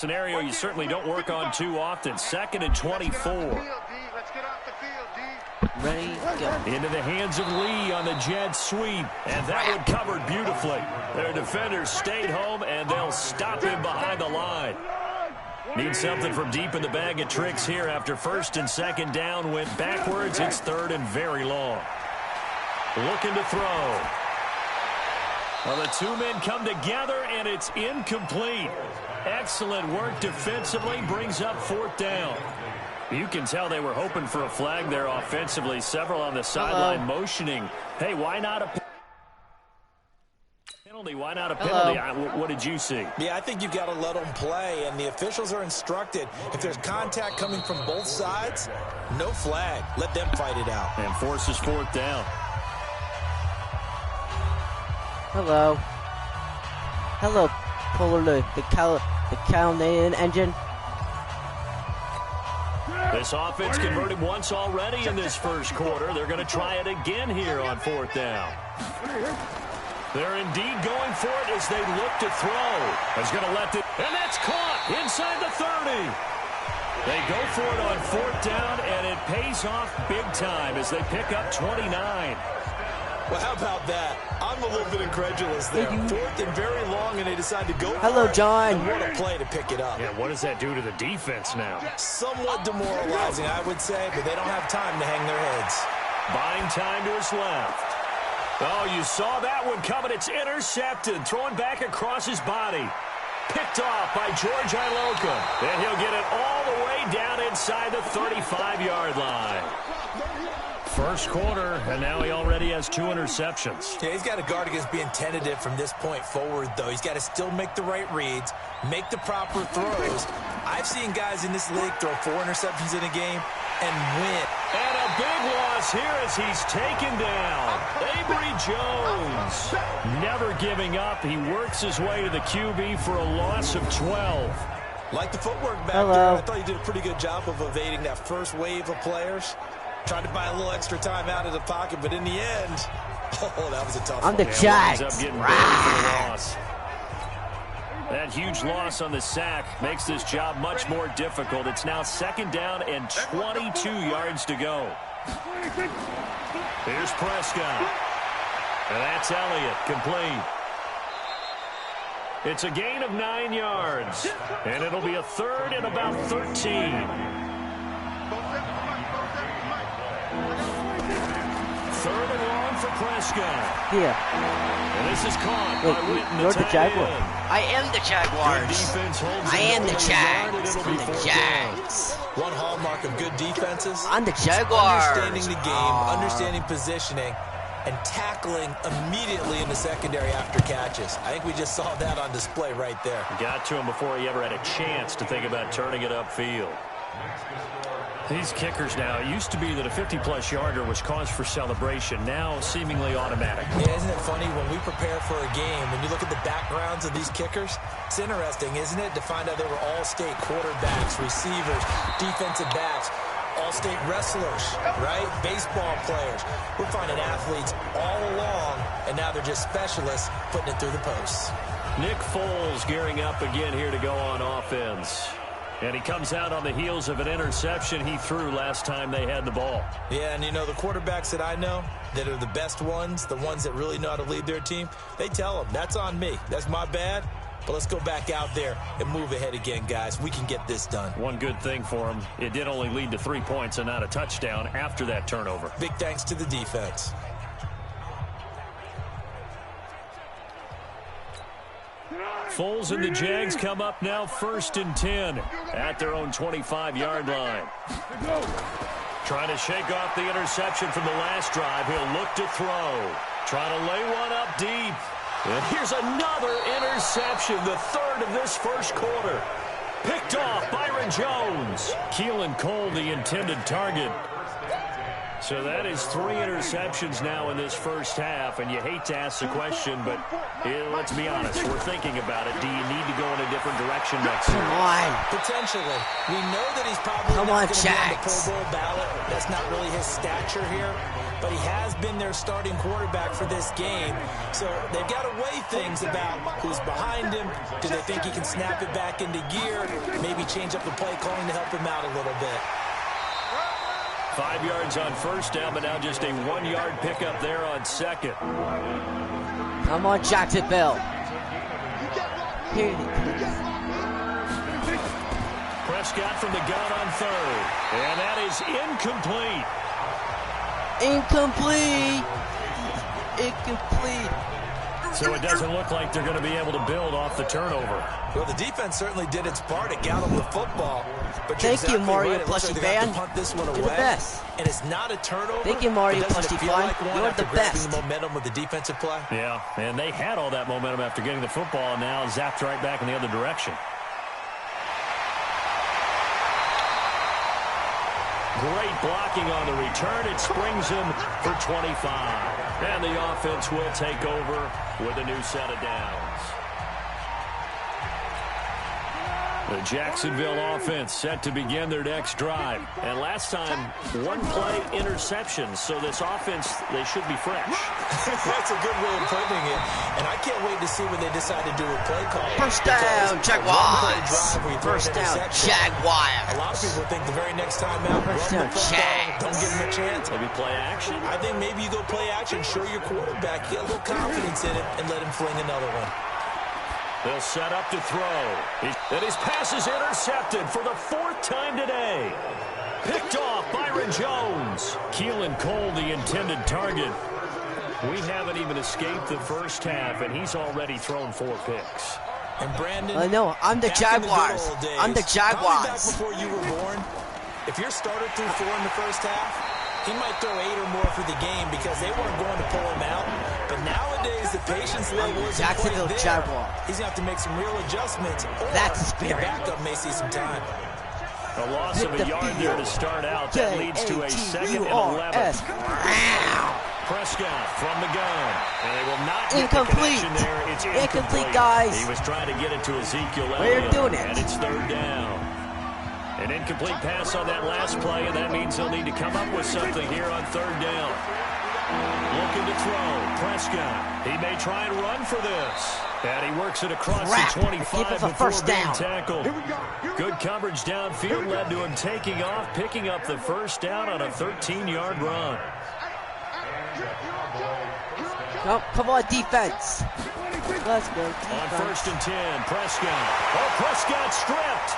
Scenario you certainly don't work on too often. 2nd and 24. Ready, go. Into the hands of Lee on the jet sweep. And that one covered beautifully. Their defenders stayed home, and they'll stop him behind the line. Need something from deep in the bag of tricks here after 1st and 2nd down. Went backwards. It's 3rd and very long. Looking to throw. Well, the two men come together, and it's incomplete. Excellent work defensively, brings up 4th down. You can tell they were hoping for a flag there offensively. Several on the sideline motioning. Hey, why not a penalty? Why not a penalty? What did you see? Yeah, I think you've got to let them play, and the officials are instructed. If there's contact coming from both sides, no flag. Let them fight it out. And forces 4th down. Hello. Hello, Polar, the Canadian engine. This offense converted once already in this first quarter. They're going to try it again here on 4th down. They're indeed going for it as they look to throw. He's going to let it, and that's caught inside the 30. They go for it on 4th down, and it pays off big time as they pick up 29. Well, how about that? I'm a little bit incredulous there. 4th and very long, and they decide to go for it. Hello, John. And what a play to pick it up. Yeah, what does that do to the defense now? Somewhat demoralizing, I would say, but they don't have time to hang their heads. Buying time to his left. Oh, you saw that one coming. It's intercepted. Throwing back across his body. Picked off by George Iloka. And he'll get it all the way down inside the 35-yard line. First quarter, and now he already has 2 interceptions. Yeah, he's got to guard against being tentative from this point forward, though. He's got to still make the right reads, make the proper throws. I've seen guys in this league throw 4 interceptions in a game and win. And a big loss here as he's taken down. Avery Jones never giving up. He works his way to the QB for a loss of 12. Like the footwork back there, I thought he did a pretty good job of evading that first wave of players. Tried to buy a little extra time out of the pocket, but in the end, oh, that was a tough one. I'm the Jags. That huge loss on the sack makes this job much more difficult. It's now 2nd down and 22 yards to go. Here's Prescott. And that's Elliott, complete. It's a gain of 9 yards. And it'll be a 3rd and about 13. 3rd and long for Prescott. Here. And this is caught by Witten. You're the Jaguar. I am the Jaguars. I am the Jags. I'm the Jags. One hallmark of good defenses. I'm the Jaguars. Understanding the game, understanding positioning, and tackling immediately in the secondary after catches. I think we just saw that on display right there. Got to him before he ever had a chance to think about turning it upfield. These kickers now, it used to be that a 50-plus yarder was cause for celebration. Now, seemingly automatic. Yeah, isn't it funny when we prepare for a game, when you look at the backgrounds of these kickers, it's interesting, isn't it, to find out they were all-state quarterbacks, receivers, defensive backs, all-state wrestlers, right? Baseball players. We're finding athletes all along, and now they're just specialists putting it through the posts. Nick Foles gearing up again here to go on offense. And he comes out on the heels of an interception he threw last time they had the ball. Yeah, and you know, the quarterbacks that I know that are the best ones, the ones that really know how to lead their team, they tell them, that's on me. That's my bad. But let's go back out there and move ahead again, guys. We can get this done. One good thing for him, it did only lead to 3 points and not a touchdown after that turnover. Big thanks to the defense. Foles and the Jags come up now 1st and 10 at their own 25-yard line. Trying to shake off the interception from the last drive. He'll look to throw. Trying to lay one up deep. And here's another interception, the 3rd of this first quarter. Picked off Byron Jones. Keelan Cole, the intended target. So that is 3 interceptions now in this first half, and you hate to ask the question, but let's be honest, we're thinking about it. Do you need to go in a different direction next year? Come on. Potentially. We know that he's probably not going to be on the Pro Bowl ballot. That's not really his stature here, but he has been their starting quarterback for this game. So they've got to weigh things about who's behind him. Do they think he can snap it back into gear? Maybe change up the play calling to help him out a little bit. 5 yards on first down, but now just a 1-yard pickup there on second. Come on, Jacksonville. Here. Prescott from the gun on third. And that is incomplete. Incomplete. So it doesn't look like they're going to be able to build off the turnover. Well, the defense certainly did its part at gallop the football. But thank you, Mario Plushie fan. You're the best. And it's not a turnover. Thank you, Mario Plushie fan. You're the best. The momentum with the defensive play. Yeah, and they had all that momentum after getting the football, and now zapped right back in the other direction. Great blocking on the return. It springs him for 25. And the offense will take over with a new set of downs. The Jacksonville offense set to begin their next drive. And last time, 1-play interception. So this offense, they should be fresh. That's a good way of putting it. And I can't wait to see what they decide to do with play calling. First down, Jaguars. First down, Jaguars. A lot of people think the very next time out, First down, Jags. Don't give them a chance. Maybe play action? I think maybe you go play action, show your quarterback, get a little confidence in it, and let him fling another one. They'll set up to throw. And his pass is intercepted for the 4th time today. Picked off Byron Jones. Keelan Cole, the intended target. We haven't even escaped the first half, and he's already thrown 4 picks. And Brandon, I know. I'm the Jaguars. I'm the Jaguars. Back before you were born, if your starter threw 4 in the first half, he might throw 8 or more for the game because they weren't going to pull him out. But nowadays, the patience level is Jacksonville Jaguars. He's going to have to make some real adjustments. That's the spirit. The backup may see some time. A loss of a yard there to start out. That leads to a 2nd and 11. Prescott from the gun. And they will not get the connection there. It's incomplete, guys. He was trying to get it to Ezekiel We're doing it. And it's 3rd down. An incomplete pass on that last play, and that means they'll need to come up with something here on 3rd down. Looking to throw. Prescott. He may try and run for this. And he works it across the 25 before being tackled. Good coverage downfield led to him taking off, picking up the 1st down on a 13-yard run. Come on, defense. Let's go, defense. On 1st and 10, Prescott. Oh, Prescott stripped.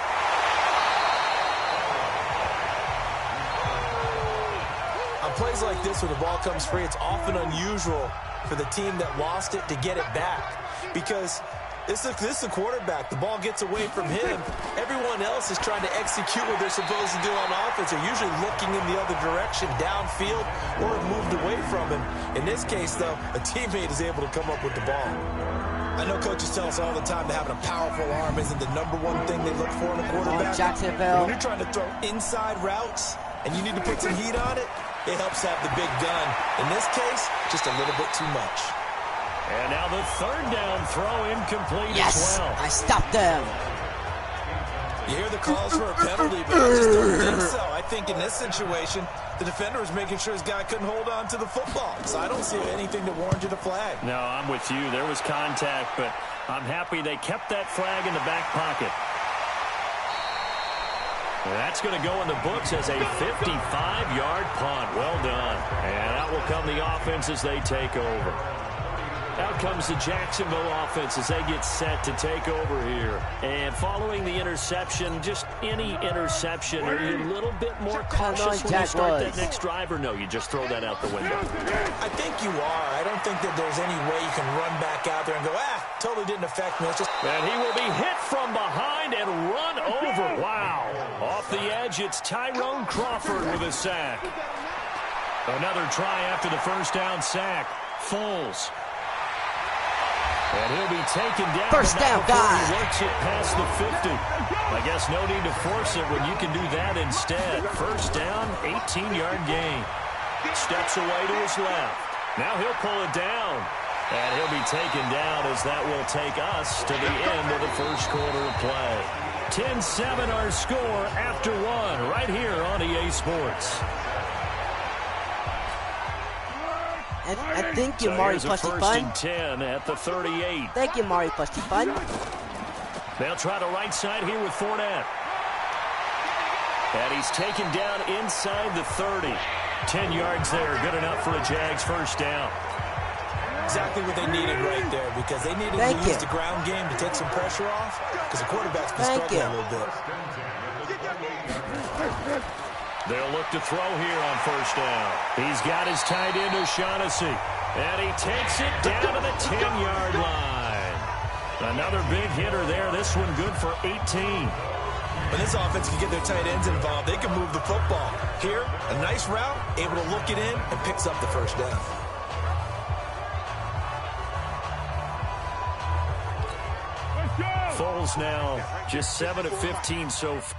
On plays like this where the ball comes free, it's often unusual for the team that lost it to get it back. Because this is the quarterback. The ball gets away from him. Everyone else is trying to execute what they're supposed to do on offense. They're usually looking in the other direction, downfield, or have moved away from him. In this case, though, a teammate is able to come up with the ball. I know coaches tell us all the time that having a powerful arm isn't the #1 thing they look for in a quarterback. Jacksonville. When you're trying to throw inside routes and you need to put some heat on it, it helps have the big gun. In this case, just a little bit too much. And now the 3rd down throw incomplete as well. I stopped them. You hear the calls for a penalty, but I just don't think so. I think in this situation, the defender was making sure his guy couldn't hold on to the football. So I don't see anything to warrant you the flag. No, I'm with you. There was contact, but I'm happy they kept that flag in the back pocket. That's going to go in the books as a 55-yard punt. Well done. And out will come the offense as they take over. Out comes the Jacksonville offense as they get set to take over here. And following the interception, just any interception, are you a little bit more cautious when you start that next drive, or no, you just throw that out the window? I think you are. I don't think that there's any way you can run back out there and go, totally didn't affect me. It's just... And he will be hit from behind and run over. Wow. Off the edge, it's Tyrone Crawford with a sack. Another try after the 1st down sack. Foles. And he'll be taken down. 1st down, guy. He works it past the 50. I guess no need to force it when you can do that instead. 1st down, 18-yard gain. Steps away to his left. Now he'll pull it down. And he'll be taken down as that will take us to the end of the first quarter of play. 10-7 our score after one right here on EA Sports. And thank you, Mario Plusty Fun. 10 at the 38. Thank you, Mario Plusty Fun. They'll try the right side here with Fournette. And he's taken down inside the 30. 10 yards there, good enough for a Jags first down. Exactly what they needed right there, because they needed to use the ground game to take some pressure off, because the quarterback's been struggling a little bit. They'll look to throw here on first down. He's got his tight end O'Shaughnessy, and he takes it down to the 10-yard line. Another big hitter there. This one good for 18. When this offense can get their tight ends involved, they can move the football. Here, a nice route, able to look it in, and picks up the first down. Foles now just 7 of 15 so far.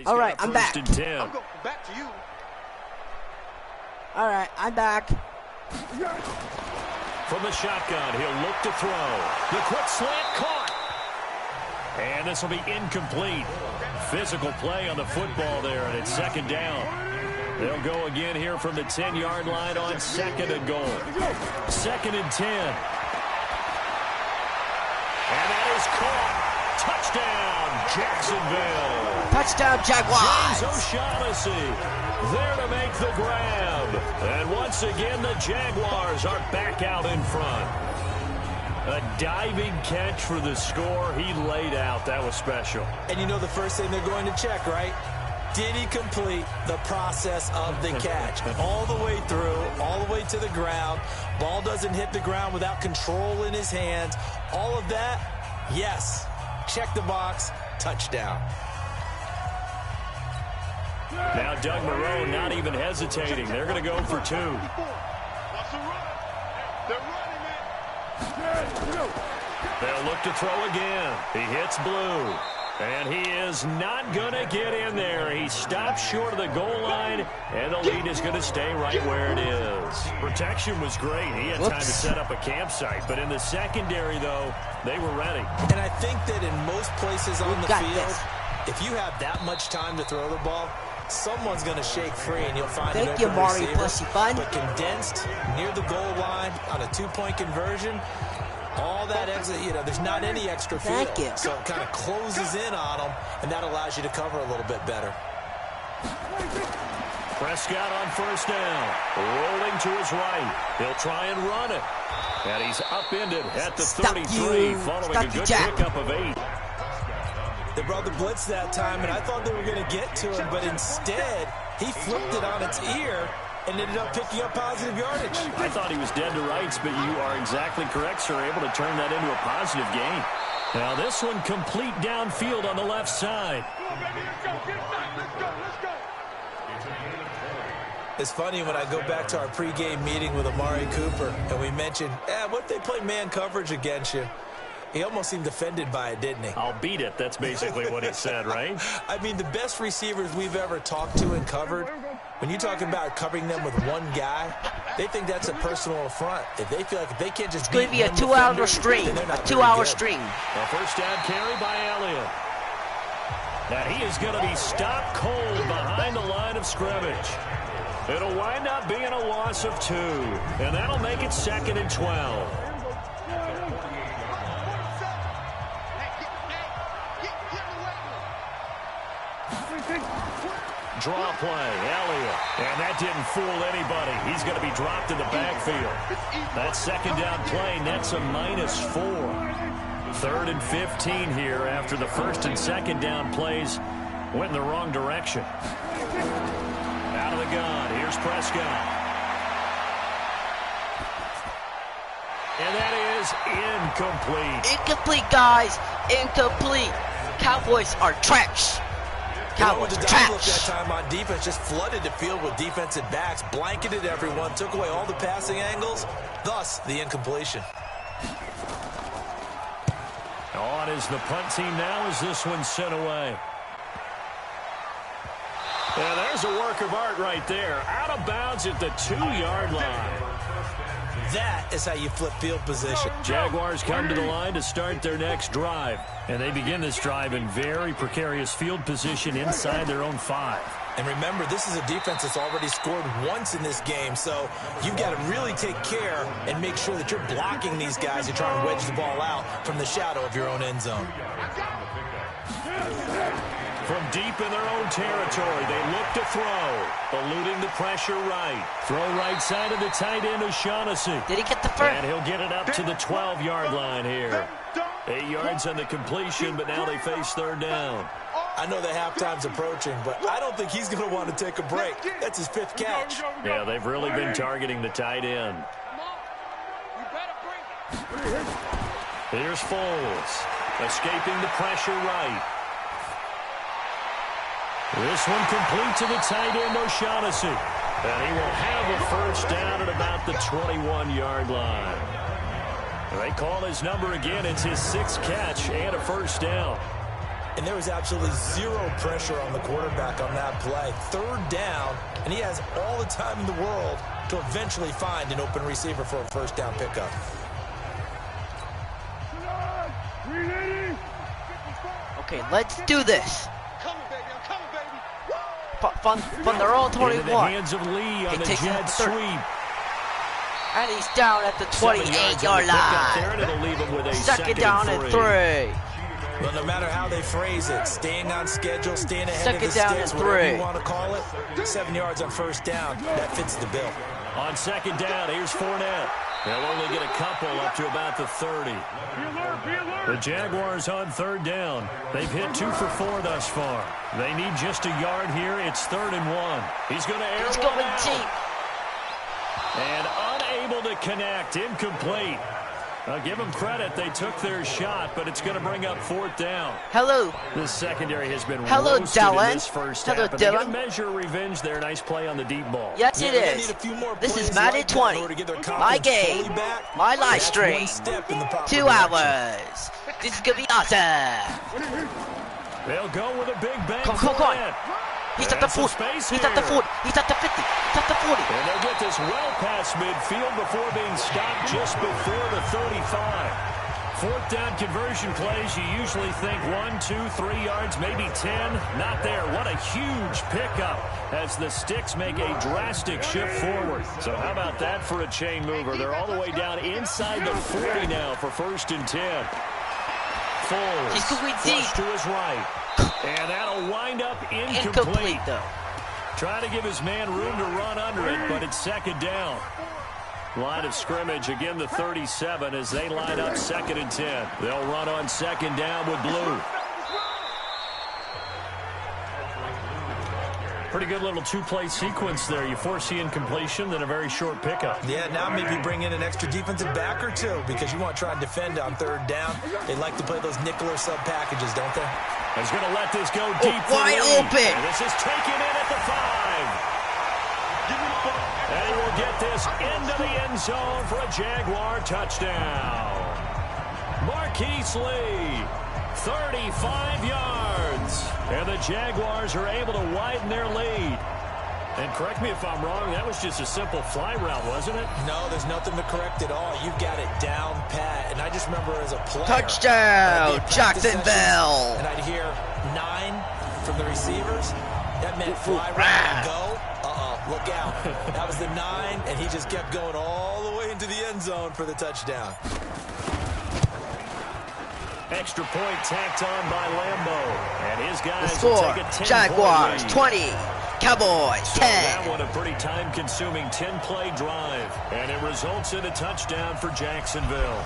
All right, I'm back. And 10. I'm going back to you. All right, I'm back. From the shotgun, he'll look to throw. The quick slant caught. And this will be incomplete. Physical play on the football there, and it's second down. They'll go again here from the 10-yard line on second and goal. Second and 10. And that is caught. Touchdown, Jacksonville. Touchdown, Jaguars. James O'Shaughnessy there to make the grab. And once again, the Jaguars are back out in front. A diving catch for the score. He laid out. That was special. And you know the first thing they're going to check, right? Did he complete the process of the catch? All the way through, all the way to the ground. Ball doesn't hit the ground without control in his hands. All of that, yes. Check the box, touchdown. Now Doug Moreau not even hesitating. They're going to go for two. They'll look to throw again. He hits blue. And he is not going to get in there. He stops short of the goal line, and the lead is going to stay right where it is. Protection was great. He had time to set up a campsite. But in the secondary, though, they were ready. And I think that in most places on the field, if you have that much time to throw the ball, someone's going to shake free, and you'll find an open receiver. But condensed near the goal line on a two-point conversion, all that extra, there's not any extra field. So it kind of closes in on them, and that allows you to cover a little bit better. Prescott on first down, rolling to his right. He'll try and run it. And he's upended at the 33, following a good pickup of 8. They brought the blitz that time, and I thought they were going to get to him, but instead, he flipped it on its ear and ended up picking up positive yardage. I thought he was dead to rights, but you are exactly correct, sir, able to turn that into a positive gain. Now this one complete downfield on the left side. It's funny when I go back to our pregame meeting with Amari Cooper, and we mentioned, what if they play man coverage against you? He almost seemed offended by it, didn't he? I'll beat it. That's basically what he said, right? I mean, the best receivers we've ever talked to and covered, when you talk about covering them with one guy, they think that's a personal affront. If they feel like if they can't just it's going to be a 2-hour stream. A 2-hour stream. A first down carry by Elliott. Now he is going to be stopped cold behind the line of scrimmage. It'll wind up being a loss of 2, and that'll make it second and 12. Draw play, Elliott. And that didn't fool anybody. He's going to be dropped in the backfield. That second down play nets a -4. Third and 15 here after the first and second down plays went in the wrong direction. Out of the gun, here's Prescott. And that is incomplete. Incomplete, guys. Incomplete. Cowboys are trash. Cowboys The trash. look that time on defense just flooded the field with defensive backs, blanketed everyone, took away all the passing angles, thus the incompletion. On is the punt team now as this one's sent away. Yeah, there's a work of art right there. Out of bounds at the 2-yard line. That is how you flip field position. Jaguars come to the line to start their next drive. And they begin this drive in very precarious field position inside their own 5. And remember, this is a defense that's already scored once in this game, so you've got to really take care and make sure that you're blocking these guys who try and wedge the ball out from the shadow of your own end zone. From deep in their own territory, they look to throw, eluding the pressure right. Throw right side of the tight end, O'Shaughnessy. Did he get the first? And he'll get it up to the 12-yard line here. 8 yards on the completion, but now they face third down. I know that halftime's approaching, but I don't think he's going to want to take a break. That's his 5th catch. Yeah, they've really been targeting the tight end. Here's Foles, escaping the pressure right. This one complete to the tight end, O'Shaughnessy. And he will have a first down at about the 21-yard line. They call his number again. It's his 6th catch and a first down. And there was absolutely zero pressure on the quarterback on that play. Third down, and he has all the time in the world to eventually find an open receiver for a first down pickup. Okay, let's do this. From their own 21. Into the hands of Lee on the jet sweep. And he's down at the 28-yard line. Second down and 3. Well, no matter how they phrase it, staying on schedule, staying ahead of the sticks, whatever you want to call it, 7 yards on first down, that fits the bill. On second down, here's Fournette. They'll only get a couple up to about the 30. The Jaguars on third down. They've hit 2 for 4 thus far. They need just a yard here. It's 3rd and 1. He's going to air He's one going out. deep. And unable to connect. Incomplete. I'll give them credit. They took their shot, but it's going to bring up 4th down. Hello. This secondary has been Hello, roasted Dylan. in this first Hello, half. And they're going Dylan. to measure revenge there. Nice play on the deep ball. Yes, it is. This is Madden 20. My game. My live stream. 2 hours. This is going to be awesome. They'll go with a big bang. Come on. He's at the 40. He's at the 40. He's at the 50. He's at the 40. And they'll get this well past midfield before being stopped just before the 35. 4th down conversion plays, you usually think 1, 2, 3 yards, maybe 10. Not there. What a huge pickup as the sticks make a drastic shift forward. So how about that for a chain mover? They're all the way down inside the 40 now for 1st and 10. Foles He's going deep. to his right. And that'll wind up Incomplete, though. Trying to give his man room to run under it, but it's 2nd down. Line of scrimmage, again the 37 as they line up 2nd and 10. They'll run on 2nd down with blue. Pretty good little 2-play sequence there. You foresee incompletion, then a very short pickup. Yeah, now maybe bring in an extra defensive back or 2 because you want to try and defend on 3rd down. They like to play those nickel or sub packages, don't they? He's going to let this go deep. Wide open. And this is taken in at the 5. And he will get this into the end zone for a Jaguar touchdown. Marquise Lee, 35 yards. And the Jaguars are able to widen their lead. And correct me if I'm wrong, that was just a simple fly route, wasn't it? No, there's nothing to correct at all. You've got it down pat. And I just remember as a player. Touchdown, Jacksonville. And I'd hear 9 from the receivers. That meant fly route, go. Look out. That was the 9, and he just kept going all the way into the end zone for the touchdown. Extra point tacked on by Lambeau. And his guys The score, will take a 10-point Jaguars lead. 20, Cowboys So 10. that one a pretty time-consuming 10-play drive. And it results in a touchdown for Jacksonville.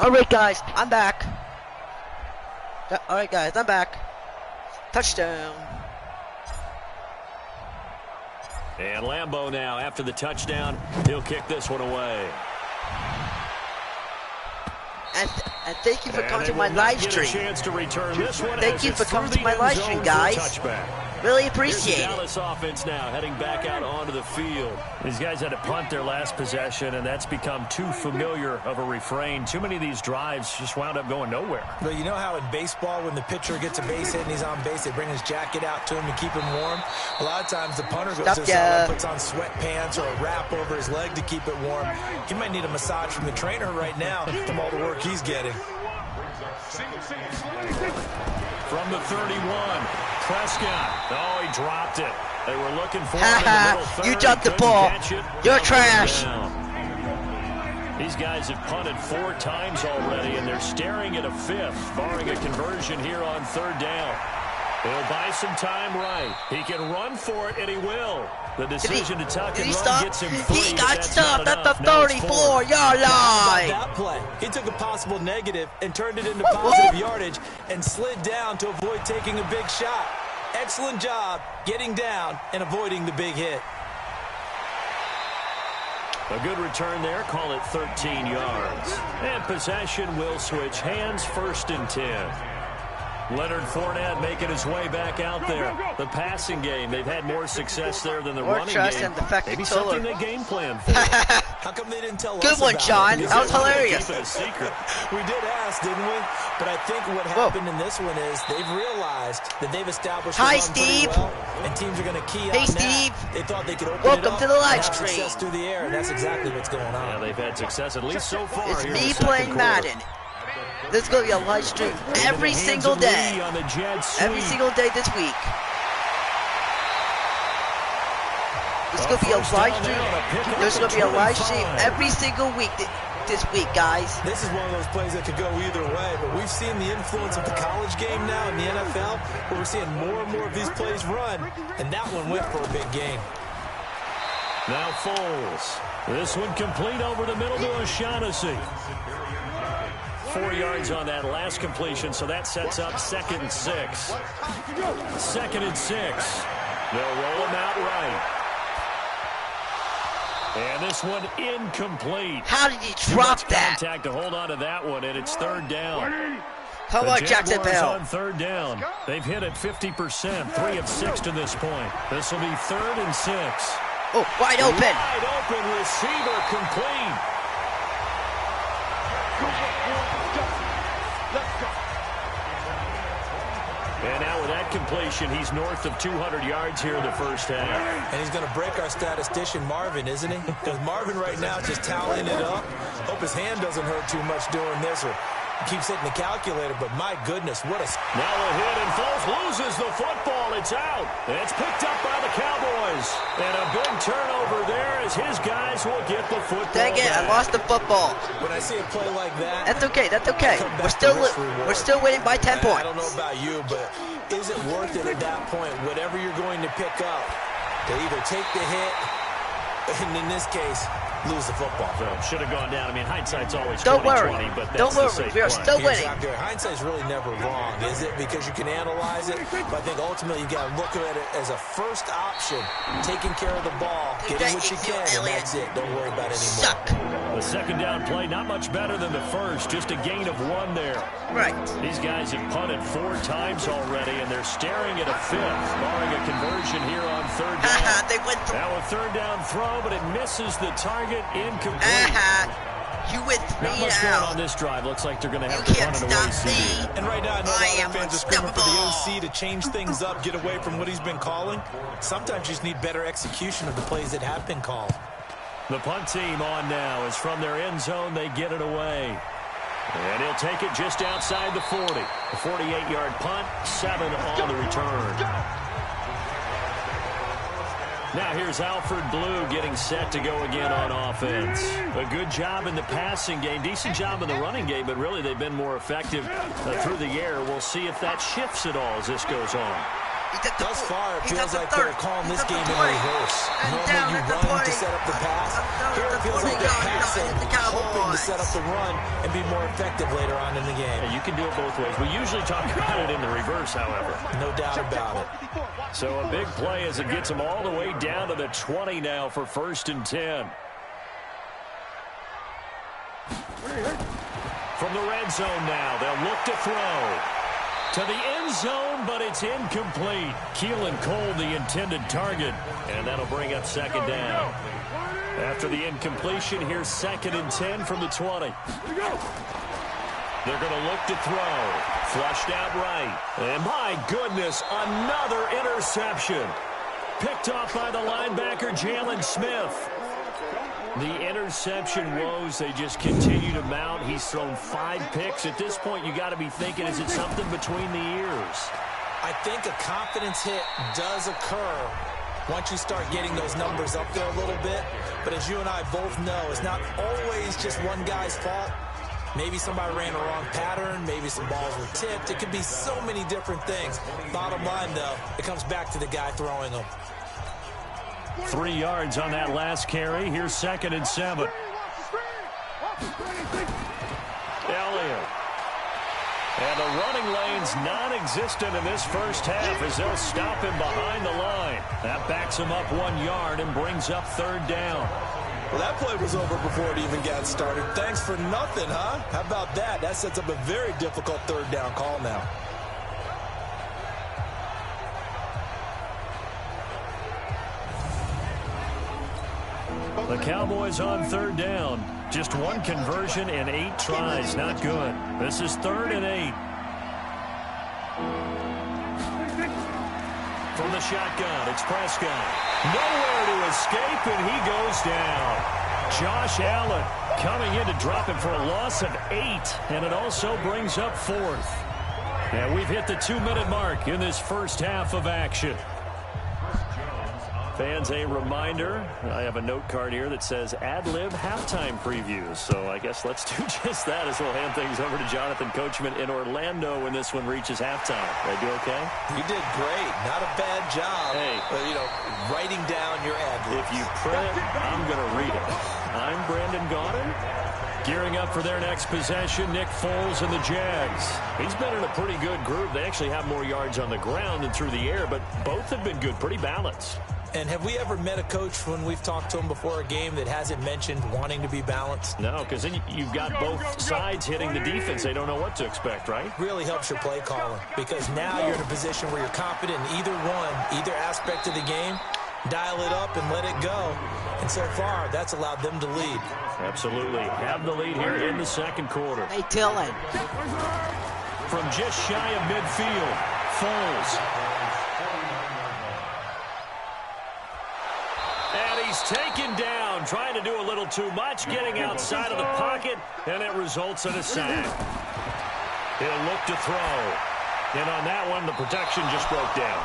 Alright, guys, I'm back. Alright, guys, I'm back. Touchdown. And Lambeau now, after the touchdown, he'll kick this one away. And thank you for coming to my live stream. Thank you for coming to my live stream, guys. Really appreciate it. Dallas offense now heading back out onto the field. These guys had to punt their last possession, and that's become too familiar of a refrain. Too many of these drives just wound up going nowhere. But you know how in baseball, when the pitcher gets a base hit and he's on base, they bring his jacket out to him to keep him warm? A lot of times the punter goes to the sideline, puts on sweatpants or a wrap over his leg to keep it warm. He might need a massage from the trainer right now from all the work he's getting. From the 31, Prescott. Oh, he dropped it. They were looking for him in the middle third. You dropped the ball. You're trash. These guys have punted 4 times already, and they're staring at a 5th, barring a conversion here on 3rd down. He'll buy some time right. He can run for it, and he will. The decision to tuck and run gets him 3. He got stopped at the 34-yard line. That play. He took a possible negative and turned it into positive yardage and slid down to avoid taking a big shot. Excellent job getting down and avoiding the big hit. A good return there. Call it 13 yards. And possession will switch hands, 1st and 10. Leonard Fournette making his way back out there. The passing game, they've had more success there than the running game. Maybe something they game plan for. How come they didn't tell us Good one, John. That was hilarious. Keep it a secret. We did ask, didn't we? But I think what happened in this one is they've realized that they've established Hi, Steve. Well, and teams are going to key on Hey, Steve. that. They thought they could open Welcome it up to the live and have stream. success through the air, and that's exactly what's going on. Yeah, they've had success at least so far. It's here me in the playing second Madden. This is going to be a live stream every single day. Every single day this week. It's going to be a live stream. There's going to be a live stream every single week this week, guys. This is one of those plays that could go either way, but we've seen the influence of the college game now in the NFL, where we're seeing more and more of these plays run, and that one went for a big gain. Now Foles. This one complete over the middle to O'Shaughnessy. 4 yards on that last completion, so that sets up 2nd and 6. 2nd and 6. They'll roll him out right. And this one incomplete. How did he drop that? Contact to hold on to that one, and it's 3rd down. Come on, Jacksonville. On 3rd down. They've hit it 50%, 3 of 6 to this point. This will be 3rd and 6. Oh, wide open. Wide open receiver complete. And now with that completion, he's north of 200 yards here in the first half. And he's going to break our statistician, Marvin, isn't he? Because Marvin right now is just tallying it up. Hope his hand doesn't hurt too much doing this, or keeps hitting the calculator, but my goodness, what a... Now a hit, and Foles loses the football. It's out. And it's picked up by the Cowboys. And a big turnover there as his guys will get the football. Dang it, I lost the football. When I see a play like that... That's okay, that's okay. We're still winning by 10 points. I don't know about you, but is it worth it at that point? Whatever you're going to pick up, to either take the hit, and in this case... lose the football. So should have gone down. I mean, hindsight's always 20/20, Don't worry. but that's Don't worry. the safe We are play. still winning. Exactly. Hindsight's really never wrong, is it? Because you can analyze it, but I think ultimately you got to look at it as a first option, taking care of the ball, getting what you can, and that's it. Don't worry about it anymore. Suck. The 2nd down play, not much better than the first, just a gain of 1 there. Right. These guys have punted 4 times already, and they're staring at a 5th, barring a conversion here on 3rd down. They went through. Now a 3rd down throw, but it misses the target, incomplete. You went 3 Not much going on this drive. Looks like they're going to have to run it away. And right now, I know a lot of fans are screaming for the unstoppable. OC to change things up, get away from what he's been calling. Sometimes you just need better execution of the plays that have been called. The punt team on now is from their end zone. They get it away. And he'll take it just outside the 40. A 48-yard punt, 7 on the return. Now here's Alfred Blue getting set to go again on offense. A good job in the passing game, decent job in the running game, but really they've been more effective through the air. We'll see if that shifts at all as this goes on. Thus far, it feels like they're calling this game in reverse. Normally you run to set up the pass. Here it feels like they're passing, hoping to set up the run and be more effective later on in the game. Yeah, you can do it both ways. We usually talk about it in the reverse, however. No doubt about it. So a big play as it gets them all the way down to the 20 now for 1st and 10. From the red zone now, they'll look to throw. To the end zone, but it's incomplete. Keelan Cole, the intended target, and that'll bring up 2nd down. After the incompletion, here's 2nd and 10 from the 20. They're going to look to throw. Flushed out right. And my goodness, another interception. Picked off by the linebacker, Jalen Smith. The interception woes, they just continue to mount. He's thrown 5 picks. At this point, you got to be thinking, is it something between the ears? I think a confidence hit does occur once you start getting those numbers up there a little bit. But as you and I both know, it's not always just one guy's fault. Maybe somebody ran a wrong pattern. Maybe some balls were tipped. It could be so many different things. Bottom line, though, it comes back to the guy throwing them. 3 yards on that last carry. Here's 2nd and 7. Elliott. And the running lane's non-existent in this first half as they'll stop him behind the line. That backs him up 1 yard and brings up 3rd down. Well, that play was over before it even got started. Thanks for nothing, huh? How about that? That sets up a very difficult 3rd down call now. The Cowboys on 3rd down. Just 1 conversion and 8 tries. Not good. This is 3rd and 8. From the shotgun, it's Prescott. Nowhere to escape, and he goes down. Josh Allen coming in to drop him for a loss of 8, and it also brings up 4th. And we've hit the 2-minute mark in this first half of action. Fans, a reminder, I have a note card here that says ad-lib halftime previews. So I guess let's do just that as we'll hand things over to Jonathan Coachman in Orlando when this one reaches halftime. Did I do okay? You did great. Not a bad job. Hey. Writing down your ad-libs. If you print it, I'm going to read it. I'm Brandon Gaudin. Gearing up for their next possession, Nick Foles and the Jags. He's been in a pretty good group. They actually have more yards on the ground than through the air, but both have been good, pretty balanced. And have we ever met a coach when we've talked to him before a game that hasn't mentioned wanting to be balanced? No, because then you've got both sides hitting the defense. They don't know what to expect, right? Really helps your play calling because now you're in a position where you're confident in either aspect of the game. Dial it up and let it go. And so far, that's allowed them to lead. Absolutely. Have the lead here in the 2nd quarter. Hey, Dylan. From just shy of midfield, Foles. And he's taken down, trying to do a little too much, getting outside of the pocket, and it results in a sack. He'll look to throw. And on that one, the protection just broke down.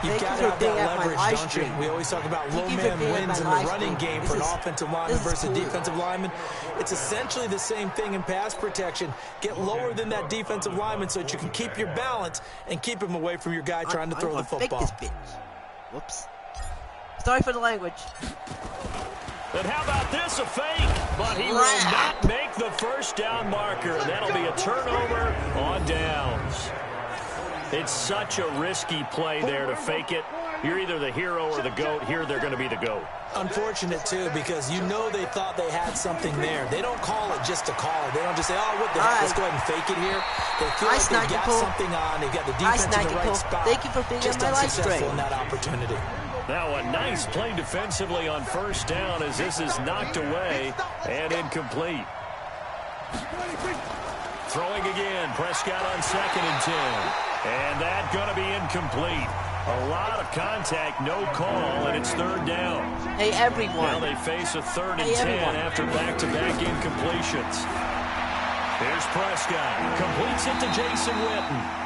You've got to have that leverage, don't you? We always talk about low man wins in the running game for an offensive lineman versus a defensive lineman. It's essentially the same thing in pass protection. Get lower than that defensive lineman so that you can keep your balance and keep him away from your guy trying to throw the football. Whoops. Sorry for the language. And how about this, a fake? But he will not make the 1st down marker. And that'll be a turnover on downs. It's such a risky play there to fake it. You're either the hero or the GOAT. Here they're going to be the GOAT. Unfortunate, too, because you know they thought they had something there. They don't call it just to call it. They don't just say, oh, what the heck, let's go ahead and fake it here. They feel like they got something on. They've got the defense in the right spot. Thank you for being on my live stream. In that opportunity. Now a nice play defensively on 1st down as this is knocked away and incomplete. Throwing again, Prescott on 2nd and 10. And that's going to be incomplete. A lot of contact, no call, and it's 3rd down. Hey, everyone. Now they face a 3rd and 10 after back-to-back incompletions. Here's Prescott. Completes it to Jason Witten.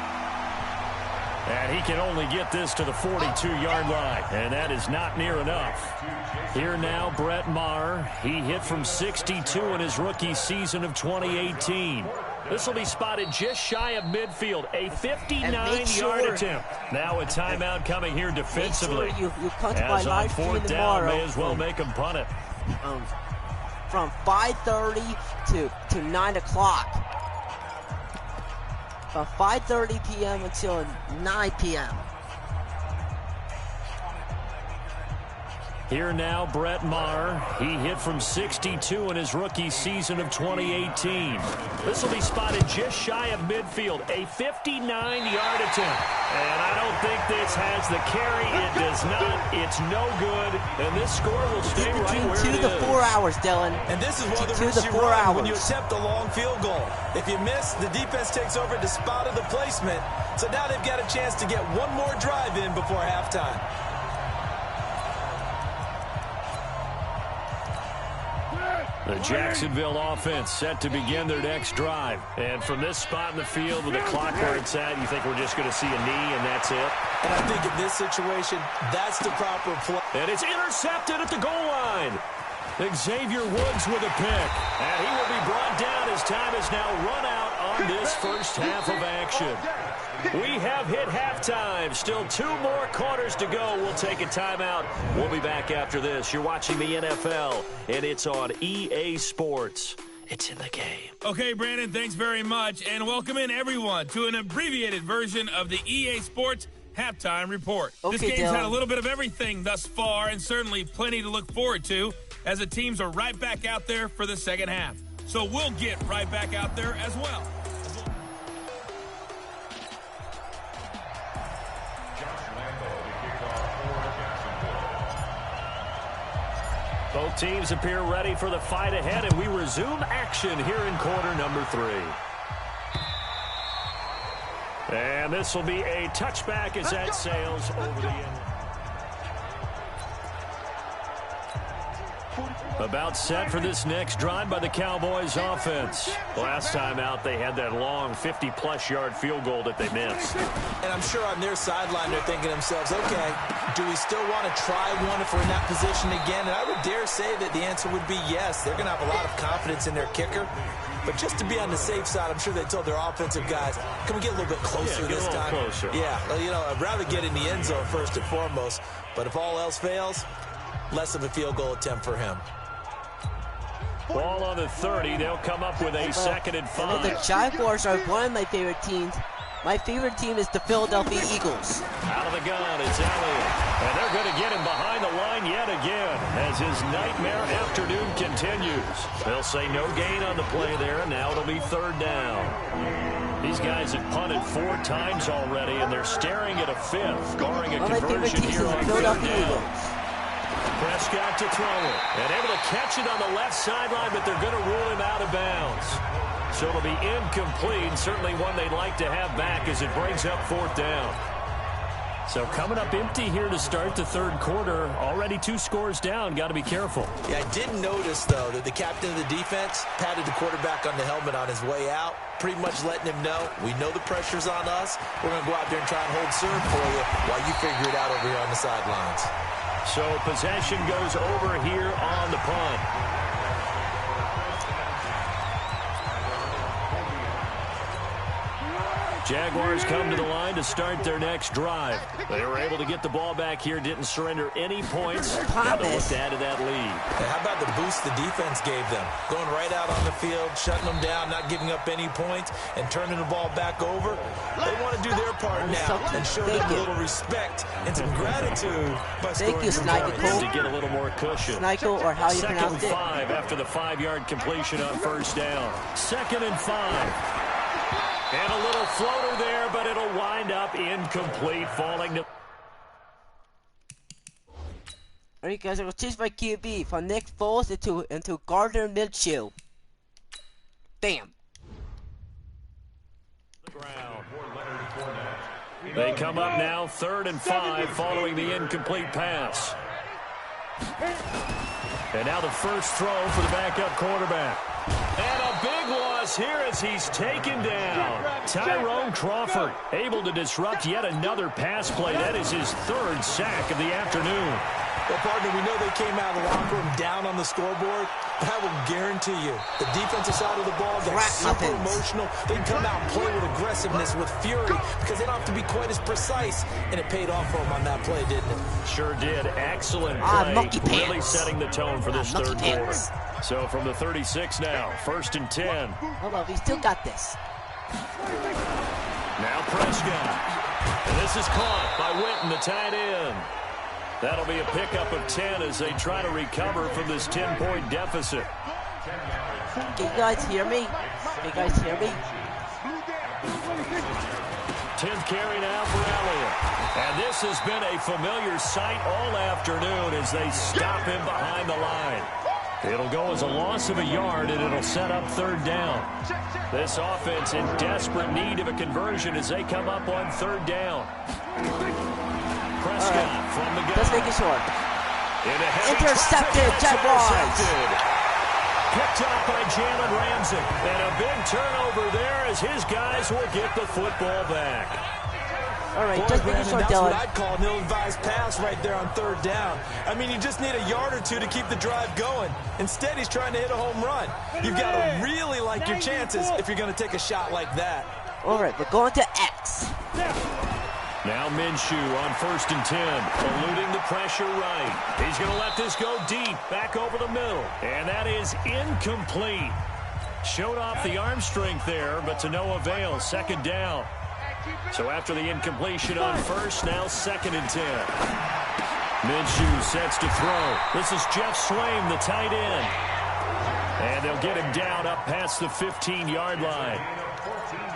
And he can only get this to the 42-yard line, and that is not near enough. Here now, Brett Maher. He hit from 62 in his rookie season of 2018. This will be spotted just shy of midfield. A 59-yard attempt. Now a timeout coming here defensively. Make sure you come to my As live on stream fourth tomorrow. down, may as well make them punt it. From 5:30 to 9 o'clock. From 5:30 p.m. until 9 p.m. Here now, Brett Maher. He hit from 62 in his rookie season of 2018. This will be spotted just shy of midfield. A 59-yard attempt. And I don't think this has the carry. It does not. It's no good. And this score will stay right where it is. 2 to 4 hours, Dylan. And this is one of the risks you run when you attempt a long field goal. If you miss, the defense takes over to spot of the placement. So now they've got a chance to get one more drive in before halftime. The Jacksonville offense set to begin their next drive. And from this spot in the field with the clock where it's at, you think we're just going to see a knee and that's it? And I think in this situation, that's the proper play. And it's intercepted at the goal line. Xavier Woods with a pick. And he will be brought down as time is now run out on this first half of action. We have hit halftime. Still 2 more quarters to go. We'll take a timeout. We'll be back after this. You're watching the NFL, and it's on EA Sports. It's in the game. Okay, Brandon, thanks very much. And welcome in, everyone, to an abbreviated version of the EA Sports Halftime Report. Okay, this game's Dylan. had a little bit of everything thus far, and certainly plenty to look forward to, as the teams are right back out there for the second half. So we'll get right back out there as well. Both teams appear ready for the fight ahead, and we resume action here in quarter number 3. And this will be a touchback as that sails over the end. About set for this next drive by the Cowboys offense. Last time out, they had that long 50-plus yard field goal that they missed. And I'm sure on their sideline they're thinking to themselves, okay, do we still want to try one if we're in that position again? And I would dare say that the answer would be yes. They're going to have a lot of confidence in their kicker. But just to be on the safe side, I'm sure they told their offensive guys, can we get a little bit closer this time? Closer. Yeah, well, you know, I'd rather get in the end zone first and foremost. But if all else fails, less of a field goal attempt for him. Ball on the 30. They'll come up with a 2nd and 5. The Jaguars are one of my favorite teams. My favorite team is the Philadelphia Eagles. Out of the gun, it's Elliott. And they're going to get him behind the line yet again as his nightmare afternoon continues. They'll say no gain on the play there, and now it'll be 3rd down. These guys have punted 4 times already, and they're staring at a 5th, barring a conversion here on 3rd down. Prescott to throw it, and able to catch it on the left sideline, but they're going to rule him out of bounds. So it'll be incomplete, certainly one they'd like to have back as it brings up 4th down. So coming up empty here to start the 3rd quarter. Already 2 scores down. Got to be careful. Yeah, I did notice, though, that the captain of the defense patted the quarterback on the helmet on his way out, pretty much letting him know, we know the pressure's on us. We're going to go out there and try and hold serve for you while you figure it out over here on the sidelines. So possession goes over here on the punt. Jaguars come to the line to start their next drive. They were able to get the ball back here, didn't surrender any points. Got to look to add to that lead. And how about the boost the defense gave them? Going right out on the field, shutting them down, not giving up any points, and turning the ball back over. They want to do their part now and show them a little respect and some gratitude by scoring. Thank you, Snikel. To get a little more cushion. Snikel, or how you pronounce it. 2nd and 5 after the 5-yard completion on 1st down. 2nd and 5. And a little floater there, but it'll wind up incomplete, falling to... All right, guys, I was changed my QB from Nick Foles into Gardner Minshew. Damn. They come up now 3rd and 5 following the incomplete pass. And now the first throw for the backup quarterback. And a big loss here as he's taken down. Tyrone Crawford able to disrupt yet another pass play. That is his 3rd sack of the afternoon. Well, partner, we know they came out of the locker room down on the scoreboard, but I will guarantee you, the defensive side of the ball gets super emotional. They come out and play with aggressiveness, with fury, because they don't have to be quite as precise, and it paid off for them on that play, didn't it? Sure did. Excellent play. Really setting the tone for this third quarter. So from the 36 now, 1st and 10. Hold on, we still got this. Now Prescott. And this is caught by Witten, the tight end. That'll be a pickup of 10 as they try to recover from this 10-point deficit. Can you guys hear me? Can you guys hear me? 10th carry now for Elliott. And this has been a familiar sight all afternoon as they stop him behind the line. It'll go as a loss of a yard, and it'll set up 3rd down. This offense in desperate need of a conversion as they come up on 3rd down. Prescott from the gun. Let's make it short. Intercepted, Jaguars. Picked up by Jalen Ramsey. And a big turnover there as his guys will get the football back. All right, just make it short, Dylan. That's what I'd call an ill-advised pass right there on 3rd down. I mean, you just need a yard or two to keep the drive going. Instead, he's trying to hit a home run. You've got to really like your chances if you're going to take a shot like that. All right, we're going to X. Now Minshew on 1st and 10, eluding the pressure right. He's going to let this go deep, back over the middle. And that is incomplete. Showed off the arm strength there, but to no avail. 2nd down. So after the incompletion on 1st, now 2nd and 10. Minshew sets to throw. This is Jeff Swaim, the tight end. And they'll get him down up past the 15-yard line.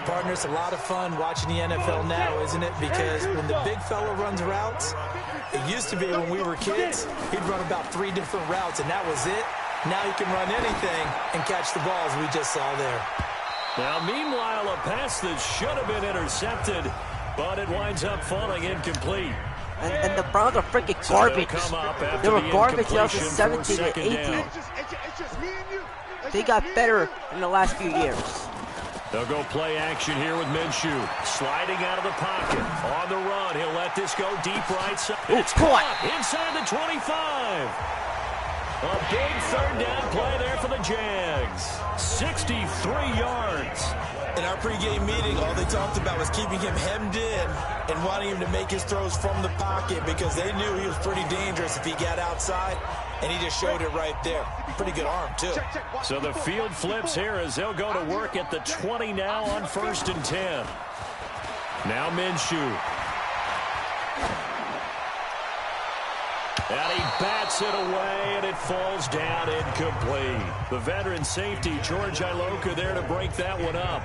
Partner, it's a lot of fun watching the NFL now, isn't it? Because when the big fella runs routes, it used to be when we were kids, he'd run about 3 different routes, and that was it. Now he can run anything and catch the ball, as we just saw there. Now, meanwhile, a pass that should have been intercepted, but it winds up falling incomplete. And the Browns are freaking garbage. They were garbage 2017 and 18. They got better in the last few years. They'll go play action here with Minshew. Sliding out of the pocket. On the run. He'll let this go deep right side. It's caught. Inside the 25. A big 3rd down play there for the Jags. 63 yards. In our pregame meeting, all they talked about was keeping him hemmed in and wanting him to make his throws from the pocket because they knew he was pretty dangerous if he got outside, and he just showed it right there. Pretty good arm, too. So the field flips here as they'll go to work at the 20 now on 1st and 10. Now Minshew. And he bats it away, and it falls down incomplete. The veteran safety, George Iloka, there to break that one up.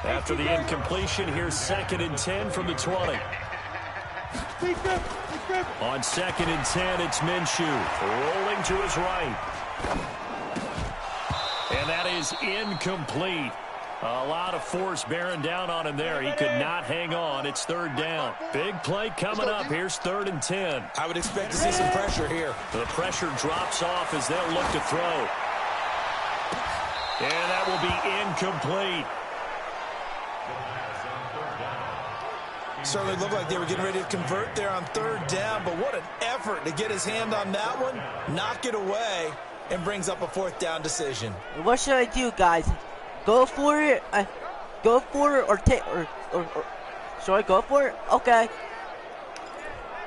After the incompletion, here's 2nd and 10 from the 20. On 2nd and 10, it's Minshew rolling to his right. And that is incomplete. A lot of force bearing down on him there. He could not hang on. It's 3rd down. Big play coming up. Here's 3rd and 10. I would expect to see some pressure here. The pressure drops off as they'll look to throw. And that will be incomplete. Certainly looked like they were getting ready to convert there on 3rd down, but what an effort to get his hand on that one, knock it away, and brings up a 4th down decision. What should I do, guys? Go for it. Go for it or take or should I go for it? Okay.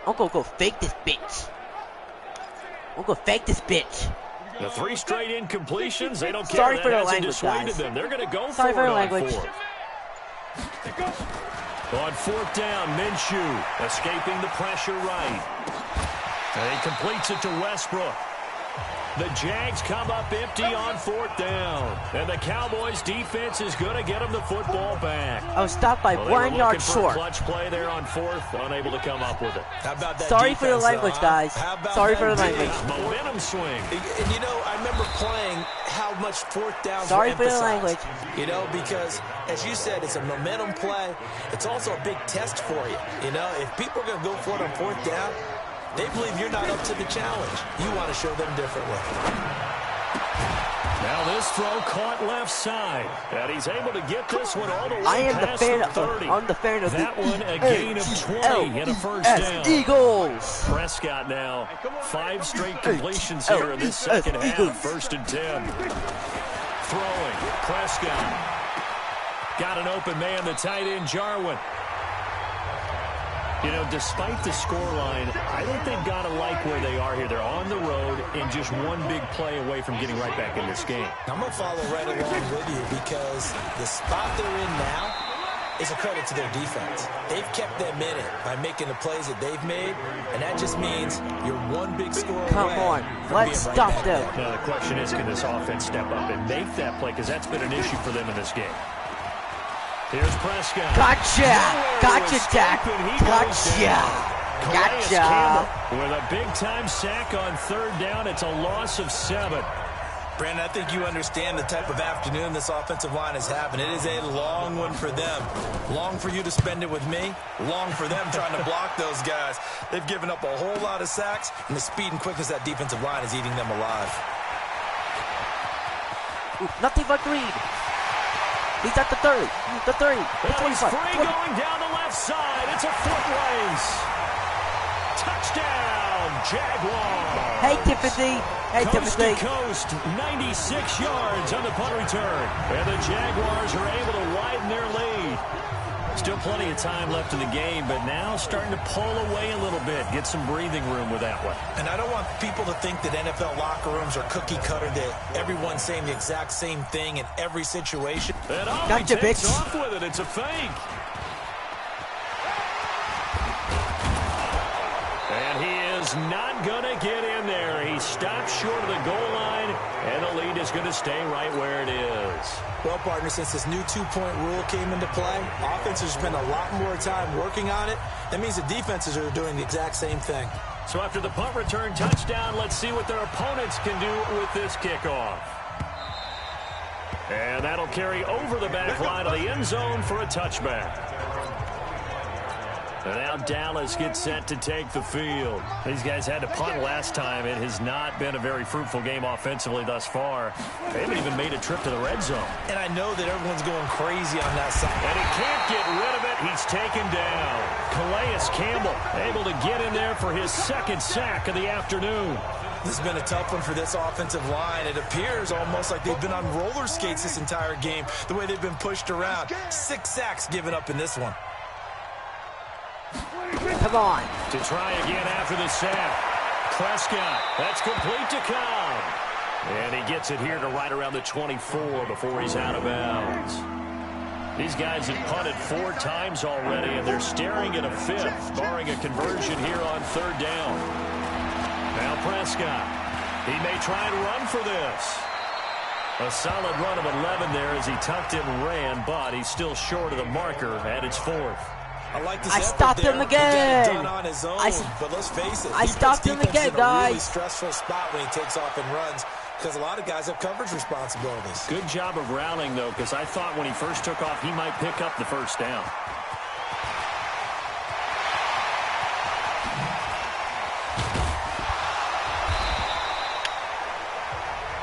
I'm gonna go fake this bitch. I'm gonna fake this bitch. The 3 straight incompletions, they don't care. Sorry that for the hasn't language, dissuaded guys. them. They're going to go Sorry for it the on language. 4th. On 4th down, Minshew escaping the pressure right. And he completes it to Westbrook. The Jags come up empty on 4th down. And the Cowboys defense is going to get them the football back. I was stopped by 1 yard short. Clutch play there on 4th, unable to come up with it. How about that Sorry defense, for the language, guys. Sorry for the language. Momentum swing. And you know, I remember playing how much 4th downs Sorry were for the language. You know, because as you said, it's a momentum play. It's also a big test for you. You know, if people are going to go for it on 4th down, they believe you're not up to the challenge. You want to show them differently. Now this throw caught left side, and he's able to get this one all the way I am past the fan the of 30. I'm the fan of that the one a gain of 20 and a first down. Eagles. Prescott now 5 straight completions here in this second half. 1st and 10. Throwing. Prescott got an open man, the tight end Jarwin. You know, despite the scoreline, I think they've got to like where they are here. They're on the road and just one big play away from getting right back in this game. I'm going to follow right along with you because the spot they're in now is a credit to their defense. They've kept them in it by making the plays that they've made, and that just means you're one big score away. Come on, let's stop them. Now the question is, can this offense step up and make that play? Because that's been an issue for them in this game. Here's Prescott. Gotcha! Gotcha, Jack! Gotcha! Gotcha! With a big-time sack on 3rd down, it's a loss of 7. Brandon, I think you understand the type of afternoon this offensive line is having. It is a long one for them. Long for you to spend it with me. Long for them trying to block those guys. They've given up a whole lot of sacks, and the speed and quickness of that defensive line is eating them alive. Ooh, nothing but green. He's at the 30. The 30. The 25. He's free going down the left side. It's a foot race. Touchdown, Jaguars. Hey, Timothy. Hey, Timothy. Coast to coast, 96 yards on the punt return. And the Jaguars are able to widen their lead. Still plenty of time left in the game, but now starting to pull away a little bit. Get some breathing room with that one. And I don't want people to think that NFL locker rooms are cookie cutter, that everyone's saying the exact same thing in every situation. And Gotcha, he takes bitch. off with it. It's a fake. And he is not going to get in there. He stopped short of the goal line, and the lead is going to stay right where it is. Well, partner, since this new two-point rule came into play, offenses spend a lot more time working on it. That means the defenses are doing the exact same thing. So after the punt return touchdown, let's see what their opponents can do with this kickoff. And that'll carry over the back line of the end zone for a touchback. And now Dallas gets set to take the field. These guys had to punt last time. It has not been a very fruitful game offensively thus far. They haven't even made a trip to the red zone. And I know that everyone's going crazy on that side. And he can't get rid of it. He's taken down. Calais Campbell able to get in there for his 2nd sack of the afternoon. This has been a tough one for this offensive line. It appears almost like they've been on roller skates this entire game, the way they've been pushed around. 6 sacks given up in this one. Come on. To try again after the sack. Prescott, that's complete to Cobb. And he gets it here to right around the 24 before he's out of bounds. These guys have punted 4 times already, and they're staring at a 5th, barring a conversion here on 3rd down. Now Prescott. He may try and run for this. A solid run of 11 there as he tucked it and ran, but he's still short of the marker, and it's 4th. I like this. I stopped him again. Done on his own, but let's face it. I stopped him again, guys. In a really stressful spot when he takes off and runs because a lot of guys have coverage responsibilities. Good job of rallying, though, because I thought when he first took off, he might pick up the 1st down.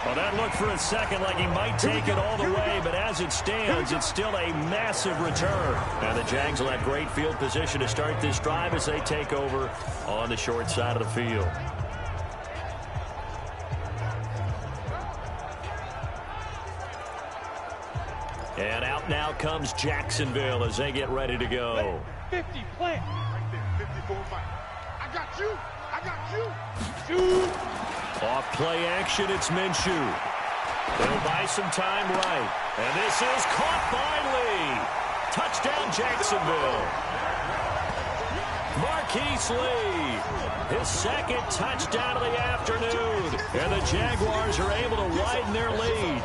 Well, that looked for a second like he might take it all the way, but as it stands, it's still a massive return. And the Jags will have great field position to start this drive as they take over on the short side of the field. And out now comes Jacksonville as they get ready to go. 50 plant. Right there, 54 fight. I got you. I got you. Shoot. Off play action, it's Minshew. They'll buy some time right. And this is caught by Lee. Touchdown, Jacksonville. Marquise Lee, his 2nd touchdown of the afternoon. And the Jaguars are able to widen their lead.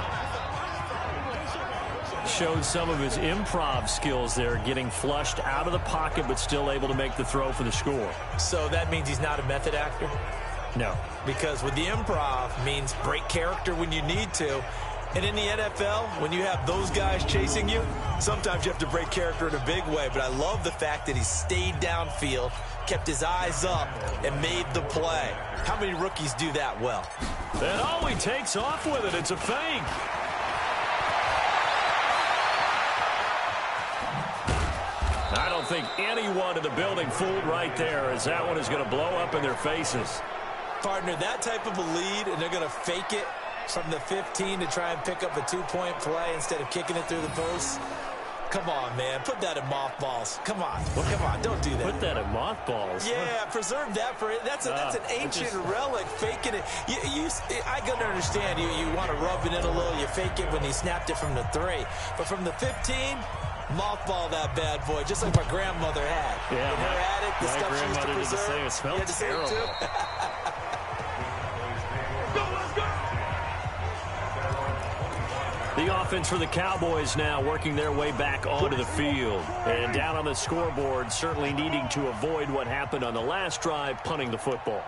Showed some of his improv skills there, getting flushed out of the pocket, but still able to make the throw for the score. So that means he's not a method actor? No. Because with the improv means break character when you need to. And in the NFL, when you have those guys chasing you, sometimes you have to break character in a big way. But I love the fact that he stayed downfield, kept his eyes up, and made the play. How many rookies do that well? And oh, he takes off with it. It's a fake. I don't think anyone in the building fooled right there, as that one is going to blow up in their faces. Partner, that type of a lead, and they're going to fake it from the 15 to try and pick up a 2-point play instead of kicking it through the post. Come on, man. Put that in mothballs. Come on. Come on. Don't do that. Put that in mothballs? Yeah, preserve that for it. That's an ancient relic, faking it. I can understand you want to rub it in a little. You fake it when he snapped it from the 3. But from the 15, mothball that bad boy, just like my grandmother had. Yeah, in her attic, the stuff she used to preserve. It smelled terrible. The offense for the Cowboys now working their way back onto the field. And down on the scoreboard, certainly needing to avoid what happened on the last drive, punting the football.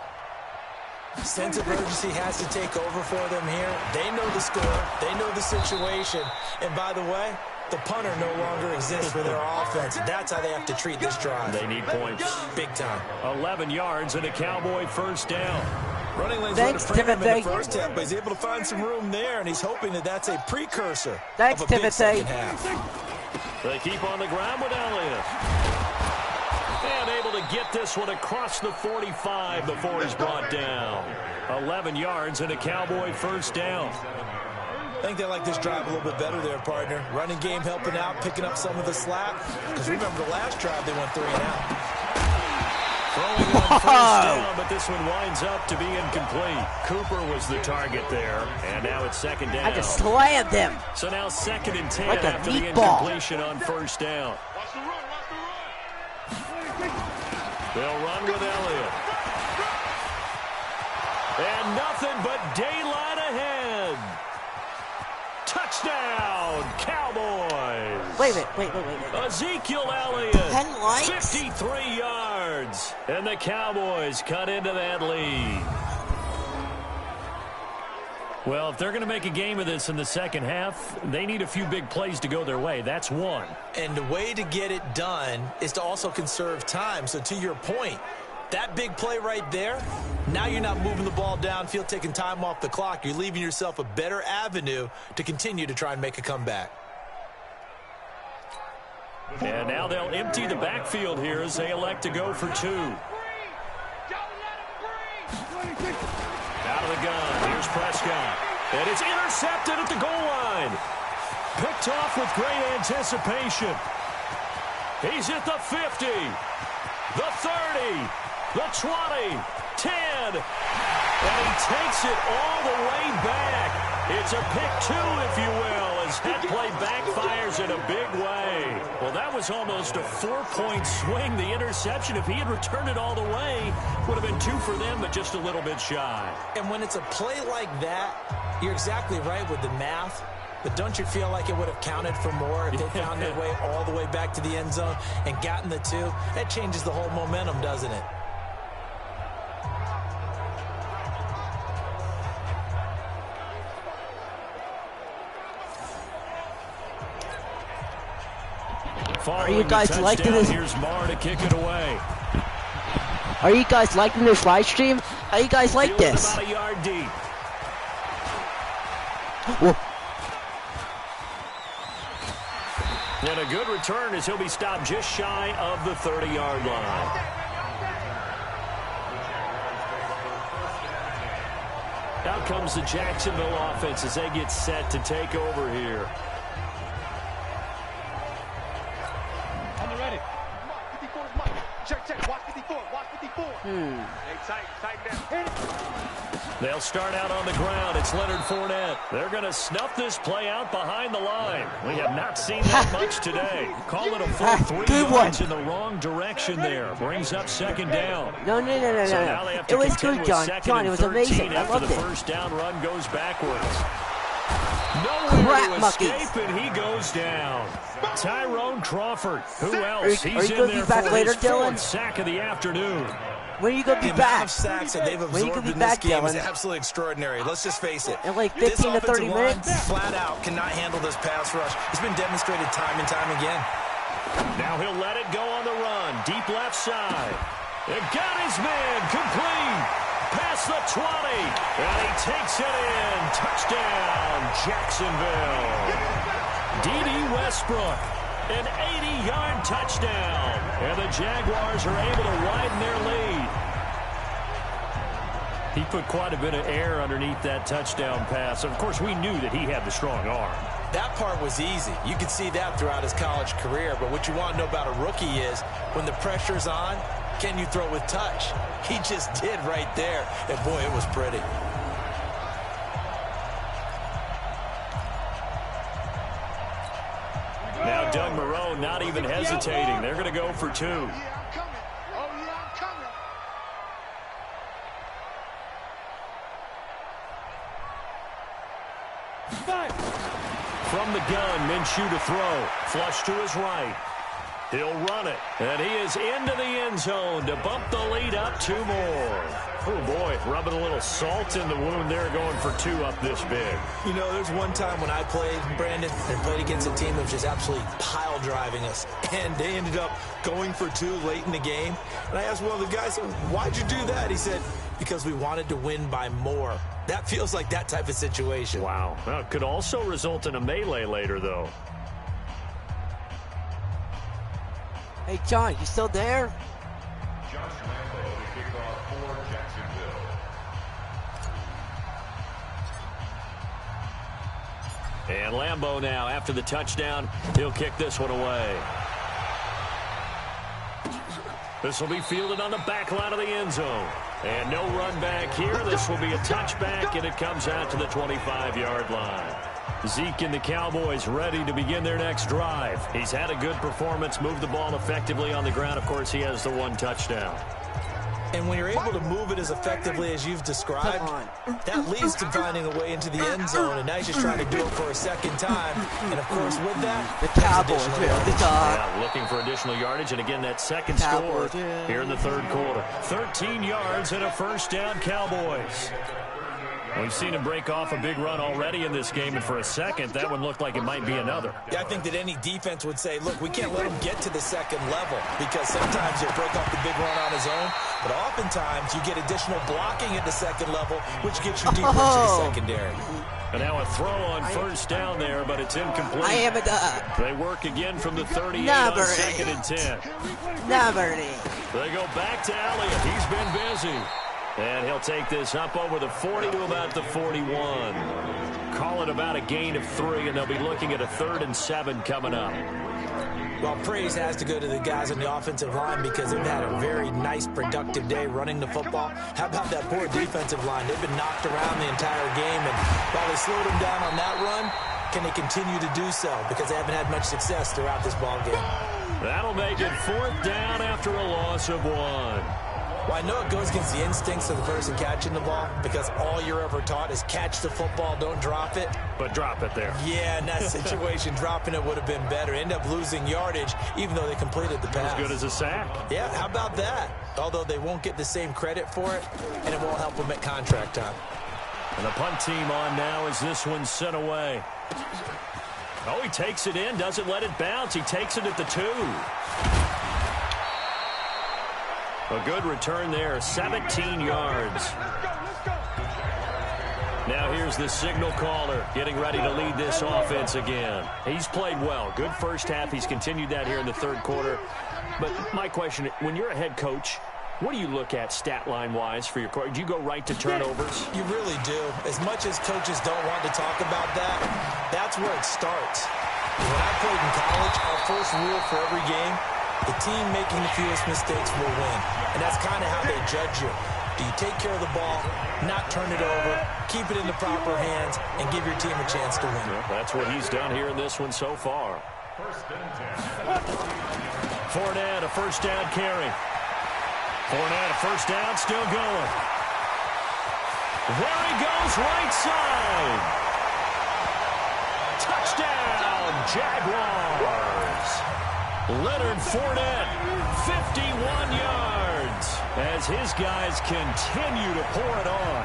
Sense of urgency has to take over for them here. They know the score. They know the situation. And by the way, the punter no longer exists for their offense. That's how they have to treat this drive. They need points. Big time. 11 yards and a Cowboy first down. Running lanes went to frame him in the first half, but he's able to find some room there, and he's hoping that that's a precursor of a big second half. They keep on the ground with Elliott. And able to get this one across the 45 before he's brought down. 11 yards and a Cowboy first down. I think they like this drive a little bit better there, partner. Running game helping out, picking up some of the slack. Because remember the last drive, they went 3 and out. Throwing on first down, but this one winds up to be incomplete. Cooper was the target there, and now it's second down. I just slammed him. So now 2nd and 10 like after the incompletion on first down. They'll run with Elliott. And nothing but daylight ahead. Touchdown, Cowboys. Wait a minute. Ezekiel Elliott, 10 likes? 53 yards. And the Cowboys cut into that lead. Well, if they're going to make a game of this in the second half, they need a few big plays to go their way. That's one. And the way to get it done is to also conserve time. So to your point, that big play right there, now you're not moving the ball downfield, taking time off the clock. You're leaving yourself a better avenue to continue to try and make a comeback. And now they'll empty the backfield here as they elect to go for 2. Out of the gun, here's Prescott. And it's intercepted at the goal line. Picked off with great anticipation. He's at the 50, the 30, the 20, 10. And he takes it all the way back. It's a pick 2, if you will, as that play backfires in a big way. Well, that was almost a 4-point swing. The interception, if he had returned it all the way, would have been 2 for them, but just a little bit shy. And when it's a play like that, you're exactly right with the math. But don't you feel like it would have counted for more if they found their way all the way back to the end zone and gotten the 2? That changes the whole momentum, doesn't it? Are you guys liking this? Here's Marr to kick it away. Are you guys liking this live stream? How you guys like this? About a yard deep. Whoa. And a good return as he'll be stopped just shy of the 30-yard line. Out comes the Jacksonville offense as they get set to take over here. On the ready. 54 is Mike. Check. Watch 54. Watch 54. Hey, tight that. They'll start out on the ground. It's Leonard Fournette. They're going to snuff this play out behind the line. We have not seen that much today. Call it a full 3 yards in the wrong direction there. Brings up second down. No. So now they have to It was contend good, with John. second John, and it was 13 amazing. I after loved the it. first down run goes backwards. Nowhere to escape, and he goes down. Tyrone Crawford. Who else? He's in there for his 4th sack of the afternoon. When are you going to be The back? amount of sacks that they've absorbed in this game is absolutely extraordinary. Let's just face it. In like 15 to 30 minutes? Flat out cannot handle this pass rush. It's been demonstrated time and time again. Now he'll let it go on the run. Deep left side. It got his man complete. Past the 20. And he takes it in. Touchdown, Jacksonville. D.D. Westbrook. An 80-yard touchdown. And the Jaguars are able to widen their lead. He put quite a bit of air underneath that touchdown pass. Of course, we knew that he had the strong arm. That part was easy. You could see that throughout his college career. But what you want to know about a rookie is when the pressure's on, can you throw with touch? He just did right there. And, boy, it was pretty. Now Doug Marrone not even hesitating. They're going to go for 2. From the gun, Minshew to throw. Flush to his right. He'll run it. And he is into the end zone to bump the lead up 2 more. Oh, boy, rubbing a little salt in the wound there, going for 2 up this big. You know, there's one time when I played, Brandon, and played against a team that was just absolutely pile driving us. And they ended up going for 2 late in the game. And I asked one of the guys, why'd you do that? He said, because we wanted to win by more. That feels like that type of situation. Wow. Well, it could also result in a melee later, though. Hey, John, you still there? Josh Lambo to kick off for Jacksonville. And Lambo now, after the touchdown, he'll kick this one away. This will be fielded on the back line of the end zone. And no run back here. This will be a touchback, and it comes out to the 25-yard line. Zeke and the Cowboys ready to begin their next drive. He's had a good performance, moved the ball effectively on the ground. Of course, he has the 1 touchdown. And when you're able to move it as effectively as you've described, that leads to finding a way into the end zone. And now he's just trying to do it for a second time. And, of course, with that, the Cowboys will the dog. Yeah, looking for additional yardage. And, again, that second score here in the third quarter. 13 yards and a first down, Cowboys. We've seen him break off a big run already in this game, and for a second, that one looked like it might be another. Yeah, I think that any defense would say, look, we can't let him get to the second level because sometimes he'll break off the big run on his own, but oftentimes you get additional blocking at the second level, which gets you deeper into the secondary. And now a throw on first down there, but it's incomplete. I am a They work again from the 38 on 2nd and 10. They go back to Elliott. He's been busy. And he'll take this up over the 40 to about the 41. Call it about a gain of 3, and they'll be looking at a 3rd and 7 coming up. Well, praise has to go to the guys on the offensive line because they've had a very nice, productive day running the football. How about that poor defensive line? They've been knocked around the entire game, and while they slowed them down on that run, can they continue to do so? Because they haven't had much success throughout this ball game. That'll make it 4th down after a loss of 1. Well, I know it goes against the instincts of the person catching the ball because all you're ever taught is catch the football, don't drop it. But drop it there. Yeah, in that situation, dropping it would have been better. End up losing yardage, even though they completed the pass. As good as a sack. Yeah, how about that? Although they won't get the same credit for it, and it won't help them at contract time. And the punt team on now as this one's sent away. Oh, he takes it in, doesn't let it bounce. He takes it at the 2. A good return there, 17 yards. Now here's the signal caller getting ready to lead this offense again. He's played well. Good first half. He's continued that here in the third quarter. But my question, when you're a head coach, what do you look at stat line-wise for your coach? Do you go right to turnovers? You really do. As much as coaches don't want to talk about that, that's where it starts. When I played in college, our first rule for every game, the team making the fewest mistakes will win. And that's kind of how they judge you. Do you take care of the ball, not turn it over, keep it in the proper hands, and give your team a chance to win? Well, that's what he's done here in this one so far. Fournette, a first down carry. Fournette, a first down, still going. There he goes, right side. Touchdown, Jaguars. Leonard Fournette, 51 yards, as his guys continue to pour it on.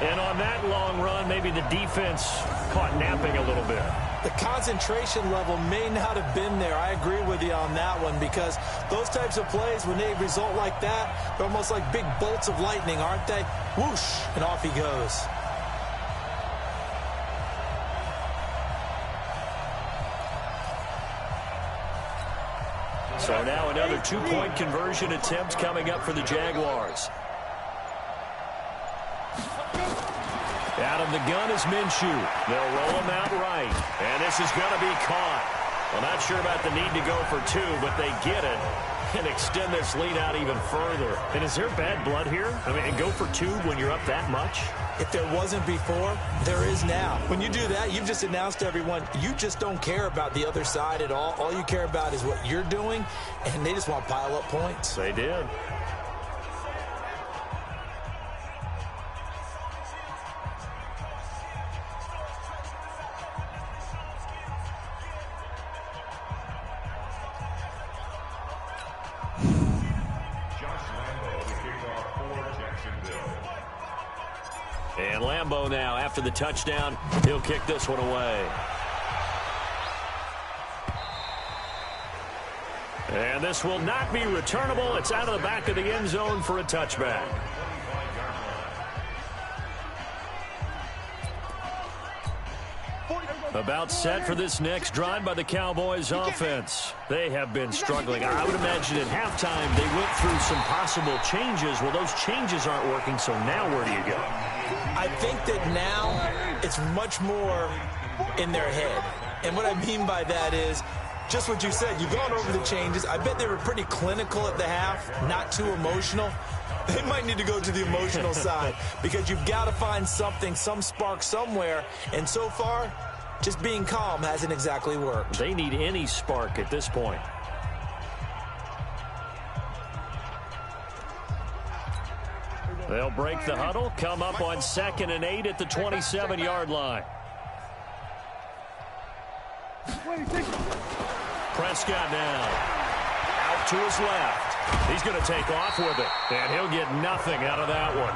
And on that long run, maybe the defense caught napping a little bit. The concentration level may not have been there. I agree with you on that one, because those types of plays, when they result like that, they're almost like big bolts of lightning, aren't they? Whoosh, and off he goes. So now another 2-point conversion attempt coming up for the Jaguars. Out of the gun is Minshew. They'll roll him out right. And this is going to be caught. Well, not sure about the need to go for 2, but they get it and extend this lead out even further. And is there bad blood here? I mean, and go for 2 when you're up that much? If there wasn't before, there is now. When you do that, you've just announced to everyone, you just don't care about the other side at all. All you care about is what you're doing, and they just want to pile up points. They did. And Lambeau now, after the touchdown, he'll kick this one away. And this will not be returnable. It's out of the back of the end zone for a touchback. About set for this next drive by the Cowboys offense. They have been struggling. I would imagine at halftime they went through some possible changes. Well, those changes aren't working, so now where do you go? I think that now it's much more in their head. And what I mean by that is just what you said. You've gone over the changes. I bet they were pretty clinical at the half, not too emotional. They might need to go to the emotional side, because you've got to find something, some spark somewhere. And so far, just being calm hasn't exactly worked. They need any spark at this point. They'll break the huddle, come up on 2nd and 8 at the 27-yard line. Prescott now out to his left. He's going to take off with it, and he'll get nothing out of that one.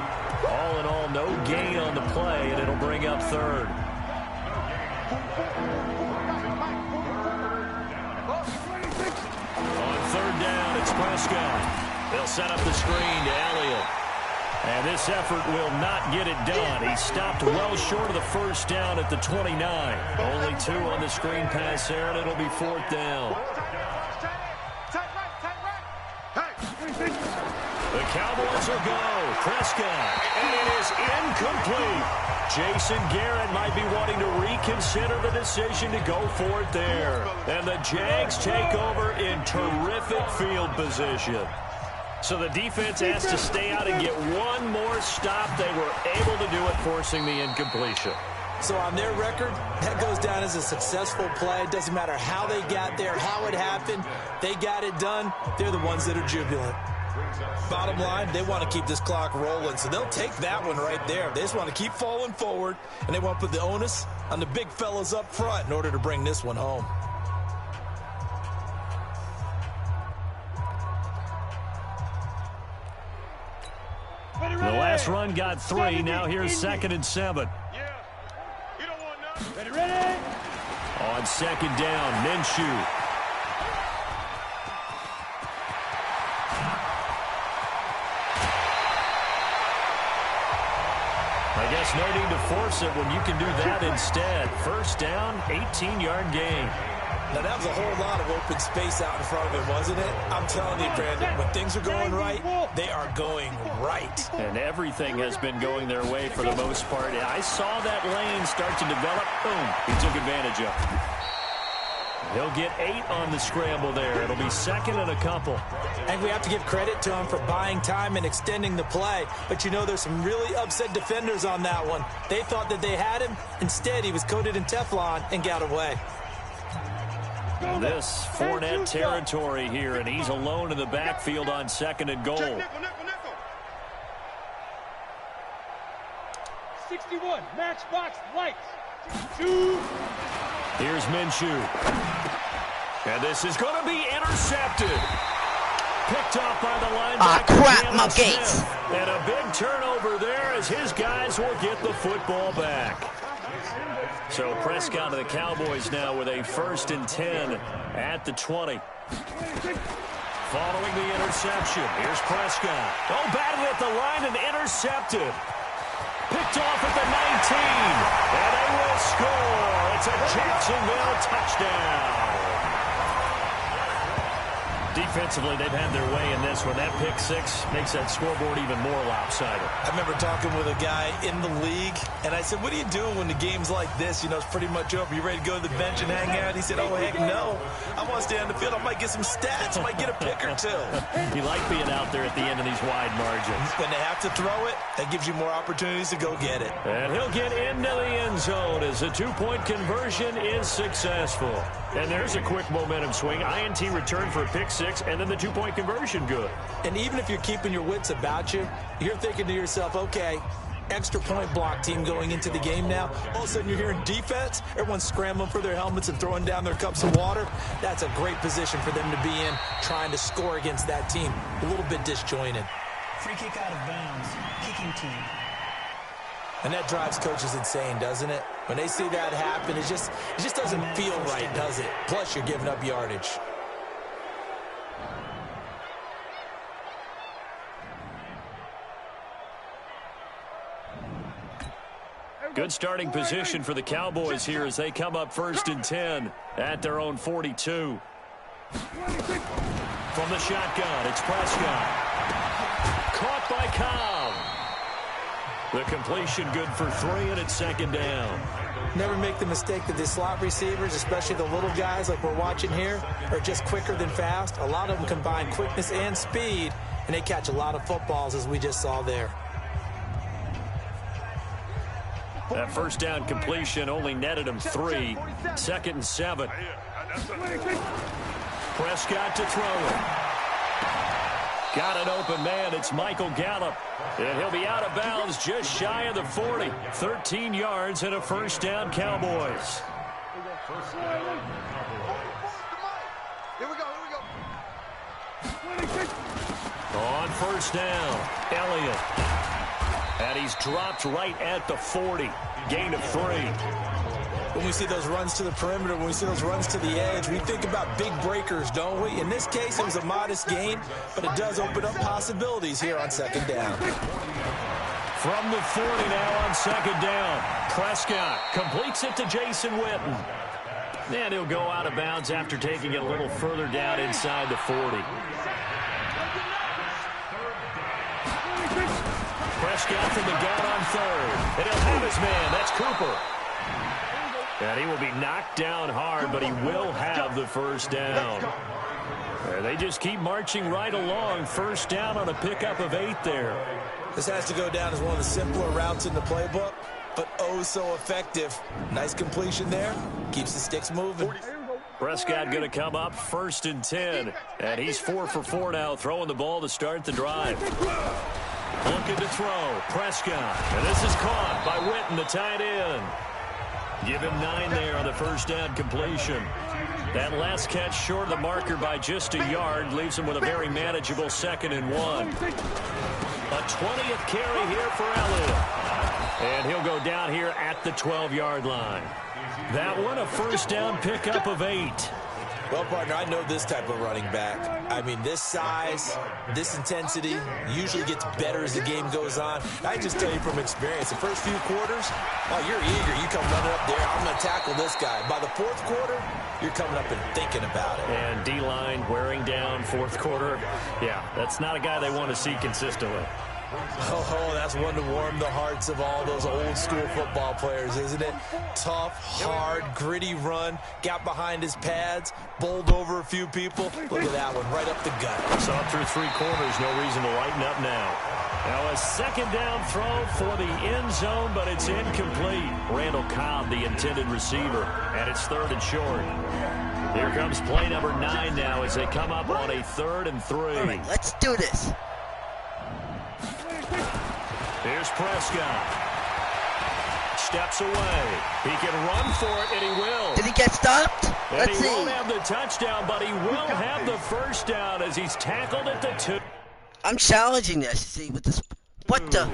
All in all, no gain on the play, and it'll bring up 3rd. On 3rd down, it's Prescott. They'll set up the screen to Elliott. And this effort will not get it done. He stopped well short of the 1st down at the 29. Only 2 on the screen pass there, and it'll be 4th down. The Cowboys will go. Prescott. And it is incomplete. Jason Garrett might be wanting to reconsider the decision to go for it there. And the Jags take over in terrific field position. So the defense has to stay out and get one more stop. They were able to do it, forcing the incompletion. So on their record, that goes down as a successful play. It doesn't matter how they got there, how it happened. They got it done. They're the ones that are jubilant. Bottom line, they want to keep this clock rolling, so they'll take that one right there. They just want to keep falling forward, and they want to put the onus on the big fellas up front in order to bring this one home. The last run got 3. Now here's 2nd and 7. Ready? On 2nd down, Minshew. I guess no need to force it when you can do that instead. 1st down, 18-yard gain. Now, that was a whole lot of open space out in front of him, wasn't it? I'm telling you, Brandon, when things are going right, they are going right. And everything has been going their way for the most part. I saw that lane start to develop. Boom. He took advantage of it. He'll get 8 on the scramble there. It'll be 2nd and a couple. And we have to give credit to him for buying time and extending the play. But, you know, there's some really upset defenders on that one. They thought that they had him. Instead, he was coated in Teflon and got away. This Fournette territory here, and he's alone in the backfield on 2nd and goal. 61, matchbox lights. 2. Here's Minshew. And this is going to be intercepted. Picked off by the linebacker. Crap, my gates. And a big turnover there as his guys will get the football back. So Prescott of the Cowboys now with a 1st and 10 at the 20. Following the interception, here's Prescott. Oh, batted at the line and intercepted. Picked off at the 19. And they will score. It's a Jacksonville touchdown. Defensively, they've had their way in this one. That pick six makes that scoreboard even more lopsided. I remember talking with a guy in the league, and I said, what do you do when the game's like this? You know, it's pretty much over. You ready to go to the bench and hang out? He said, oh, heck no. I want to stay on the field. I might get some stats. I might get a pick or two. You like being out there at the end of these wide margins. When they have to throw it, that gives you more opportunities to go get it. And he'll get into the end zone as the two-point conversion is successful. And there's a quick momentum swing. INT return for a pick six, and then the two-point conversion good. And even if you're keeping your wits about you, you're thinking to yourself, okay, extra point block team going into the game now. All of a sudden you're hearing defense. Everyone's scrambling for their helmets and throwing down their cups of water. That's a great position for them to be in, trying to score against that team. A little bit disjointed. Free kick out of bounds. Kicking team. And that drives coaches insane, doesn't it? When they see that happen, it just doesn't feel right, does it? Plus, you're giving up yardage. Good starting position for the Cowboys here as they come up 1st and 10 at their own 42. From the shotgun, it's Prescott. Caught by Cobb. The completion good for 3, and it's 2nd down. Never make the mistake that the slot receivers, especially the little guys like we're watching here, are just quicker than fast. A lot of them combine quickness and speed, and they catch a lot of footballs, as we just saw there. That 1st down completion only netted him 3. 2nd and 7. Prescott to throw it. Got an open man. It's Michael Gallup. And he'll be out of bounds just shy of the 40. 13 yards and a 1st down, Cowboys. Here we go. On 1st down, Elliott. And he's dropped right at the 40. Gain of 3. When we see those runs to the perimeter, when we see those runs to the edge, we think about big breakers, don't we? In this case, it was a modest gain, but it does open up possibilities here on 2nd down. From the 40 now on 2nd down. Prescott completes it to Jason Witten. And he'll go out of bounds after taking it a little further down inside the 40. Prescott from the gun on 3rd. And he'll have his man. That's Cooper. And he will be knocked down hard, but he will have the 1st down. And they just keep marching right along. 1st down on a pickup of 8 there. This has to go down as one of the simpler routes in the playbook, but oh so effective. Nice completion there. Keeps the sticks moving. Prescott going to come up 1st and 10. And he's 4 for 4 now, throwing the ball to start the drive. Looking to throw. Prescott. And this is caught by Witten, the tight end. Give him 9 there on the 1st down completion. That last catch short of the marker by just a yard leaves him with a very manageable 2nd and 1. A 20th carry here for Elliott. And he'll go down here at the 12-yard line. That one a 1st down pickup of 8. Well, partner, I know this type of running back. I mean, this size, this intensity usually gets better as the game goes on. I just tell you from experience, the first few quarters, oh, you're eager. You come running up there. I'm going to tackle this guy. By the 4th quarter, you're coming up and thinking about it. And D-line wearing down 4th quarter. Yeah, that's not a guy they want to see consistently. Oh, that's one to warm the hearts of all those old school football players, isn't it? Tough, hard, gritty run, got behind his pads, bowled over a few people. Look at that one, right up the gut. Saw it through 3 quarters, no reason to lighten up now. Now a 2nd down throw for the end zone, but it's incomplete. Randall Cobb, the intended receiver, and it's 3rd and short. Here comes play number 9 now as they come up on a 3rd and 3. All right, let's do this. Here's Prescott. Steps away. He can run for it, and he will. Did he get stopped? And Let's see. He won't have the touchdown, but he will have the 1st down as he's tackled at the 2. I'm challenging this. See, with this What the?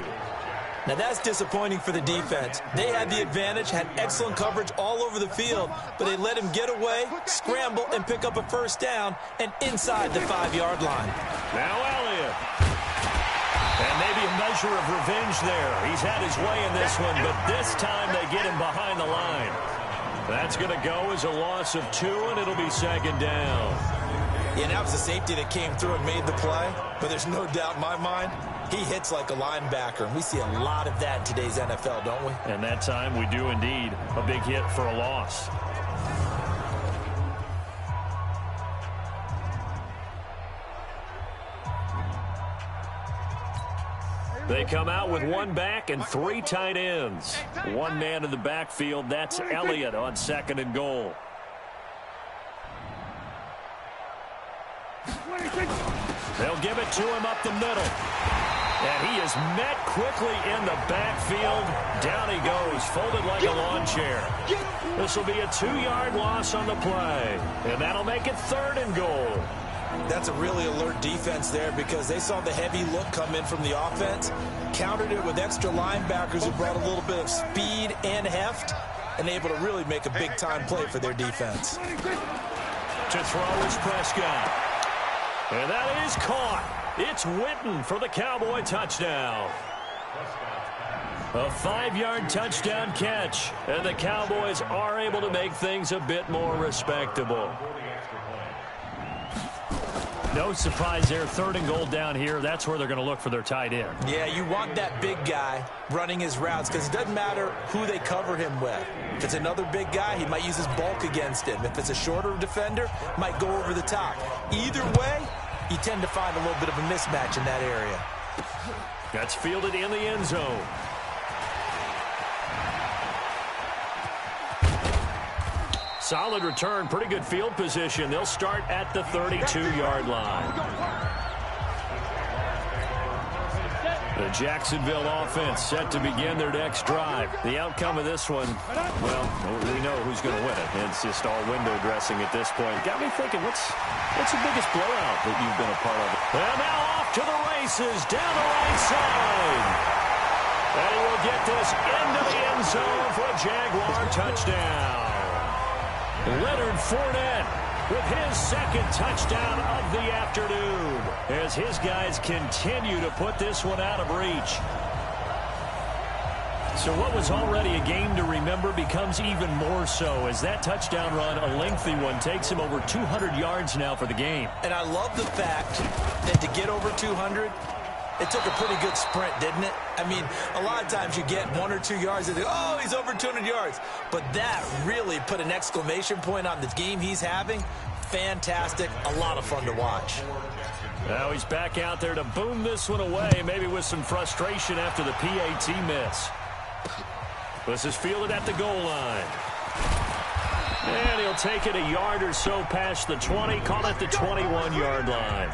Now that's disappointing for the defense. They had the advantage, had excellent coverage all over the field, but they let him get away, scramble, and pick up a first down, and inside the 5-yard line. Now Elliott. And maybe a measure of revenge there. He's had his way in this one, but this time they get him behind the line. That's going to go as a loss of 2, and it'll be second down. Yeah, that was the safety that came through and made the play, but there's no doubt in my mind, he hits like a linebacker, and we see a lot of that in today's NFL, don't we? And that time we do indeed. A big hit for a loss. They come out with 1 back and 3 tight ends. 1 man in the backfield. That's Elliott on 2nd and goal. They'll give it to him up the middle. And he is met quickly in the backfield. Down he goes, folded like a lawn chair. This will be a 2-yard loss on the play. And that'll make it 3rd and goal. That's a really alert defense there because they saw the heavy look come in from the offense, countered it with extra linebackers who brought a little bit of speed and heft, and able to really make a big-time play for their defense. To throw is Prescott. And that is caught. It's Witten for the Cowboy touchdown. A 5-yard touchdown catch, and the Cowboys are able to make things a bit more respectable. No surprise there. 3rd and goal down here. That's where they're going to look for their tight end. Yeah, you want that big guy running his routes because it doesn't matter who they cover him with. If it's another big guy, he might use his bulk against him. If it's a shorter defender, might go over the top. Either way, you tend to find a little bit of a mismatch in that area. That's fielded in the end zone. Solid return, pretty good field position. They'll start at the 32-yard line. The Jacksonville offense set to begin their next drive. The outcome of this one, well, we know who's going to win it. It's just all window dressing at this point. Got me thinking, what's the biggest blowout that you've been a part of? And now off to the races, down the right side. And he will get this into the end zone for a Jaguar touchdown. Leonard Fournette with his 2nd touchdown of the afternoon as his guys continue to put this one out of reach. So what was already a game to remember becomes even more so as that touchdown run, a lengthy one, takes him over 200 yards now for the game. And I love the fact that to get over 200, it took a pretty good sprint, didn't it? I mean, a lot of times you get 1 or 2 yards and think, oh, he's over 200 yards. But that really put an exclamation point on the game he's having. Fantastic. A lot of fun to watch. Now he's back out there to boom this one away, maybe with some frustration after the PAT miss. This is fielded at the goal line. And he'll take it a yard or so past the 20, call it the 21-yard line.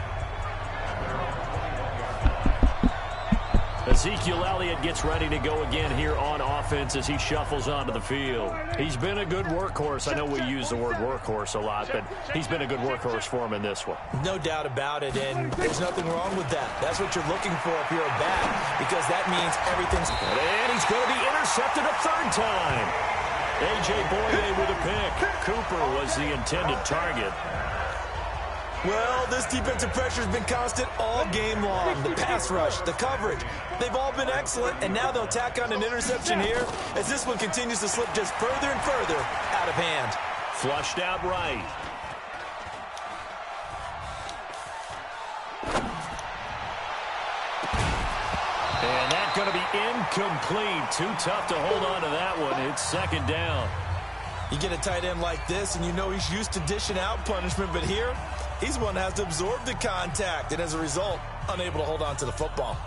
Ezekiel Elliott gets ready to go again here on offense as he shuffles onto the field. He's been a good workhorse. I know we use the word workhorse a lot, but he's been a good workhorse for him in this one. No doubt about it, and there's nothing wrong with that. That's what you're looking for if you're a back, because that means everything's... And he's going to be intercepted a 3rd time. A.J. Boye with a pick. Cooper was the intended target. Well, this defensive pressure has been constant all game long. The pass rush, the coverage, they've all been excellent, and now they'll tack on an interception here as this one continues to slip just further and further out of hand. Flushed out right. And that's going to be incomplete. Too tough to hold on to that one. It's 2nd down. You get a tight end like this, and you know he's used to dishing out punishment, but here, he's one that has to absorb the contact, and as a result, unable to hold on to the football.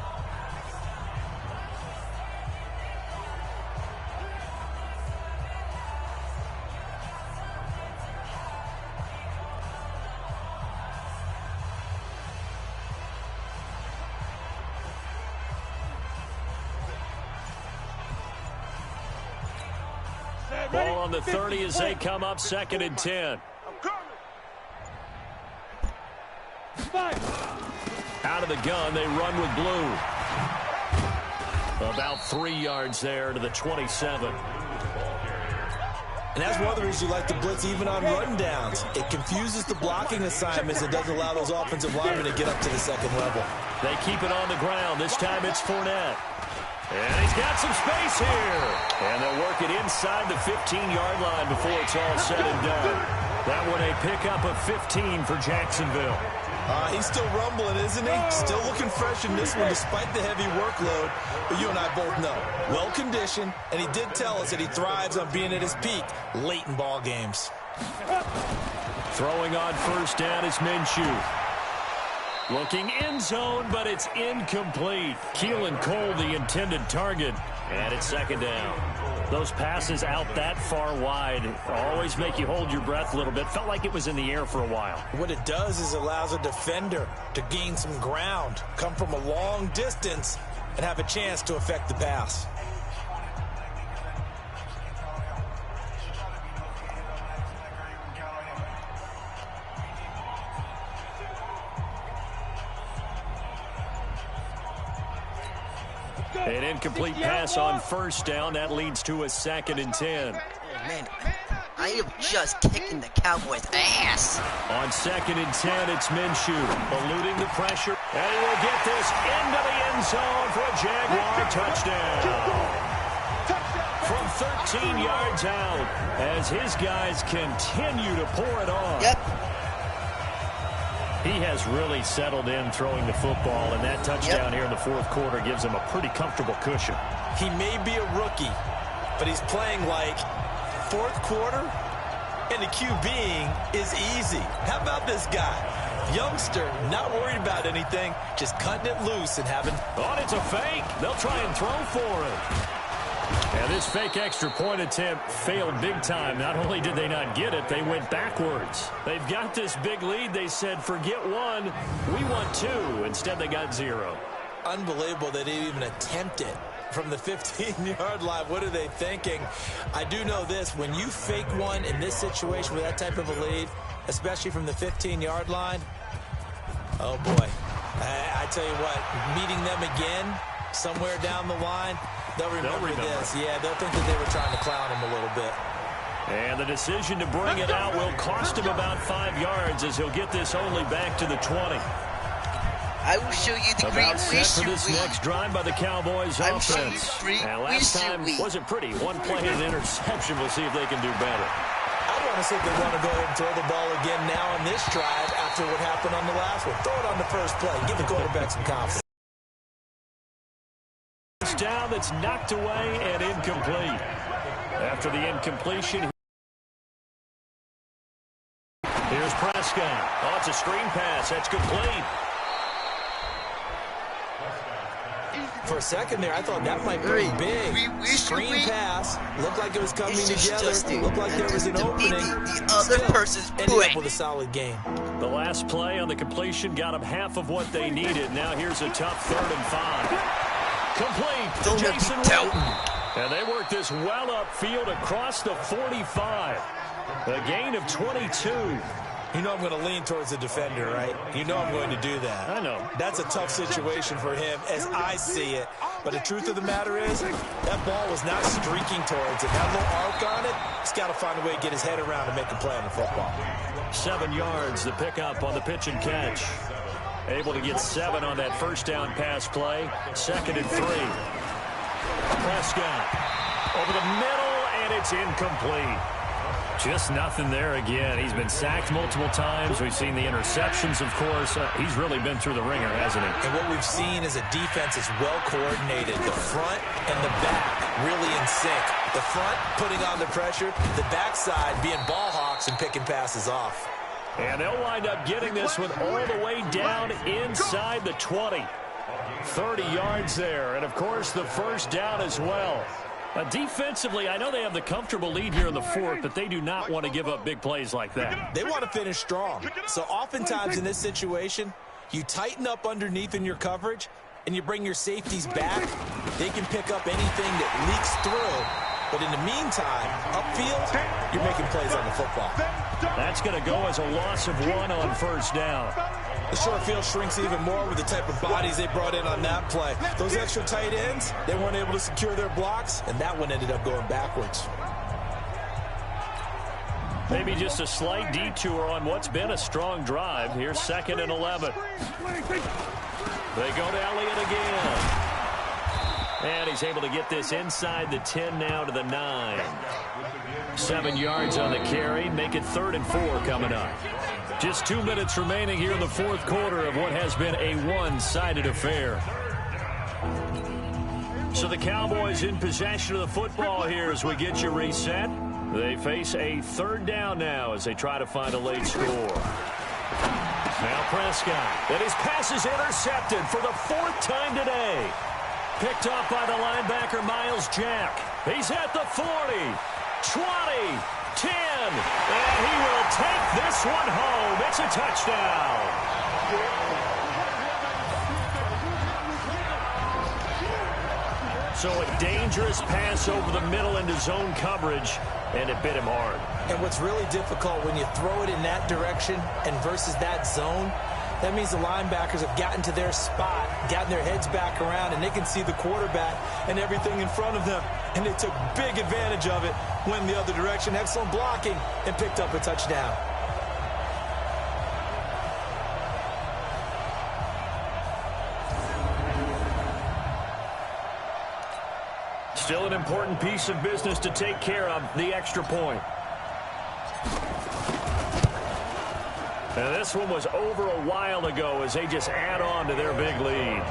Ball on the 30 as they come up 2nd and 10. Out of the gun, they run with blue. About 3 yards there to the 27. And that's one of the reasons you like to blitz even on run downs. It confuses the blocking assignments and doesn't allow those offensive linemen to get up to the second level. They keep it on the ground. This time it's Fournette. And he's got some space here. And they'll work it inside the 15-yard line before it's all said and done. That one a pickup of 15 for Jacksonville. He's still rumbling, isn't he? Still looking fresh in this one despite the heavy workload. But you and I both know, well-conditioned, and he did tell us that he thrives on being at his peak late in ball games. Throwing on first down is Minshew. Looking end zone, but it's incomplete. Keelan Cole, the intended target, and it's second down. Those passes out that far wide always make you hold your breath a little bit. Felt like it was in the air for a while. What it does is allows a defender to gain some ground, come from a long distance, and have a chance to affect the pass. An incomplete pass on first down. That leads to a 2nd and 10. Oh, man, I am just kicking the Cowboys' ass. On 2nd and 10, it's Minshew eluding the pressure. And he will get this into the end zone for a Jaguar touchdown. From 13 yards out as his guys continue to pour it on. Yep. He has really settled in throwing the football, and that touchdown here in the fourth quarter gives him a pretty comfortable cushion. He may be a rookie, but he's playing like fourth quarter, and the QBing is easy. How about this guy? Youngster, not worried about anything, just cutting it loose and having... Oh, it's a fake. They'll try and throw for it. And this fake extra point attempt failed big time. Not only did they not get it, they went backwards. They've got this big lead. They said, forget one, we want two. Instead, they got 0. Unbelievable they didn't even attempt it from the 15-yard line. What are they thinking? I do know this. When you fake one in this situation with that type of a lead, especially from the 15-yard line, oh, boy. I tell you what, meeting them again somewhere down the line, they'll remember this. Yeah, they'll think that they were trying to clown him a little bit. And the decision to bring it out will cost him about 5 yards as he'll get this only back to the 20. I will show you the great set for this next drive by the Cowboys offense. And last time wasn't pretty. One play and an interception. We'll see if they can do better. I want to see if they want to go ahead and throw the ball again now on this drive after what happened on the last one. Throw it on the first play. Give the quarterback some confidence. Down that's knocked away and incomplete. After the incompletion, here's Prescott. Oh, it's a screen pass. That's complete. For a second there, I thought that might be big. Screen pass. Looked like it was coming together. Looked like there was an opening. The other person's ended up with a solid game. The last play on the completion got them half of what they needed. Now here's a tough 3rd and 5. Complete to Jason Witten. And they work this well upfield across the 45. A gain of 22. You know I'm going to lean towards the defender, right? You know I'm going to do that. I know. That's a tough situation for him as I see it. But the truth of the matter is, that ball was not streaking towards it. That little arc on it, he's got to find a way to get his head around and make a play on the football. 7 yards, the pickup on the pitch and catch. Able to get 7 on that first down pass play. 2nd and 3. Prescott over the middle, and it's incomplete. Just nothing there again. He's been sacked multiple times. We've seen the interceptions, of course. He's really been through the ringer, hasn't he? And what we've seen is a defense that's well coordinated. The front and the back really in sync. The front putting on the pressure, the backside being ball hawks and picking passes off. And they'll wind up getting this one all the way down inside the 20. 30 yards there. And, of course, the first down as well. Defensively, I know they have the comfortable lead here in the fourth, but they do not want to give up big plays like that. They want to finish strong. So oftentimes in this situation, you tighten up underneath in your coverage, and you bring your safeties back. They can pick up anything that leaks through. But in the meantime, upfield, you're making plays on the football. That's going to go as a loss of 1 on first down. The short field shrinks even more with the type of bodies they brought in on that play. Those extra tight ends, they weren't able to secure their blocks, and that one ended up going backwards. Maybe just a slight detour on what's been a strong drive. Here's 2nd and 11. They go to Elliott again. And he's able to get this inside the 10 now to the 9. 7 yards on the carry. Make it 3rd and 4 coming up. Just 2 minutes remaining here in the 4th quarter of what has been a one-sided affair. So the Cowboys in possession of the football here as we get you reset. They face a 3rd down now as they try to find a late score. Now Prescott. And his pass is intercepted for the 4th time today. Picked off by the linebacker, Miles Jack. He's at the 40, 20, 10, and he will take this one home. It's a touchdown. So a dangerous pass over the middle into zone coverage, and it bit him hard. And what's really difficult when you throw it in that direction and versus that zone, that means the linebackers have gotten to their spot, gotten their heads back around, and they can see the quarterback and everything in front of them. And they took big advantage of it, went the other direction, excellent blocking, and picked up a touchdown. Still an important piece of business to take care of, the extra point. And this one was over a while ago as they just add on to their big lead.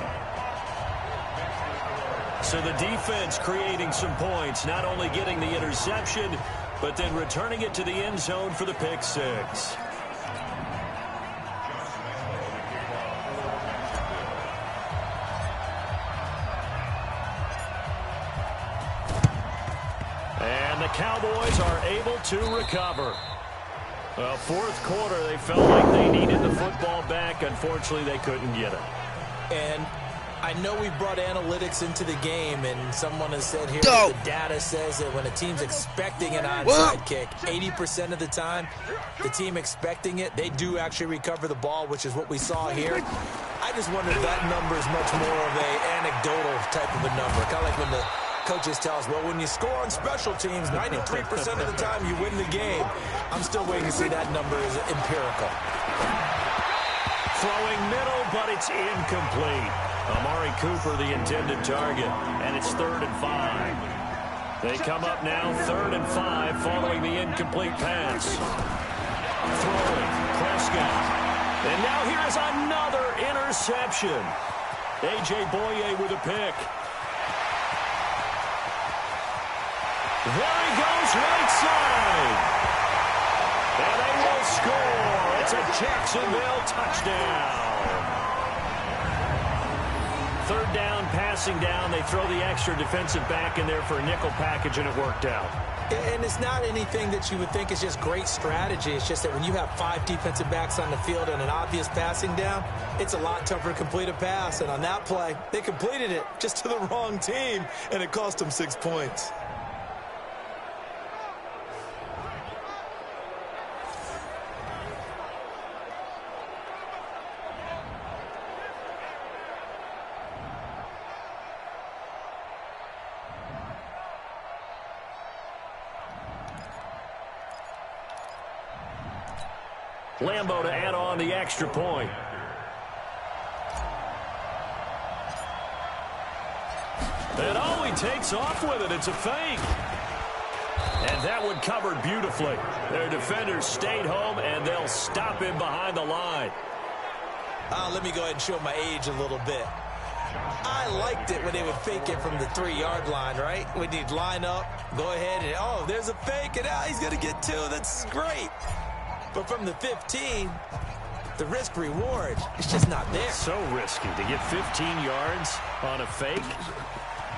So the defense creating some points, not only getting the interception, but then returning it to the end zone for the pick 6. And the Cowboys are able to recover. Well, 4th quarter, they felt like they needed the football back. Unfortunately, they couldn't get it. And I know we brought analytics into the game, and someone has said here that the data says that when a team's expecting an onside kick, 80% of the time, the team expecting it, they do actually recover the ball, which is what we saw here. I just wonder if that number is much more of an anecdotal type of a number, kind of like when the coaches tell us, well, when you score on special teams, 93% of the time you win the game. I'm still waiting to see that number is empirical. Throwing middle, but it's incomplete. Amari Cooper, the intended target, and it's 3rd and 5. They come up now 3rd and 5 following the incomplete pass. Throwing, Prescott. And now here is another interception. A.J. Boye with a pick. There he goes, right side. And they will score. It's a Jacksonville touchdown. 3rd down, passing down. They throw the extra defensive back in there for a nickel package, and it worked out. And it's not anything that you would think is just great strategy. It's just that when you have 5 defensive backs on the field and an obvious passing down, it's a lot tougher to complete a pass. And on that play, they completed it just to the wrong team, and it cost them 6 points. Lambo to add on the extra point. And oh, he takes off with it. It's a fake. And that one covered beautifully. Their defenders stayed home, and they'll stop him behind the line. Let me go ahead and show my age a little bit. I liked it when they would fake it from the 3-yard line, right? When you'd line up, go ahead, and oh, there's a fake, and he's going to get 2. That's great. But from the 15, the risk-reward is just not there. So risky to get 15 yards on a fake.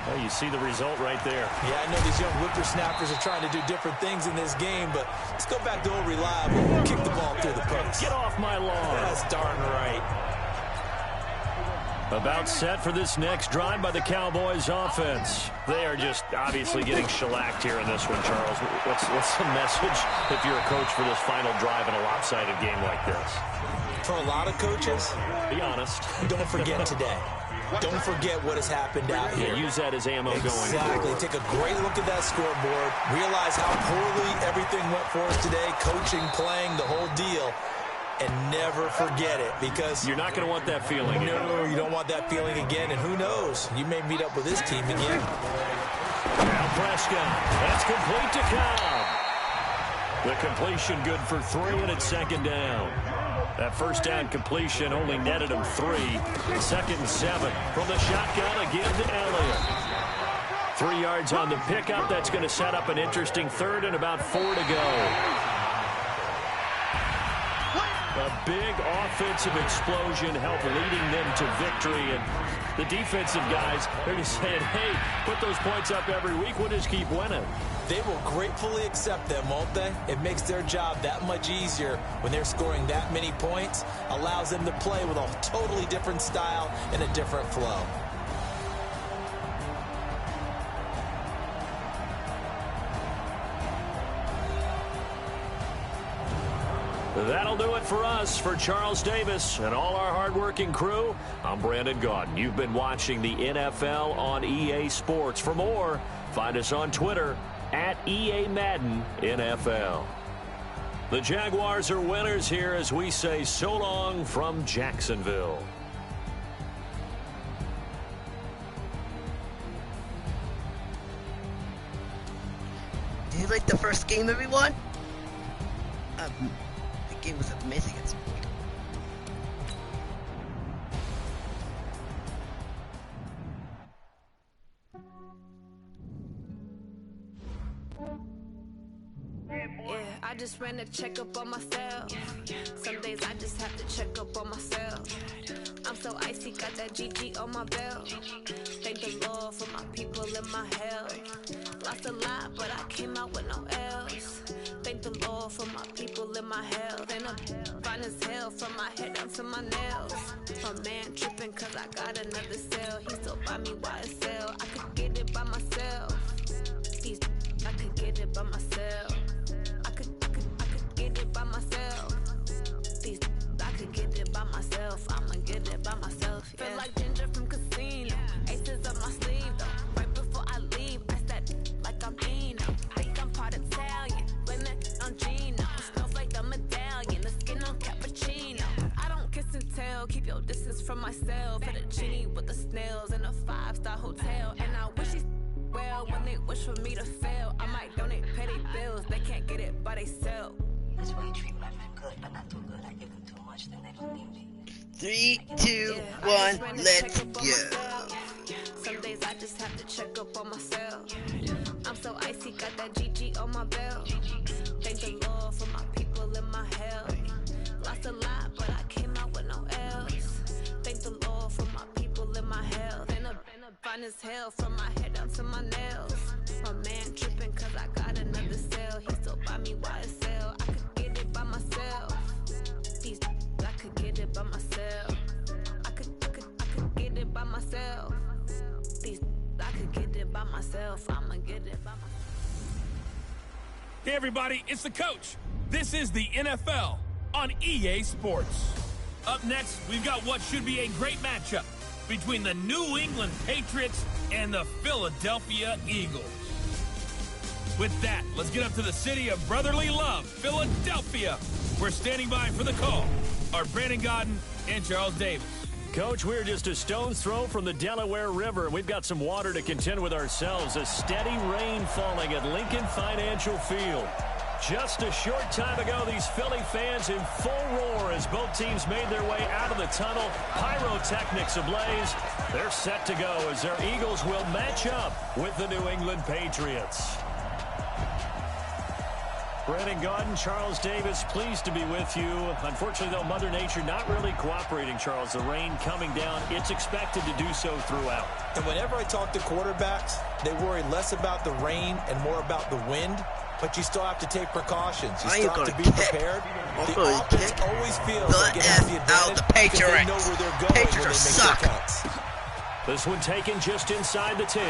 Well, you see the result right there. Yeah, I know these young whippersnappers are trying to do different things in this game, but let's go back to old reliable. Kick the ball through the post. Get off my lawn. That's darn right. About set for this next drive by the Cowboys offense. They are just obviously getting shellacked here in this one, Charles. What's the message if you're a coach for this final drive in a lopsided game like this? For a lot of coaches, be honest. Don't forget today. Don't forget what has happened out here. Yeah, use that as ammo going forward. Exactly. Take a great look at that scoreboard. Realize how poorly everything went for us today. Coaching, playing, the whole deal. And never forget it, because you're not going to want that feeling. No, you don't want that feeling again. And who knows? You may meet up with this team again. Now Prescott. That's complete to Cobb. The completion good for 3, and it's second down. That first down completion only netted him 3. 2nd and 7 from the shotgun again to Elliott. 3 yards on the pickup. That's going to set up an interesting 3rd and about 4 to go. A big offensive explosion helped leading them to victory. And the defensive guys, they're just saying, hey, put those points up every week. We'll just keep winning. They will gratefully accept them, won't they? It makes their job that much easier when they're scoring that many points. Allows them to play with a totally different style and a different flow. That'll do it for us. For Charles Davis and all our hardworking crew, I'm Brandon Gaudin. You've been watching the NFL on EA Sports. For more, find us on Twitter at EA Madden NFL. The Jaguars are winners here as we say so long from Jacksonville. Did you like the first game that we won? The game was amazing. I just ran a checkup on myself. Some days I just have to check up on myself. I'm so icy, got that GG on my belt. Thank the Lord for my people and my health. Lost a lot, but I came out with no else. Thank the Lord for my people and my health. And I'm fine as hell from my head down to my nails. My man tripping cause I got another cell. He still buy me YSL. I could get it by myself. I could get it by myself. I could get it by myself. I could get it by myself. I'ma get it by myself. Yeah. Feel like Ginger from Casino. Aces up my sleeve though. Right before I leave, I said like I'm Dino. Think I'm part Italian. Blame that on Gino. Smells like the medallion. The skin on cappuccino. I don't kiss and tell. Keep your distance from myself. At a genie with the snails in a 5-star hotel. And I wish he's well when they wish for me to fail. I might donate petty bills. They can't get it by themselves. That's why you treat my friend good, but not too good. I give them too much, then they don't need me. 3, 2, 1, let's go. Some days I just have to check up on myself. I'm so icy, got that GG on my belt. Thank the Lord for my people and my health. Lost a lot, but I came out with no else. Thank the Lord for my people and my health. And I'm fine as hell from my head down to my nails. My man tripping cause I got another cell. He still buy me YSL. I could get it by myself. I could get it by myself. I could get it by myself. I could get it by myself. I'ma get it by myself. Hey everybody, it's the coach. This is the NFL on EA Sports. Up next, we've got what should be a great matchup between the New England Patriots and the Philadelphia Eagles. With that, let's get up to the city of brotherly love, Philadelphia. We're standing by for the call. Our Brandon Gaudin and Charles Davis. Coach, we're just a stone's throw from the Delaware River. We've got some water to contend with ourselves. A steady rain falling at Lincoln Financial Field. Just a short time ago, these Philly fans in full roar as both teams made their way out of the tunnel. Pyrotechnics ablaze. They're set to go as their Eagles will match up with the New England Patriots. Brandon Gaudin, Charles Davis, pleased to be with you. Unfortunately, though, Mother Nature not really cooperating, Charles. The rain coming down, it's expected to do so throughout. And whenever I talk to quarterbacks, they worry less about the rain and more about the wind. But you still have to take precautions. You still have to be prepared. The offense always feels like it has the advantage because they know where they're going when they make their cuts. This one taken just inside the 10.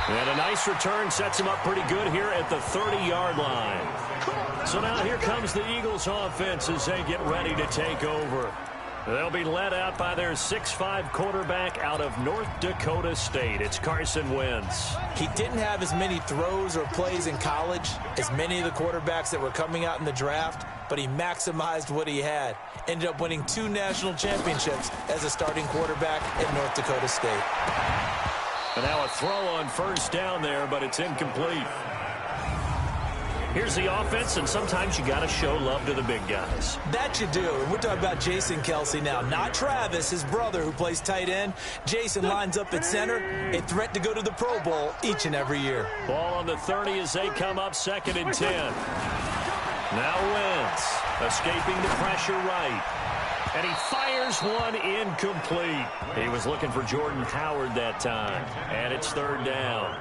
And a nice return sets him up pretty good here at the 30-yard line. So now here comes the Eagles offense as they get ready to take over. They'll be led out by their 6'5" quarterback out of North Dakota State. It's Carson Wentz. He didn't have as many throws or plays in college as many of the quarterbacks that were coming out in the draft, but he maximized what he had. Ended up winning 2 national championships as a starting quarterback at North Dakota State. And now a throw on first down there, but it's incomplete. Here's the offense, and sometimes you got to show love to the big guys. That you do. And we're talking about Jason Kelsey now, not Travis, his brother, who plays tight end. Jason lines up at center, a threat to go to the Pro Bowl each and every year. Ball on the 30 as they come up 2nd and 10. Now Wentz, escaping the pressure right. And he fires one incomplete. He was looking for Jordan Howard that time. And it's 3rd down.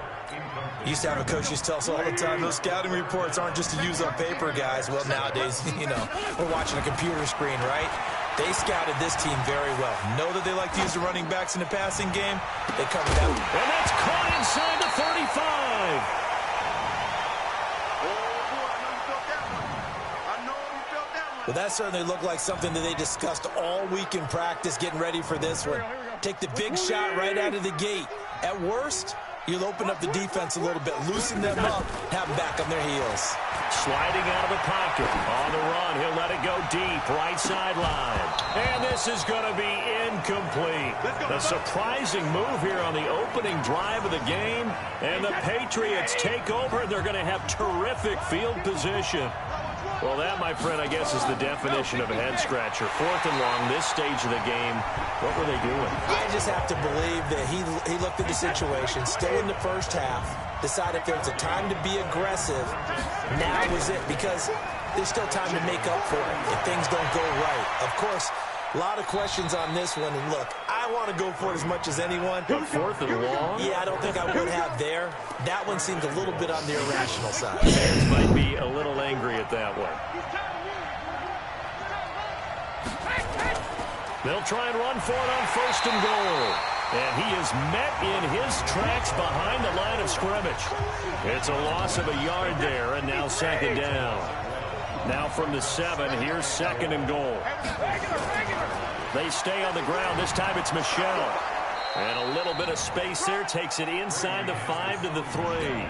Used to have a coach used to tell us all the time, those scouting reports aren't just to use on paper, guys. Well, nowadays, we're watching a computer screen, right? They scouted this team very well. Know that they like to use the running backs in the passing game. They covered that. And that's caught inside the 35. Well, that certainly looked like something that they discussed all week in practice, getting ready for this one. Take the big shot right out of the gate. At worst, you'll open up the defense a little bit, loosen them up, have them back on their heels. Sliding out of the pocket. On the run, he'll let it go deep, right sideline. And this is going to be incomplete. A surprising move here on the opening drive of the game. And the Patriots take over. They're going to have terrific field position. Well, that, my friend, I guess is the definition of a head-scratcher. 4th and long, this stage of the game. What were they doing? I just have to believe that he looked at the situation, still in the first half, decided if there was a time to be aggressive, now was it, because there's still time to make up for it if things don't go right. Of course, a lot of questions on this one, and look, I want to go for it as much as anyone. 4th and long? Yeah, I don't think I would have there. That one seemed a little bit on the irrational side. Fans might be a little angry at that one. They'll try and run for it on 1st and goal. And he is met in his tracks behind the line of scrimmage. It's a loss of a yard there, and now 2nd down. Now from the 7, here's 2nd and goal. They stay on the ground. This time it's Michelle. And a little bit of space there. Takes it inside the 5 to the 3.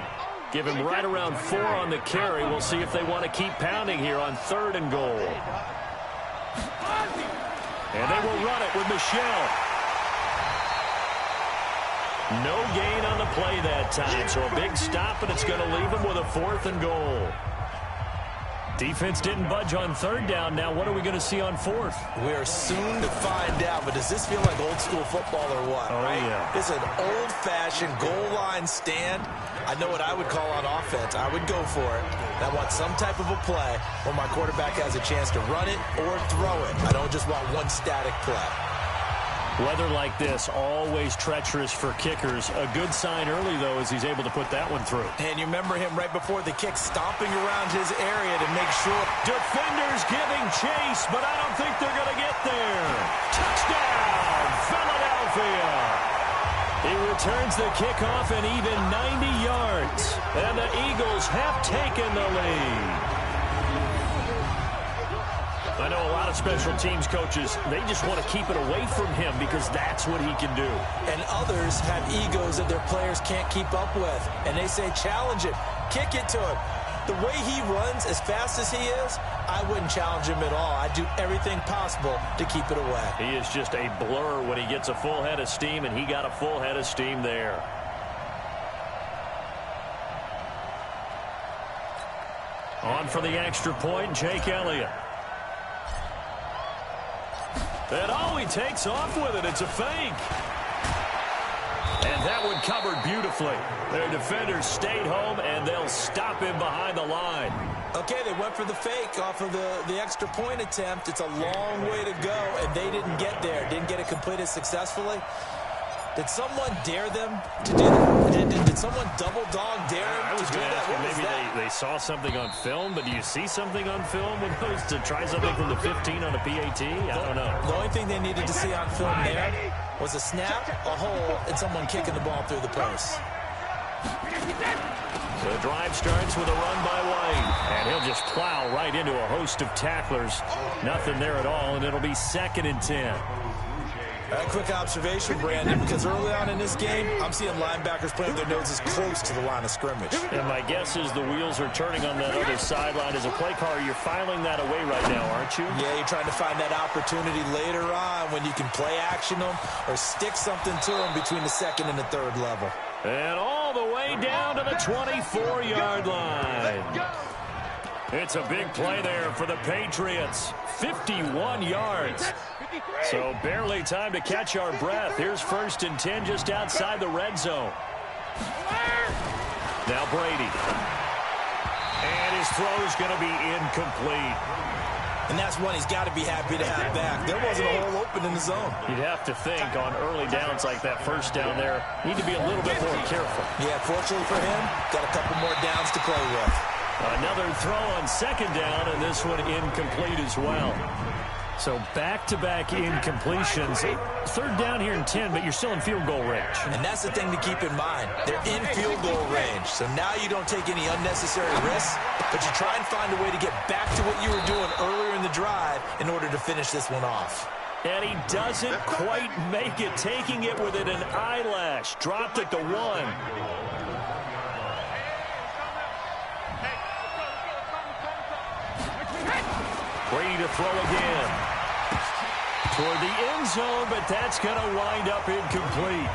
Give him right around 4 on the carry. We'll see if they want to keep pounding here on 3rd and goal. And they will run it with Michelle. No gain on the play that time. So a big stop, and it's going to leave him with a 4th and goal. Defense didn't budge on 3rd down. Now what are we going to see on 4th? We're soon to find out, but does this feel like old school football or what? Oh, right? Yeah. It's an old-fashioned goal line stand. I know what I would call on offense. I would go for it. I want some type of a play where my quarterback has a chance to run it or throw it. I don't just want one static play. Weather like this, always treacherous for kickers. A good sign early, though, is he's able to put that one through. And you remember him right before the kick, stomping around his area to make sure. Defenders giving chase, but I don't think they're going to get there. Touchdown, Philadelphia. He returns the kickoff an even 90 yards. And the Eagles have taken the lead. I know a lot of special teams coaches, they just want to keep it away from him because that's what he can do. And others have egos that their players can't keep up with. And they say, challenge it, kick it to him. The way he runs, as fast as he is, I wouldn't challenge him at all. I'd do everything possible to keep it away. He is just a blur when he gets a full head of steam, and he got a full head of steam there. On for the extra point, Jake Elliott. And he takes off with it. It's a fake. And that one covered beautifully. Their defenders stayed home, and they'll stop him behind the line. Okay, they went for the fake off of the extra point attempt. It's a long way to go, and they didn't get there. Didn't get it completed successfully. Did someone dare them to do that? Did someone double dog dare them I was to do going to that? ask you, maybe they saw something on film, but do you see something on film with those to try something from the 15 on a PAT? I don't know. The only thing they needed to see on film there was a snap, a hole, and someone kicking the ball through the post. The drive starts with a run by White, and he'll just plow right into a host of tacklers. Nothing there at all, and it'll be 2nd and 10. A quick observation, Brandon, because early on in this game, I'm seeing linebackers putting their noses close to the line of scrimmage. And my guess is the wheels are turning on that other sideline. As a play caller, you're filing that away right now, aren't you? Yeah, you're trying to find that opportunity later on when you can play action them or stick something to them between the 2nd and the 3rd level. And all the way down to the 24-yard line. It's a big play there for the Patriots. 51 yards. So barely time to catch our breath. Here's 1st and 10 just outside the red zone. Now Brady. And his throw is going to be incomplete. And that's one he's got to be happy to have back. There wasn't a hole open in the zone. You'd have to think on early downs like that 1st down there, need to be a little bit more careful. Yeah, fortunately for him, got a couple more downs to play with. Another throw on 2nd down, and this one incomplete as well. So back-to-back incompletions. 3rd down here in 10, but you're still in field goal range. And that's the thing to keep in mind. They're in field goal range. So now you don't take any unnecessary risks, but you try and find a way to get back to what you were doing earlier in the drive in order to finish this one off. And he doesn't quite make it, taking it within an eyelash. Dropped at the 1. Brady to throw again. Toward the end zone, but that's going to wind up incomplete.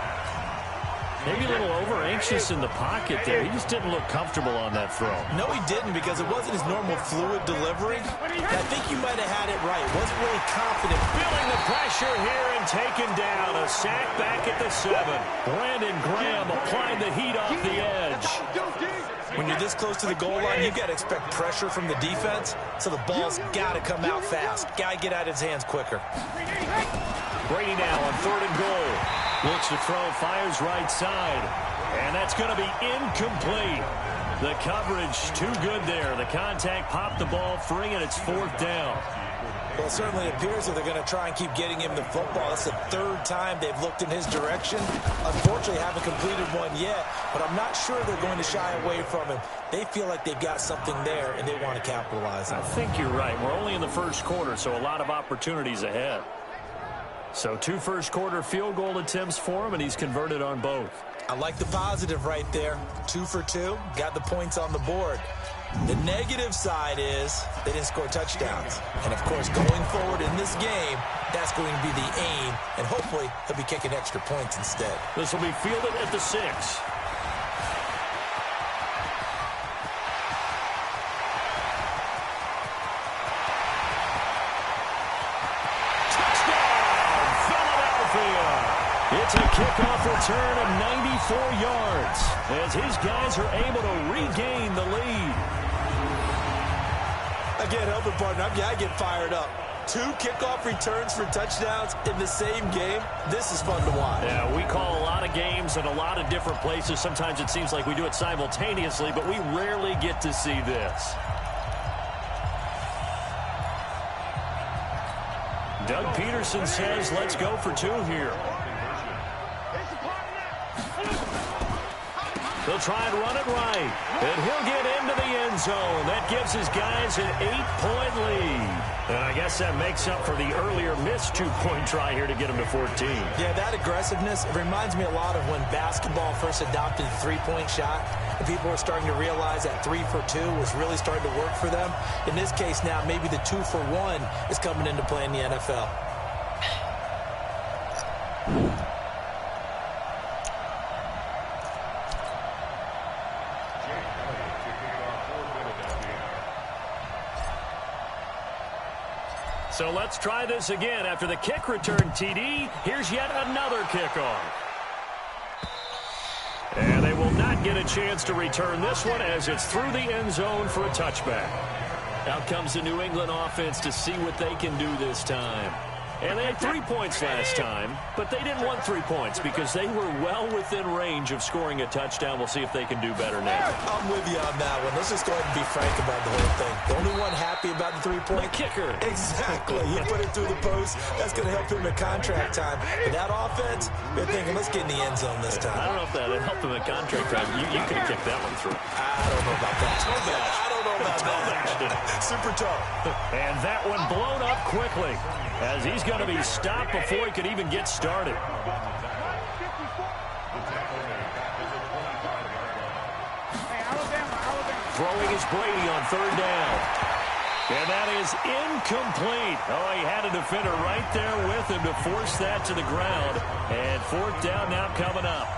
Maybe a little over-anxious in the pocket there. He just didn't look comfortable on that throw. No, he didn't, because it wasn't his normal fluid delivery. I think you might have had it right. Wasn't really confident. Feeling the pressure here and taken down. A sack back at the 7. Brandon Graham applying the heat off the edge. When you're this close to the goal line, you've got to expect pressure from the defense, so the ball's got to come out fast. Got to get out of his hands quicker. Brady now on 3rd and goal. Looks to throw, fires right side. And that's going to be incomplete. The coverage too good there. The contact popped the ball free, and it's 4th down. Well, it certainly appears that they're going to try and keep getting him the football. It's the 3rd time they've looked in his direction. Unfortunately, haven't completed one yet, but I'm not sure they're going to shy away from him. They feel like they've got something there, and they want to capitalize on it. I think you're right. We're only in the 1st quarter, so a lot of opportunities ahead. So 2 first-quarter field goal attempts for him, and he's converted on both. I like the positive right there. 2 for 2. Got the points on the board. The negative side is they didn't score touchdowns. And, of course, going forward in this game, that's going to be the aim. And hopefully he'll be kicking extra points instead. This will be fielded at the 6. It's a kickoff return of 94 yards as his guys are able to regain the lead. I can't help it, partner. I get fired up. 2 kickoff returns for touchdowns in the same game. This is fun to watch. Yeah, we call a lot of games in a lot of different places. Sometimes it seems like we do it simultaneously, but we rarely get to see this. Doug Peterson says, let's go for 2 here. They'll try and run it right, and he'll get into the end zone. That gives his guys an 8-point lead. And I guess that makes up for the earlier missed 2-point try here to get him to 14. Yeah, that aggressiveness, it reminds me a lot of when basketball first adopted the 3-point shot, and people were starting to realize that 3 for 2 was really starting to work for them. In this case now, maybe the 2 for 1 is coming into play in the NFL. So let's try this again. After the kick return TD, here's yet another kickoff. And they will not get a chance to return this one as it's through the end zone for a touchback. Out comes the New England offense to see what they can do this time. And they had 3 points last time, but they didn't want 3 points because they were well within range of scoring a touchdown. We'll see if they can do better now. I'm with you on that one. Let's just go ahead and be frank about the whole thing. The only one happy about the 3-point. The kicker. Exactly. He put it through the post. That's going to help him in contract time. But that offense, they're thinking, let's get in the end zone this time. I don't know if that helped him in contract time. You can kick that one through. I don't know about that. I don't know about that. Super tough. And that one blown up quickly as he's going to be stopped before he could even get started. Throwing is Brady on 3rd down. And that is incomplete. Oh, he had a defender right there with him to force that to the ground. And 4th down now coming up.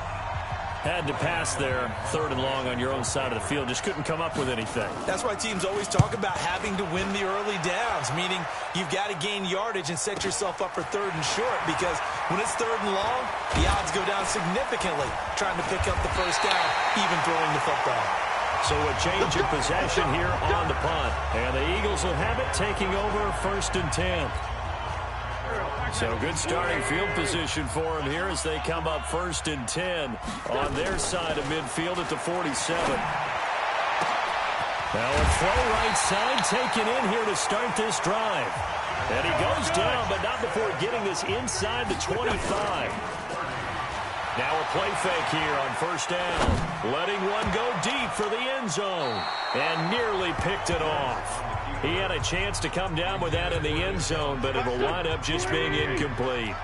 Had to pass there, 3rd and long on your own side of the field. Just couldn't come up with anything. That's why teams always talk about having to win the early downs, meaning you've got to gain yardage and set yourself up for 3rd and short, because when it's 3rd and long, the odds go down significantly trying to pick up the 1st down, even throwing the football. So a change of possession here on the punt. And the Eagles will have it, taking over 1st and 10. So good starting field position for them here as they come up 1st and 10 on their side of midfield at the 47. Now a throw right side taken in here to start this drive. And he goes down, but not before getting this inside the 25. Now a play fake here on 1st down. Letting one go deep for the end zone. And nearly picked it off. He had a chance to come down with that in the end zone, but it'll wind up just being incomplete.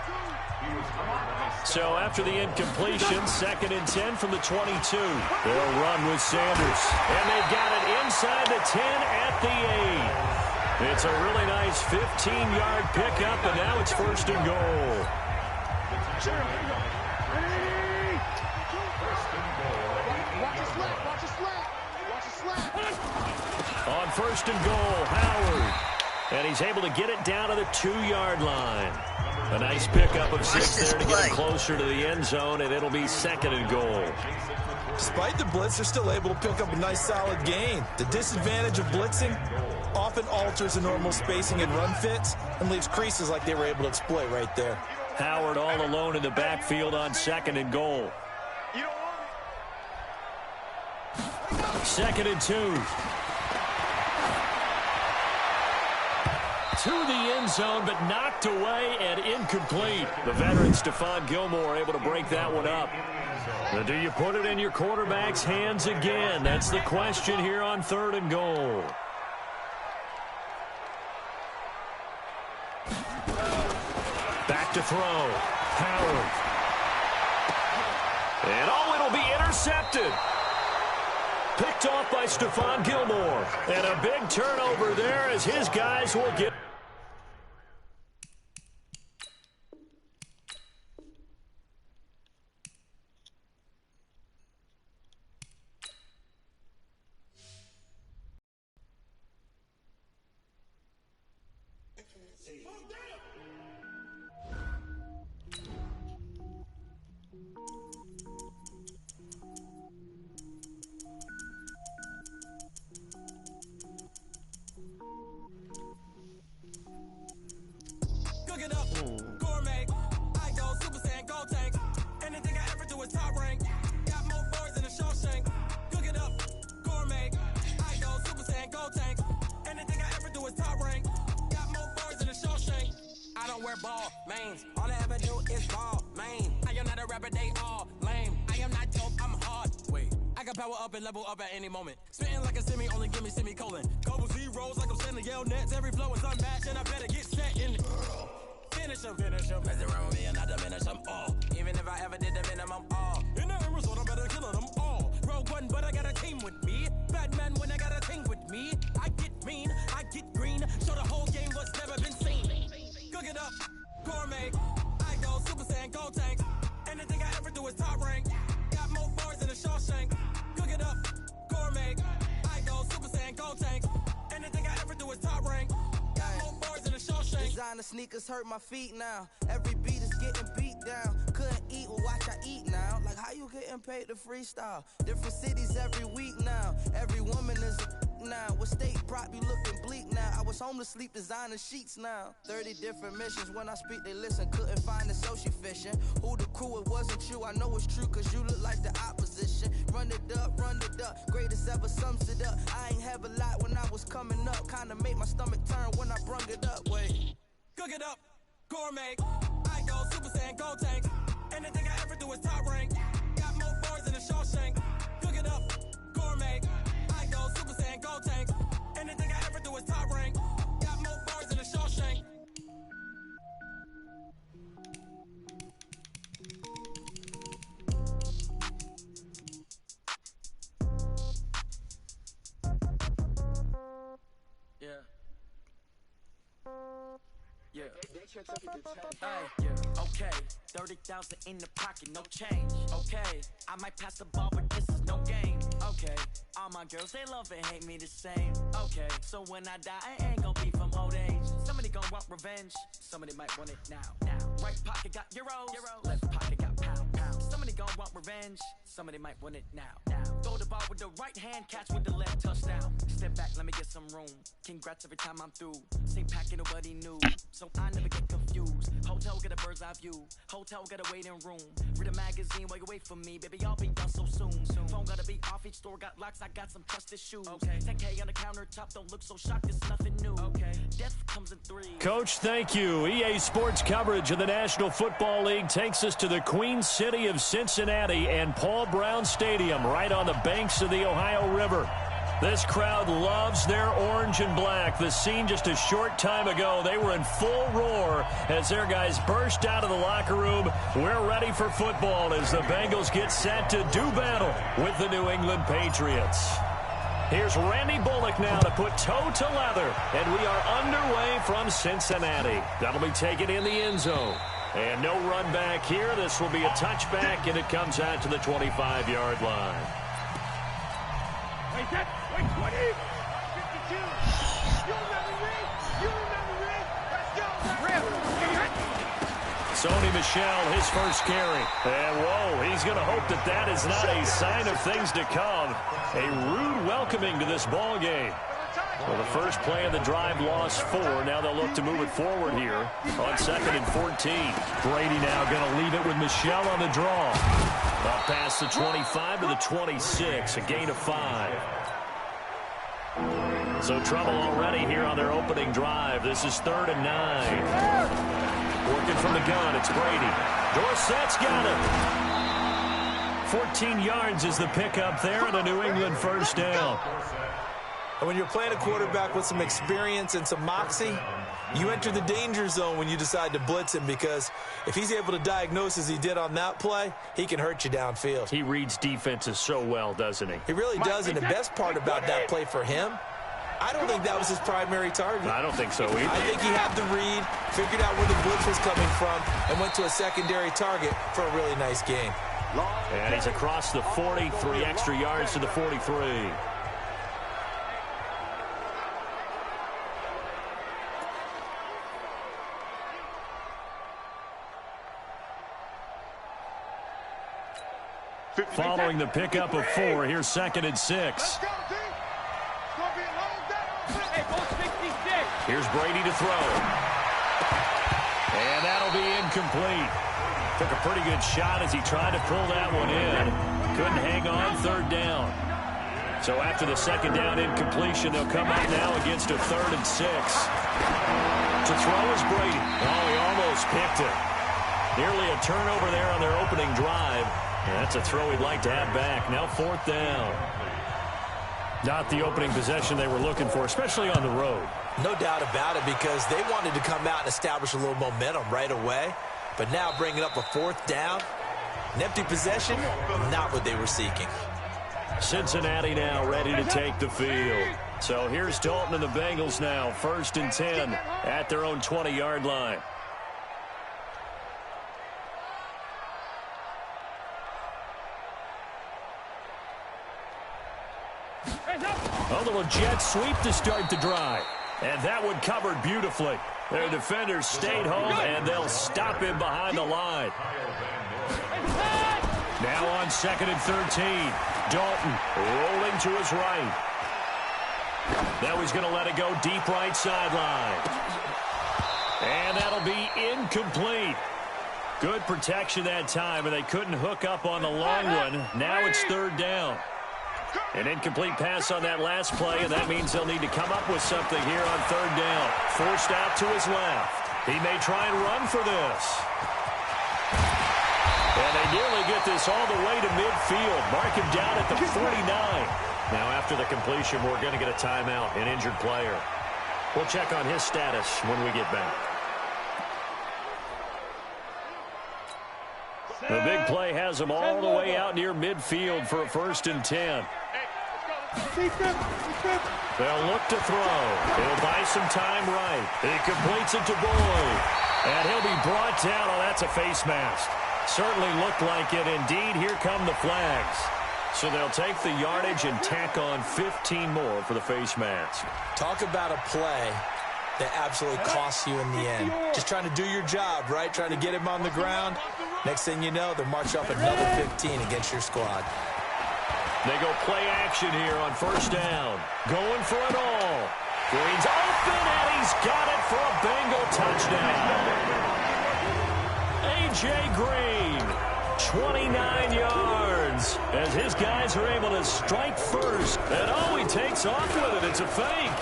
So after the incompletion, 2nd and 10 from the 22. They'll run with Sanders. And they've got it inside the 10 at the 8. It's a really nice 15-yard pickup, and now it's 1st and goal. On 1st and goal, Howard. And he's able to get it down to the 2-yard line. A nice pickup of 6 there to get him closer to the end zone, and it'll be 2nd and goal. Despite the blitz, they're still able to pick up a nice solid gain. The disadvantage of blitzing often alters the normal spacing and run fits and leaves creases like they were able to exploit right there. Howard all alone in the backfield on 2nd and goal. 2nd and 2. To the end zone, but knocked away and incomplete. The veteran Stephon Gilmore able to break that one up. Now, do you put it in your quarterback's hands again? That's the question here on 3rd and goal. Back to throw. Howard. And it'll be intercepted. Picked off by Stephon Gilmore. And a big turnover there as his guys will get... Level up at any moment. Spitting like a semi, only give me semicolon. Couple zeros like I'm sending yell nets. Every flow is unmatched, and I better get set in. Finish him. Mess around with me and I diminish them all. Even if I ever did the minimum all. In the result, I'm better killing them all. Rogue one, but I got a team with me. Batman when I got a team with me. I get mean, I get green. Show the whole game what's never been seen. Cook it up, gourmet. I go Super Saiyan, go tank. Anything I ever do is top rank. Got more bars than a Shawshank. Cook it up, gourmet. I go Super Saiyan, go tank. Anything I ever do is top rank. Got more bars than a Shawshank. Designer sneakers hurt my feet now. Every beat is getting beat down. Couldn't eat, well watch I eat now. Like how you getting paid to freestyle? Different cities every week now. Every woman is a now. With state prop, you looking bleak now. I was home to sleep, designing sheets now. 30 different missions. When I speak, they listen. Couldn't find the social fishing. Who the crew, it wasn't you. I know it's true, cause you look like the opposition. Run it up, greatest ever sums it up. I ain't have a lot when I was coming up. Kinda made my stomach turn when I brung it up. Wait. Cook it up, gourmet. I go Super Saiyan, go tank. Anything I ever do is top rank. Got more bars than a Shawshank. Cook it up, gourmet. I go Super Saiyan, go tank. Anything I ever do is top rank. Got more bars than a Shawshank. Yeah. Okay, 30,000 in the pocket, no change. Okay, I might pass the ball, but this is no game. Okay, all my girls, they love and hate me the same. Okay, so when I die, I ain't gonna be from old age. Somebody gonna want revenge, somebody might want it now. Right pocket got euros, left pocket got pounds. Somebody gonna want revenge, somebody might want it now. Throw the ball with the right hand, catch with the left, touchdown. Step back, let me get some room. Congrats every time I'm through. Same packet, nobody knew, so I never get confused. Hotel get a bird's eye view. Hotel got a waiting room. Read a magazine while you wait for me. Baby, I'll be done so soon. Phone gotta be off. Each store got locks. I got some trusted shoes. Okay. 10K on the countertop. Don't look so shocked. It's nothing new. Okay. Death comes in threes. Coach, thank you. EA Sports coverage of the National Football League takes us to the Queen City of Cincinnati and Paul Brown Stadium right on the banks of the Ohio River. This crowd loves their orange and black. The scene just a short time ago, they were in full roar as their guys burst out of the locker room. We're ready for football as the Bengals get set to do battle with the New England Patriots. Here's Randy Bullock now to put toe to leather, and we are underway from Cincinnati. That'll be taken in the end zone. And no run back here. This will be a touchback, and it comes out to the 25-yard line. Wait, 20, 52. You remember me? Let's go. Sony Michel, his first carry. And whoa, he's going to hope that that is not a sign of things to come. A rude welcoming to this ball game. Well, the first play of the drive lost 4. Now they'll look to move it forward here on 2nd and 14. Brady now going to leave it with Michel on the draw. Up past the 25 to the 26, a gain of 5. So trouble already here on their opening drive. This is 3rd and 9. Working from the gun, it's Brady. Dorsett's got it. 14 yards is the pickup there and a New England first down. And when you're playing a quarterback with some experience and some moxie, you enter the danger zone when you decide to blitz him, because if he's able to diagnose as he did on that play, he can hurt you downfield. He reads defenses so well, doesn't he? He really does, and the best part about that play for him, I don't think that was his primary target. I don't think so either. I think he had the read, figured out where the blitz was coming from, and went to a secondary target for a really nice game. And he's across the 40, 3 extra yards to the 43. Following the pickup of 4, here's 2nd and 6. Here's Brady to throw. And that'll be incomplete. Took a pretty good shot as he tried to pull that one in. Couldn't hang on, 3rd down. So after the 2nd down incompletion, they'll come up now against a 3rd and 6. To throw is Brady. Oh, he almost picked it. Nearly a turnover there on their opening drive. And that's a throw he'd like to have back. Now 4th down. Not the opening possession they were looking for, especially on the road. No doubt about it, because they wanted to come out and establish a little momentum right away. But now bringing up a 4th down, an empty possession, not what they were seeking. Cincinnati now ready to take the field. So here's Dalton and the Bengals now, 1st and 10 at their own 20-yard line. A little jet sweep to start the drive. And that one covered beautifully. Their defenders stayed home, and they'll stop him behind the line. Now on 2nd and 13. Dalton rolling to his right. Now he's going to let it go deep right sideline. And that'll be incomplete. Good protection that time, and they couldn't hook up on the long one. Now it's third down. An incomplete pass on that last play, and that means they'll need to come up with something here on third down. Forced out to his left. He may try and run for this. And they nearly get this all the way to midfield. Mark him down at the 49. Now after the completion, we're going to get a timeout, an injured player. We'll check on his status when we get back. The big play has them all the way out near midfield for a 1st and 10. They'll look to throw. He'll buy some time right. He completes it to Boyd. And he'll be brought down. Oh, that's a face mask. Certainly looked like it. Indeed, here come the flags. So they'll take the yardage and tack on 15 more for the face mask. Talk about a play that absolutely costs you in the end. Just trying to do your job, right? Trying to get him on the ground. Next thing you know, they'll march up another 15 against your squad. They go play action here on 1st down. Going for it all. Green's open, and he's got it for a Bengal touchdown. A.J. Green, 29 yards, as his guys are able to strike first. And oh, he takes off with it. It's a fake.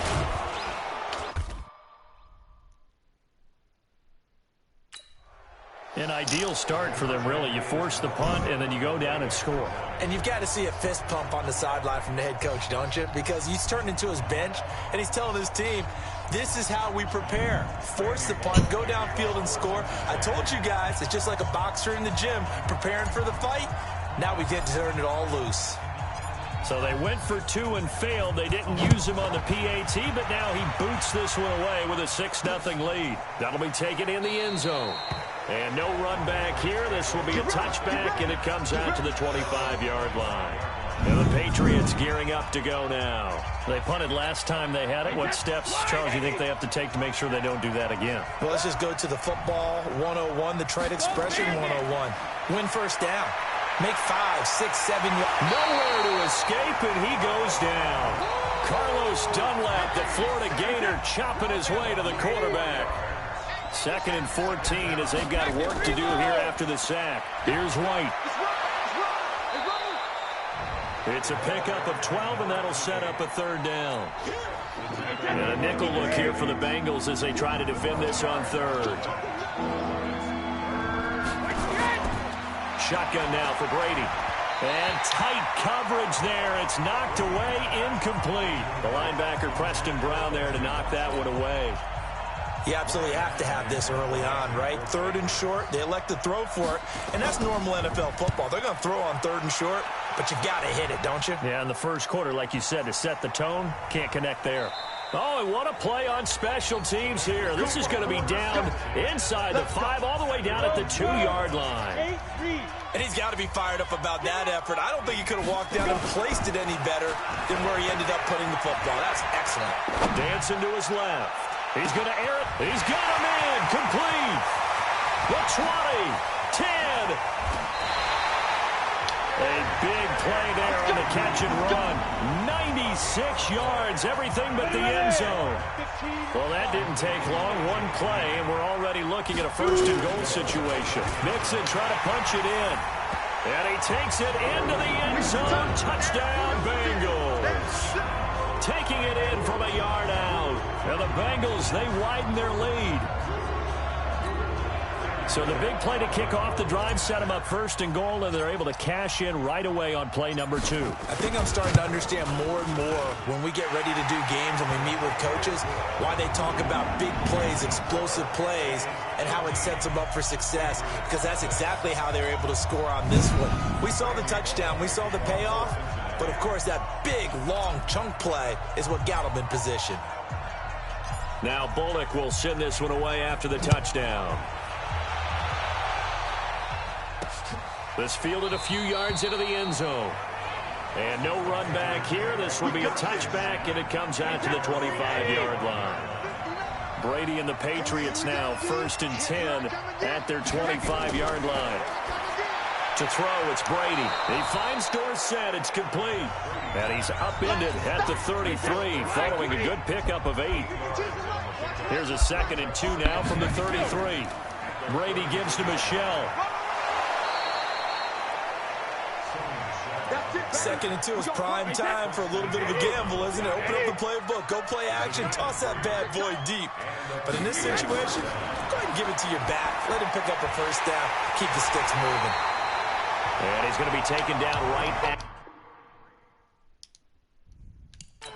An ideal start for them, really. You force the punt, and then you go down and score. And you've got to see a fist pump on the sideline from the head coach, don't you? Because he's turned into his bench, and he's telling his team, this is how we prepare. Force the punt, go downfield and score. I told you guys, it's just like a boxer in the gym preparing for the fight. Now we get to turn it all loose. So they went for 2 and failed. They didn't use him on the PAT, but now he boots this one away with a 6-0 lead. That'll be taken in the end zone. And no run back here. This will be a touchback, and it comes out to the 25-yard line. And the Patriots gearing up to go now. They punted last time they had it. What steps, Charles, you think they have to take to make sure they don't do that again? Well, let's just go to the football 101, the trade expression 101. Win 1st down. Make 5, 6, 7 yards. Nowhere to escape, and he goes down. Carlos Dunlap, the Florida Gator, chopping his way to the quarterback. 2nd and 14 as they've got work to do here after the sack. Here's White. It's a pickup of 12, and that'll set up a 3rd down. And a nickel look here for the Bengals as they try to defend this on 3rd. Shotgun now for Brady. And tight coverage there. It's knocked away, incomplete. The linebacker Preston Brown there to knock that one away. You absolutely have to have this early on, right? 3rd and short, they elect to throw for it, and that's normal NFL football. They're going to throw on 3rd and short, but you got to hit it, don't you? Yeah, in the first quarter, like you said, to set the tone, can't connect there. Oh, and what a play on special teams here. This is going to be down inside the 5, all the way down at the 2-yard line. And he's got to be fired up about that effort. I don't think he could have walked down and placed it any better than where he ended up putting the football. That's excellent. Dancing to his left. He's going to air it. He's got him in. Complete. The 20. 10. A big play there on the catch and run. 96 yards. Everything but the end zone. Well, that didn't take long. One play, and we're already looking at a 1st and goal situation. Mixon trying to punch it in. And he takes it into the end zone. Touchdown, Bengals. Taking it in from a yard out. And the Bengals, they widen their lead. So the big play to kick off the drive set them up 1st and goal, and they're able to cash in right away on play number 2. I think I'm starting to understand more and more when we get ready to do games and we meet with coaches, why they talk about big plays, explosive plays, and how it sets them up for success, because that's exactly how they were able to score on this one. We saw the touchdown. We saw the payoff. But, of course, that big, long chunk play is what got him in position. Now Bullock will send this one away after the touchdown. This fielded a few yards into the end zone. And no run back here. This will be a touchback, and it comes out to the 25-yard line. Brady and the Patriots now 1st and 10 at their 25-yard line. To throw, it's Brady. He finds Dorsett. It's complete. And he's upended at the 33, following a good pickup of 8. Here's a 2nd and 2 now from the 33. Brady gives to Michelle. 2nd and 2 is prime time for a little bit of a gamble, isn't it? Open up the playbook, go play action, toss that bad boy deep. But in this situation, go ahead and give it to your back. Let him pick up a first down. Keep the sticks moving. And he's going to be taken down right at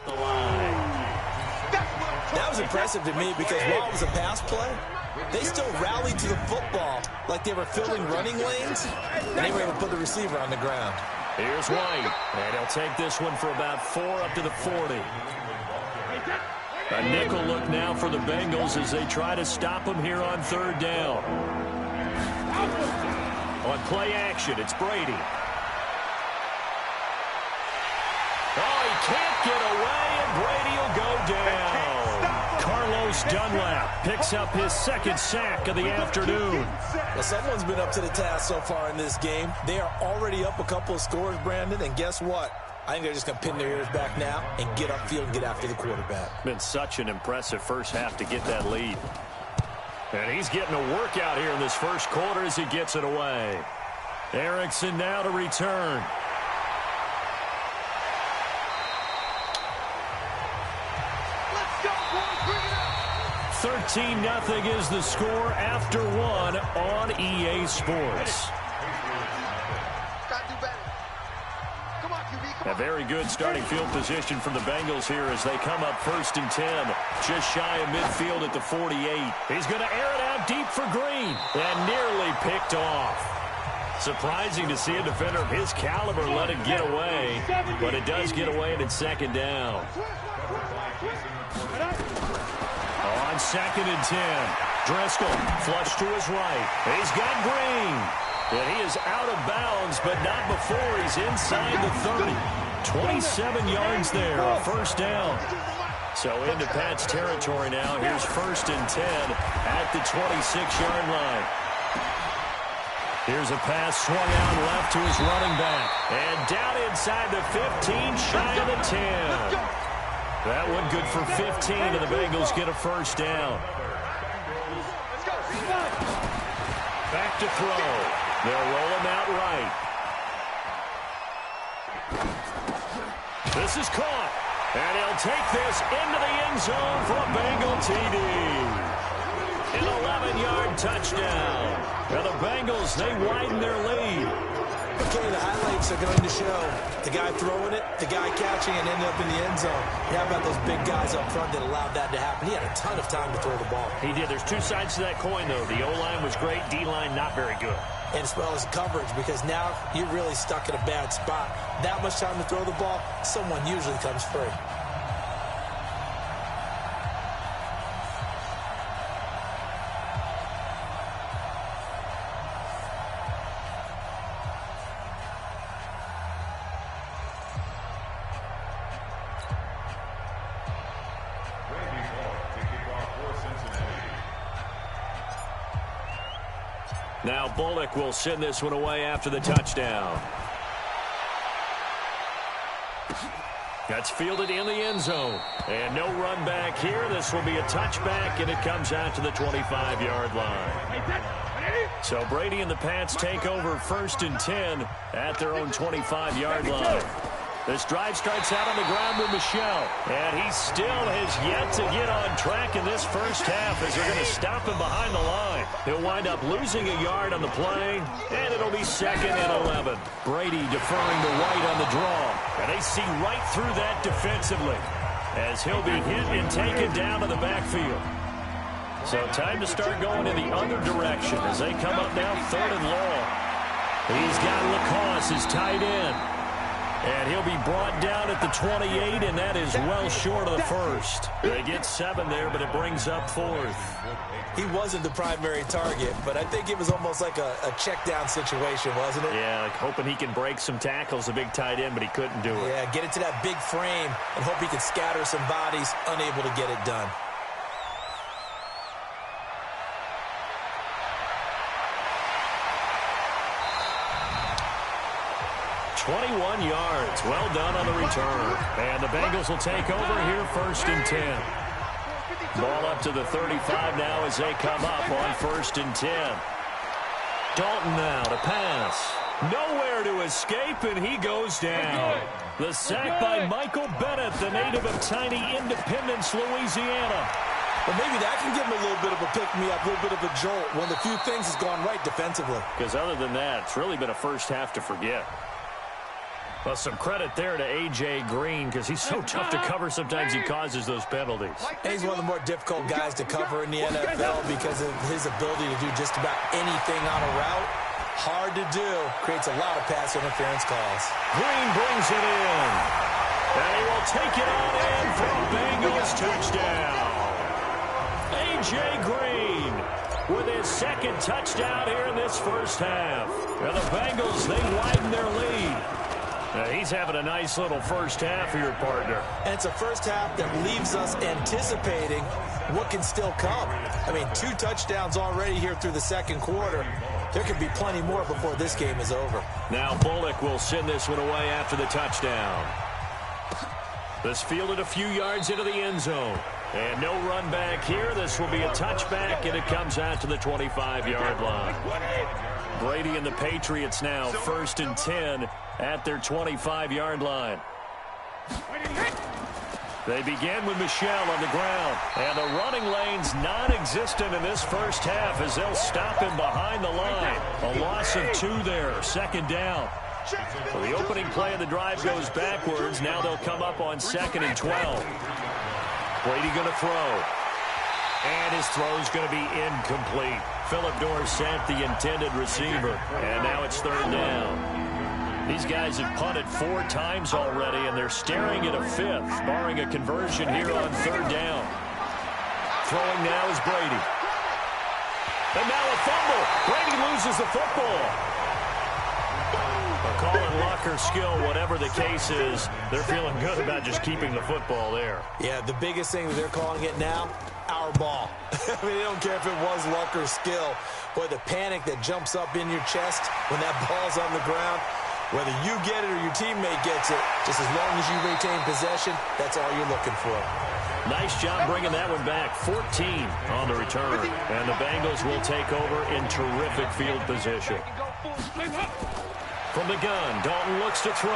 the line. That was impressive to me because while it was a pass play, they still rallied to the football like they were filling running lanes, and they were able to put the receiver on the ground. Here's White, and he'll take this one for about 4 up to the 40. A nickel look now for the Bengals as they try to stop him here on 3rd down. On play action, it's Brady. Oh, he can't get away, and Brady will go down. Carlos Dunlap picks up his 2nd sack of the afternoon. Well, someone's been up to the task so far in this game. They are already up a couple of scores, Brandon, and guess what? I think they're just going to pin their ears back now and get upfield and get after the quarterback. Been such an impressive first half to get that lead. And he's getting a workout here in this first quarter as he gets it away. Erickson now to return. 13-0 is the score after 1 on EA Sports. A very good starting field position from the Bengals here as they come up 1st and 10. Just shy of midfield at the 48. He's going to air it out deep for Green. And nearly picked off. Surprising to see a defender of his caliber let it get away. But it does get away and it's 2nd down. On 2nd and 10. Driscoll flush to his right. He's got Green. And he is out of bounds, but not before he's inside the 30. 27 yards there, a 1st down. So into Pat's territory now. Here's 1st and 10 at the 26-yard line. Here's a pass swung out left to his running back. And down inside the 15, shy of the 10. That one good for 15, and the Bengals get a 1st down. Back to throw. They'll roll him out right. This is caught. And he'll take this into the end zone for a Bengal TD. An 11-yard touchdown. Now the Bengals, they widen their lead. Okay, the highlights are going to show the guy throwing it, the guy catching it, and ended up in the end zone. How about those big guys up front that allowed that to happen? He had a ton of time to throw the ball. He did. There's 2 sides to that coin, though. The O-line was great. D-line, not very good. And as well as coverage, because now you're really stuck in a bad spot. That much time to throw the ball, someone usually comes free. Now Bullock will send this one away after the touchdown. That's fielded in the end zone. And no run back here. This will be a touchback, and it comes out to the 25-yard line. So Brady and the Pats take over 1st and 10 at their own 25-yard line. This drive starts out on the ground with Michelle, and he still has yet to get on track in this first half as they're going to stop him behind the line. He'll wind up losing a yard on the play, and it'll be 2nd and 11. Brady deferring to White on the draw, and they see right through that defensively as he'll be hit and taken down to the backfield. So time to start going in the other direction as they come up now 3rd and long. He's got Lacoste as tight end. And he'll be brought down at the 28, and that is well short of the 1st. They get 7 there, but it brings up 4th. He wasn't the primary target, but I think it was almost like a check-down situation, wasn't it? Yeah, like hoping he can break some tackles, a big tight end, but he couldn't do it. Yeah, get it to that big frame and hope he can scatter some bodies, unable to get it done. 21 yards. Well done on the return. And the Bengals will take over here 1st and 10. Ball up to the 35 now as they come up on 1st and 10. Dalton now to pass. Nowhere to escape, and he goes down. The sack by Michael Bennett, the native of tiny Independence, Louisiana. Well, maybe that can give him a little bit of a pick-me-up, a little bit of a jolt. One of the few things has gone right defensively. Because other than that, it's really been a first half to forget. Well, some credit there to A.J. Green because he's so tough to cover. Sometimes he causes those penalties. And he's one of the more difficult guys to cover in the NFL because of his ability to do just about anything on a route. Hard to do. Creates a lot of pass interference calls. Green brings it in. And he will take it on in for a Bengals touchdown. A.J. Green with his 2nd touchdown here in this first half. And the Bengals, they widen their lead. Now, he's having a nice little first half here, partner. And it's a first half that leaves us anticipating what can still come. I mean, 2 touchdowns already here through the 2nd quarter. There could be plenty more before this game is over. Now Bullock will send this one away after the touchdown. This fielded a few yards into the end zone. And no run back here. This will be a touchback, and it comes out to the 25-yard line. Brady and the Patriots now 1st and 10 at their 25-yard line. They begin with Michel on the ground. And the running lane's non-existent in this first half as they'll stop him behind the line. A loss of 2 there, 2nd down. Well, the opening play of the drive goes backwards. Now they'll come up on 2nd and 12. Brady going to throw. And his throw's going to be incomplete. Philip Dorsett, the intended receiver. And now it's 3rd down. These guys have punted 4 times already, and they're staring at a 5th, barring a conversion here on 3rd down. Throwing now is Brady. And now a fumble. Brady loses the football. A call and luck or skill, whatever the case is, they're feeling good about just keeping the football there. Yeah, the biggest thing that they're calling it now, our ball. I mean, they don't care if it was luck or skill. Boy, the panic that jumps up in your chest when that ball's on the ground, whether you get it or your teammate gets it, just as long as you retain possession, that's all you're looking for. Nice job bringing that one back. 14 on the return. And the Bengals will take over in terrific field position. From the gun, Dalton looks to throw.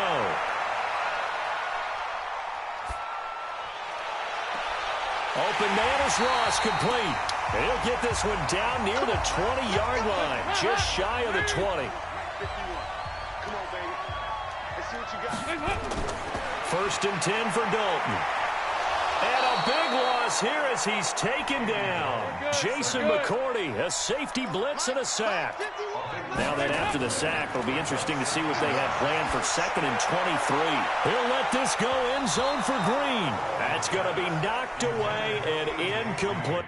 Open man is Ross, complete. And he'll get this one down near the 20-yard line, just shy of the 20. Come on, baby. Let's see what you got. 1st and 10 for Dalton. And a big loss here as he's taken down. Jason McCourty, a safety blitz and a sack. Now that after the sack, it'll be interesting to see what they have planned for 2nd and 23. He'll let this go end zone for Green. That's going to be knocked away and incomplete.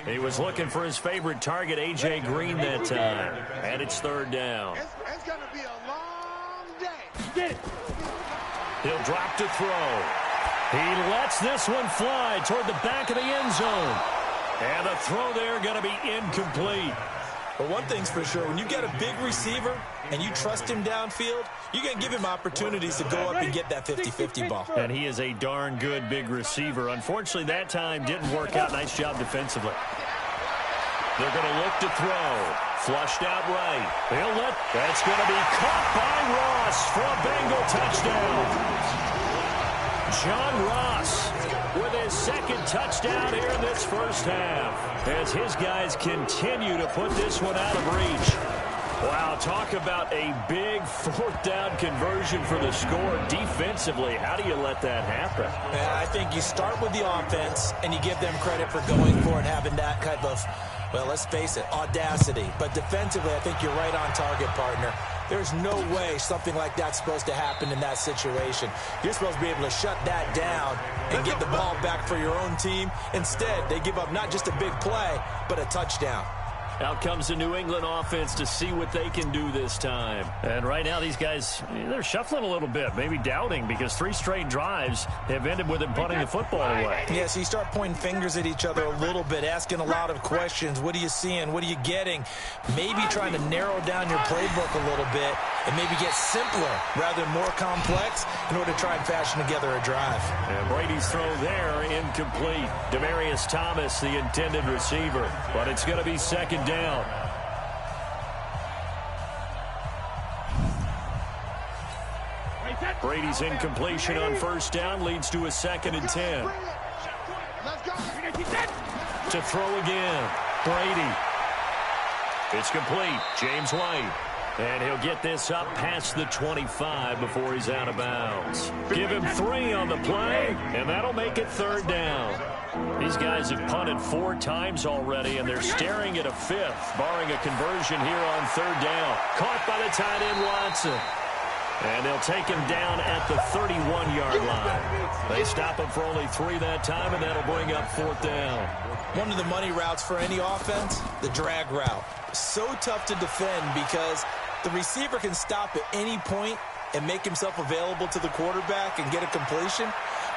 He was looking for his favorite target, A.J. Green, that time. And it's 3rd down. It's going to be a long day. Get it. He'll drop to throw. He lets this one fly toward the back of the end zone. And the throw there going to be incomplete. But one thing's for sure, when you get a big receiver and you trust him downfield, you're going to give him opportunities to go up and get that 50-50 ball. And he is a darn good big receiver. Unfortunately, that time didn't work out. Nice job defensively. They're going to look to throw. Flushed out right. He'll let. That's going to be caught by Ross for a Bengal touchdown. John Ross with his 2nd touchdown here in this first half, as his guys continue to put this one out of reach. Wow, talk about a big 4th down conversion for the score defensively. How do you let that happen? And I think you start with the offense, and you give them credit for going for it, having that kind of, well, let's face it, audacity. But defensively, I think you're right on target, partner. There's no way something like that's supposed to happen in that situation. You're supposed to be able to shut that down and get the ball back for your own team. Instead, they give up not just a big play, but a touchdown. Out comes the New England offense to see what they can do this time. And right now, these guys, they're shuffling a little bit, maybe doubting, because 3 straight drives have ended with them punting the football away. Yeah, so you start pointing fingers at each other a little bit, asking a lot of questions. What are you seeing? What are you getting? Maybe trying to narrow down your playbook a little bit and maybe get simpler rather than more complex in order to try and fashion together a drive. And Brady's throw there, incomplete. Demaryius Thomas, the intended receiver. But it's going to be second down. Brady's incompletion on first down leads to a 2nd and 10. To throw again. Brady. It's complete. James White. And he'll get this up past the 25 before he's out of bounds. Give him 3 on the play, and that'll make it 3rd down. These guys have punted 4 times already, and they're staring at a 5th, barring a conversion here on 3rd down. Caught by the tight end, Watson. And they'll take him down at the 31-yard line. They stop him for only 3 that time, and that'll bring up 4th down. One of the money routes for any offense, the drag route. So tough to defend because the receiver can stop at any point and make himself available to the quarterback and get a completion.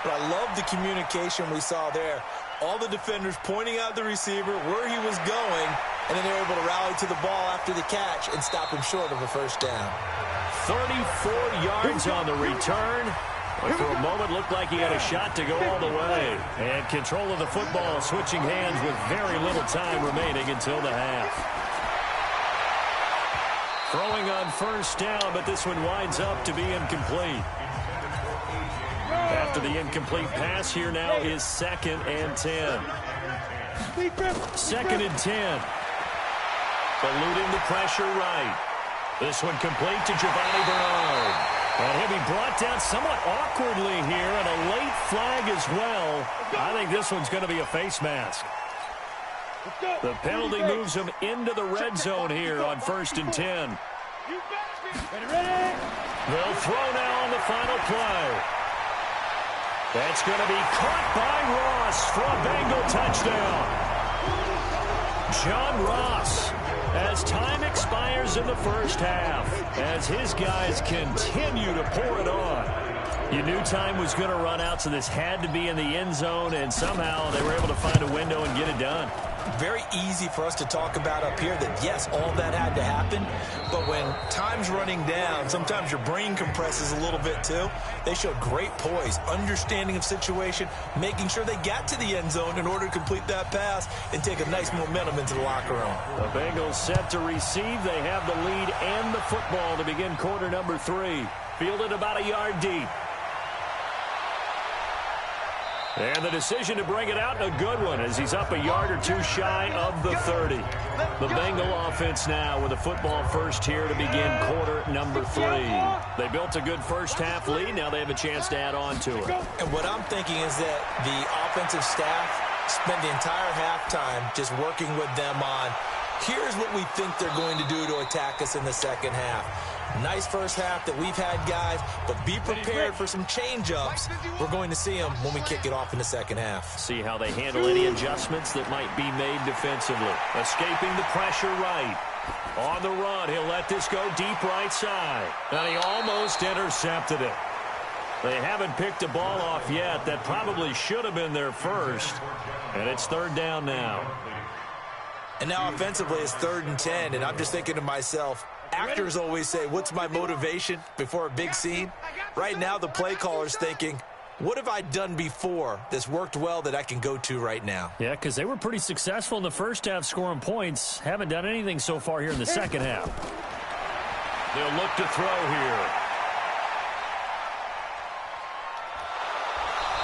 But I love the communication we saw there. All the defenders pointing out the receiver, where he was going, and then they were able to rally to the ball after the catch and stop him short of a 1st down. 34 yards on the return. But for a moment, looked like he had a shot to go all the way. And control of the football switching hands with very little time remaining until the half. Throwing on first down, but this one winds up to be incomplete. After the incomplete pass, here now is 2nd and 10. 2nd and 10. Eluding the pressure right. This one complete to Giovanni Bernard. And he'll be brought down somewhat awkwardly here, and a late flag as well. I think this one's going to be a face mask. The penalty moves him into the red zone here on 1st and 10. They'll throw now on the final play. That's going to be caught by Ross for a Bengal touchdown. John Ross, as time expires in the first half, as his guys continue to pour it on. You knew time was going to run out, so this had to be in the end zone, and somehow they were able to find a window and get it done. Very easy for us to talk about up here that, yes, all that had to happen, but when time's running down, sometimes your brain compresses a little bit too. They showed great poise, understanding of situation, making sure they got to the end zone in order to complete that pass and take a nice momentum into the locker room. The Bengals set to receive. They have the lead and the football to begin quarter number 3. Fielded about a yard deep. And the decision to bring it out, a good one, as he's up a yard or 2 shy of the 30. The Bengal offense now with a football first here to begin quarter number 3. They built a good first half lead. Now they have a chance to add on to it. And what I'm thinking is that the offensive staff spent the entire halftime just working with them on, here's what we think they're going to do to attack us in the second half. Nice first half that we've had, guys, but be prepared for some change-ups. We're going to see them when we kick it off in the second half. See how they handle any adjustments that might be made defensively. Escaping the pressure right. On the run, he'll let this go deep right side. And he almost intercepted it. They haven't picked a ball off yet. That probably should have been their first. And it's 3rd down now. And now offensively it's 3rd and 10, and I'm just thinking to myself, actors always say, what's my motivation before a big scene? Right now the play caller's thinking, what have I done before that's worked well that I can go to right now? Yeah, because they were pretty successful in the first half scoring points. Haven't done anything so far here in the second half. They'll look to throw here.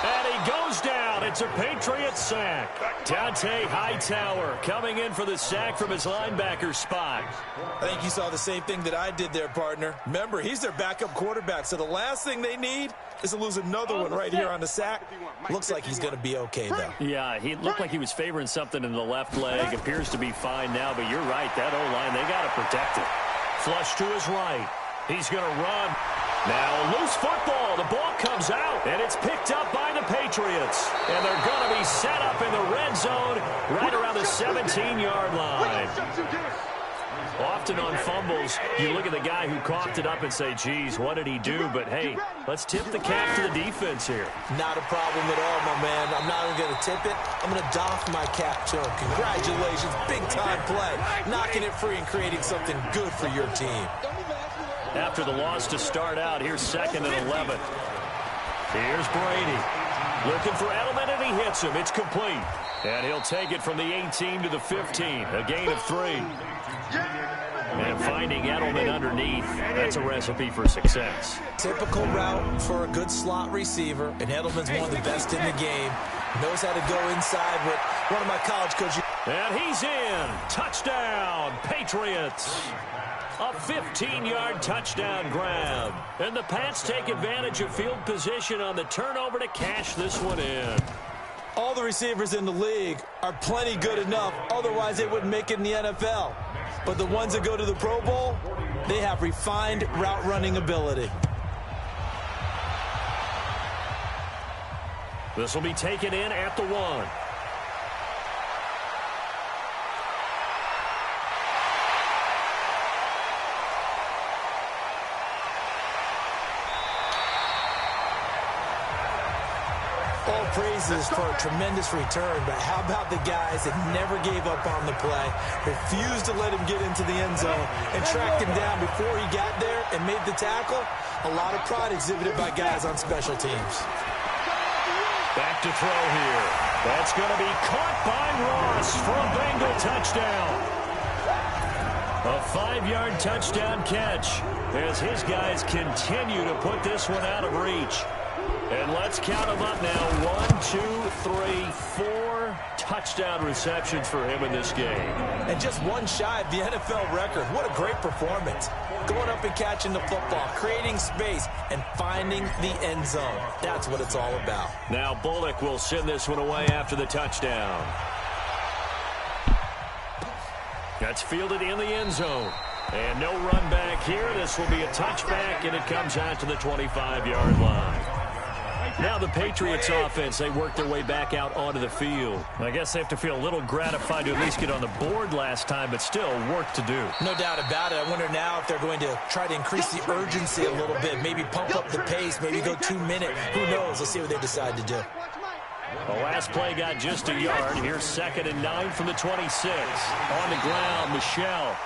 And he goes down. It's a Patriot sack. Dante Hightower coming in for the sack from his linebacker spot. I think you saw the same thing that I did there, partner. Remember, he's their backup quarterback, so the last thing they need is to lose another one right here on the sack. Looks like he's going to be okay, though. Yeah, he looked like he was favoring something in the left leg. Appears to be fine now, but you're right. That O-line, they got to protect it. Flush to his right. He's going to run. Now, loose football. The ball comes out, and it's picked up by the Patriots. And they're going to be He's set up in the red zone right around the 17-yard line. Often on fumbles, you look at the guy who coughed it up and say, geez, what did he do? But, hey, let's tip the cap to the defense here. Not a problem at all, my man. I'm not even going to tip it. I'm going to doff my cap to him. Congratulations. Big-time play. Knocking it free and creating something good for your team. After the loss to start out, here's 2nd and 11. Here's Brady. Looking for Edelman, and he hits him. It's complete. And he'll take it from the 18 to the 15. A gain of 3. And finding Edelman underneath, that's a recipe for success. Typical route for a good slot receiver, and Edelman's one of the best in the game. Knows how to go inside with one of my college coaches. And he's in. Touchdown, Patriots. A 15-yard touchdown grab. And the Pats take advantage of field position on the turnover to cash this one in. All the receivers in the league are plenty good enough, otherwise they wouldn't make it in the NFL. But the ones that go to the Pro Bowl, they have refined route running ability. This will be taken in at the 1. All praises for a tremendous return, but how about the guys that never gave up on the play, refused to let him get into the end zone, and tracked him down before he got there and made the tackle? A lot of pride exhibited by guys on special teams. Back to throw here. That's going to be caught by Ross for a Bengal touchdown. A 5-yard touchdown catch as his guys continue to put this one out of reach. And let's count them up now. 1, 2, 3, 4 touchdown receptions for him in this game. And just one shy of the NFL record. What a great performance. Going up and catching the football, creating space, and finding the end zone. That's what it's all about. Now Bullock will send this one away after the touchdown. That's fielded in the end zone. And no run back here. This will be a touchback, and it comes out to the 25-yard line. Now the Patriots offense, they work their way back out onto the field. I guess they have to feel a little gratified to at least get on the board last time, but still work to do. No doubt about it. I wonder now if they're going to try to increase the urgency a little bit, maybe pump up the pace, maybe go 2-minute. Who knows? Let's see what they decide to do. The last play got just a yard. Here's 2nd and 9 from the 26. On the ground, Michelle.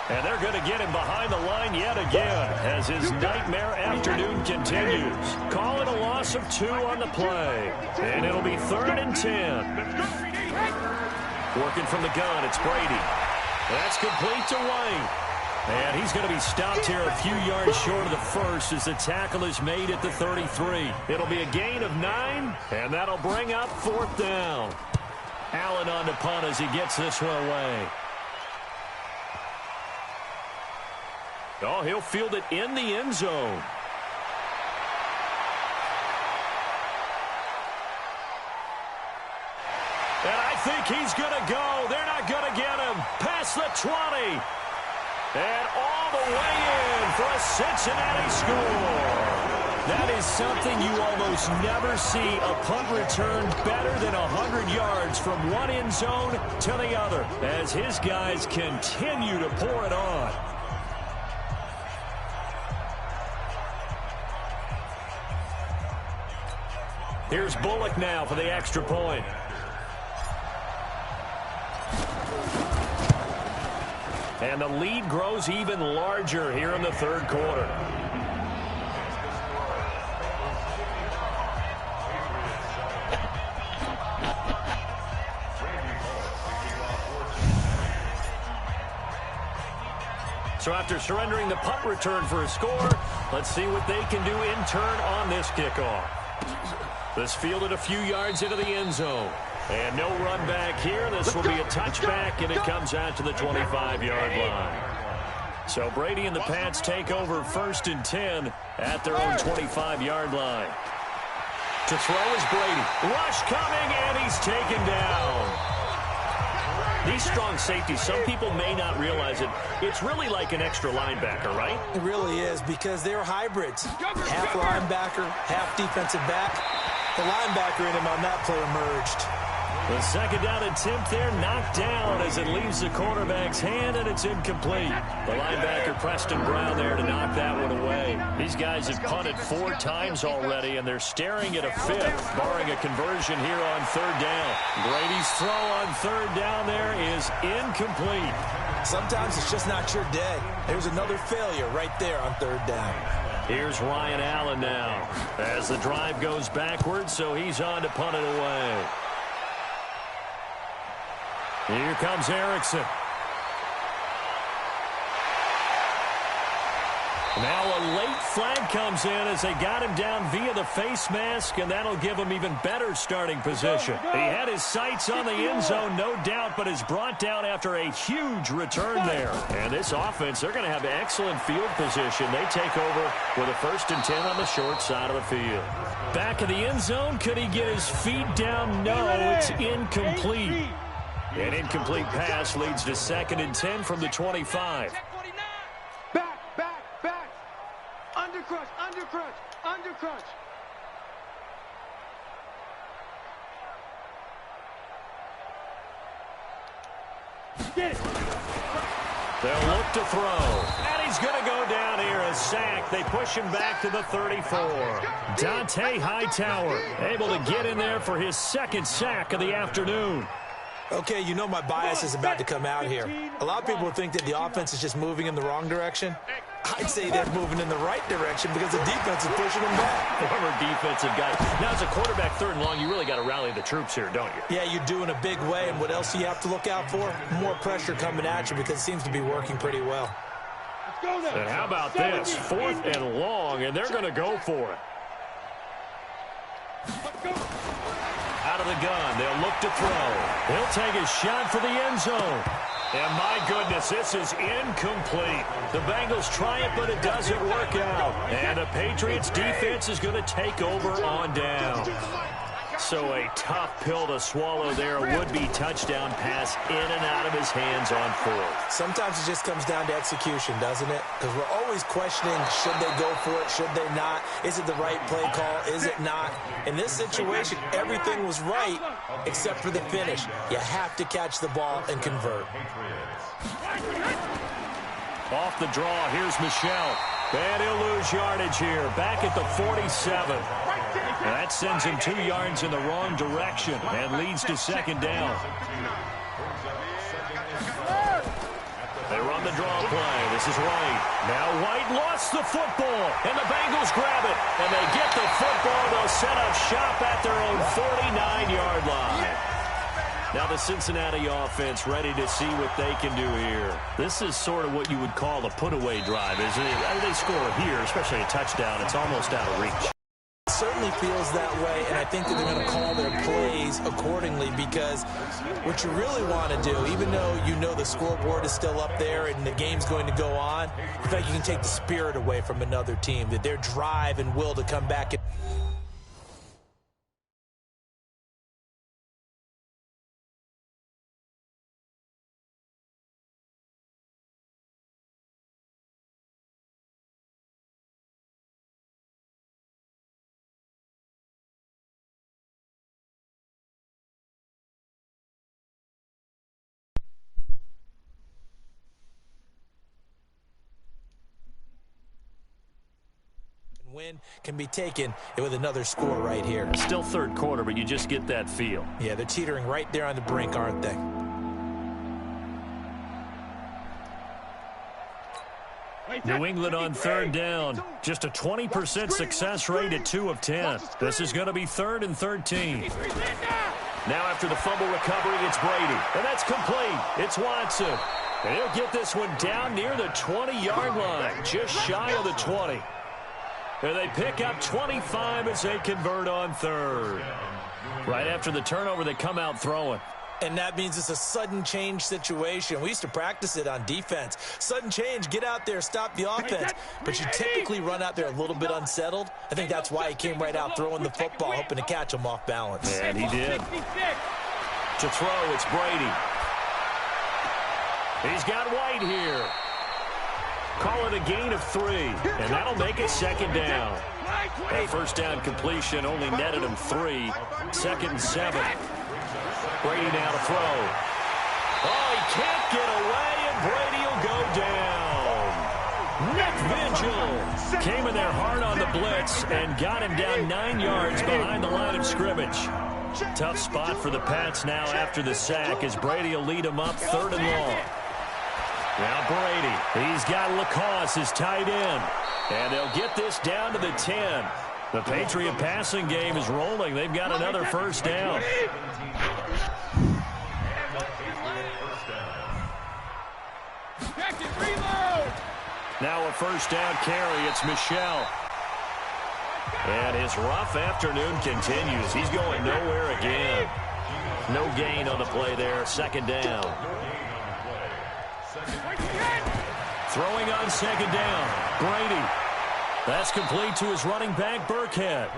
And they're going to get him behind the line yet again as his nightmare afternoon continues. Call it a loss of 2 on the play. And it'll be 3rd and 10. Working from the gun, it's Brady. That's complete to White. And he's going to be stopped here a few yards short of the first as the tackle is made at the 33. It'll be a gain of 9, and that'll bring up 4th down. Allen on the punt as he gets this one away. Oh, he'll field it in the end zone. And I think he's going to go. They're not going to get him. Past the 20. And all the way in for a Cincinnati score. That is something you almost never see. A punt return better than 100 yards from one end zone to the other as his guys continue to pour it on. Here's Bullock now for the extra point. And the lead grows even larger here in the 3rd quarter. So after surrendering the punt return for a score, let's see what they can do in turn on this kickoff. This fielded a few yards into the end zone. And no run back here. This will be a touchback, and it comes out to the 25-yard line. So Brady and the Pats take over 1st and 10 at their own 25-yard line. To throw is Brady. Rush coming, and he's taken down. These strong safeties, some people may not realize it. It's really like an extra linebacker, right? It really is, because they're hybrids. Half linebacker, half defensive back. The linebacker in him on that play emerged. The second down attempt there knocked down as it leaves the quarterback's hand, and it's incomplete. The linebacker, Preston Brown, there to knock that one away. These guys have punted 4 times already, and they're staring at a 5th, barring a conversion here on 3rd down. Brady's throw on 3rd down there is incomplete. Sometimes it's just not your day. There's another failure right there on 3rd down. Here's Ryan Allen now as the drive goes backwards, so he's on to punt it away. Here comes Erickson. Now a late flag comes in as they got him down via the face mask, and that'll give him even better starting position. He had his sights on the end zone, no doubt, but is brought down after a huge return there. And this offense, they're going to have excellent field position. They take over with a 1st and 10 on the short side of the field. Back of the end zone, could he get his feet down? No, it's incomplete. An incomplete pass leads to 2nd and 10 from the 25. Back. Undercrunch. Get it. They'll look to throw. And he's going to go down here. A sack. They push him back to the 34. Dante Hightower able to get in there for his 2nd sack of the afternoon. Okay, you know my bias is about to come out here. A lot of people think that the offense is just moving in the wrong direction. I'd say they're moving in the right direction because the defense is pushing them back. Former defensive guy. Now, as a quarterback 3rd and long, you really got to rally the troops here, don't you? Yeah, you do in a big way. And what else do you have to look out for? More pressure coming at you because it seems to be working pretty well. And how about this? 4th and long, and they're going to go for it. Out of the gun, they'll look to throw. He'll take a shot for the end zone. And my goodness, this is incomplete. The Bengals try it, but it doesn't work out. And the Patriots defense is going to take over on down. So a tough pill to swallow there. Would-be touchdown pass in and out of his hands on 4th. Sometimes it just comes down to execution, doesn't it? Because we're always questioning, should they go for it, should they not? Is it the right play call, is it not? In this situation, everything was right except for the finish. You have to catch the ball and convert. Off the draw, here's Michel. And he'll lose yardage here, back at the 47. That sends him 2 yards in the wrong direction and leads to 2nd down. They run the draw play. This is White. Now White lost the football, and the Bengals grab it. And they get the football. They'll set up shop at their own 49-yard line. Now the Cincinnati offense ready to see what they can do here. This is sort of what you would call a put-away drive, isn't it? They score here, especially a touchdown. It's almost out of reach. It certainly feels that way, and I think that they're going to call their plays accordingly because what you really want to do, even though you know the scoreboard is still up there and the game's going to go on, in fact, you can take the spirit away from another team, that their drive and will to come back and win can be taken with another score right here. Still 3rd quarter, but you just get that feel. Yeah, they're teetering right there on the brink, aren't they? New England on 3rd down. Just a 20% success rate at 2 of 10. This is going to be 3rd and 13. Now after the fumble recovery, it's Brady. And that's complete. It's Watson. And he'll get this one down near the 20-yard line. Just shy of the 20. And they pick up 25 as they convert on 3rd. Right after the turnover, they come out throwing. And that means it's a sudden change situation. We used to practice it on defense. Sudden change, get out there, stop the offense. But you typically run out there a little bit unsettled. I think that's why he came right out throwing the football, hoping to catch him off balance. And he did. To throw, it's Brady. He's got White here. Call it a gain of 3, and that'll make it 2nd down. That first down completion only netted him 3. 2nd and 7. Brady now to throw. Oh, he can't get away, and Brady will go down. Nick Vigil came in there hard on the blitz and got him down 9 yards behind the line of scrimmage. Tough spot for the Pats now after the sack as Brady will lead him up 3rd and long. Now Brady, he's got Lacoste as tight end. And they'll get this down to the 10. The Patriot passing game is rolling. They've got another first down. Now a first down carry. It's Michel. And his rough afternoon continues. He's going nowhere again. No gain on the play there. 2nd down. Throwing on 2nd down. Brady. That's complete to his running back, Burkhead.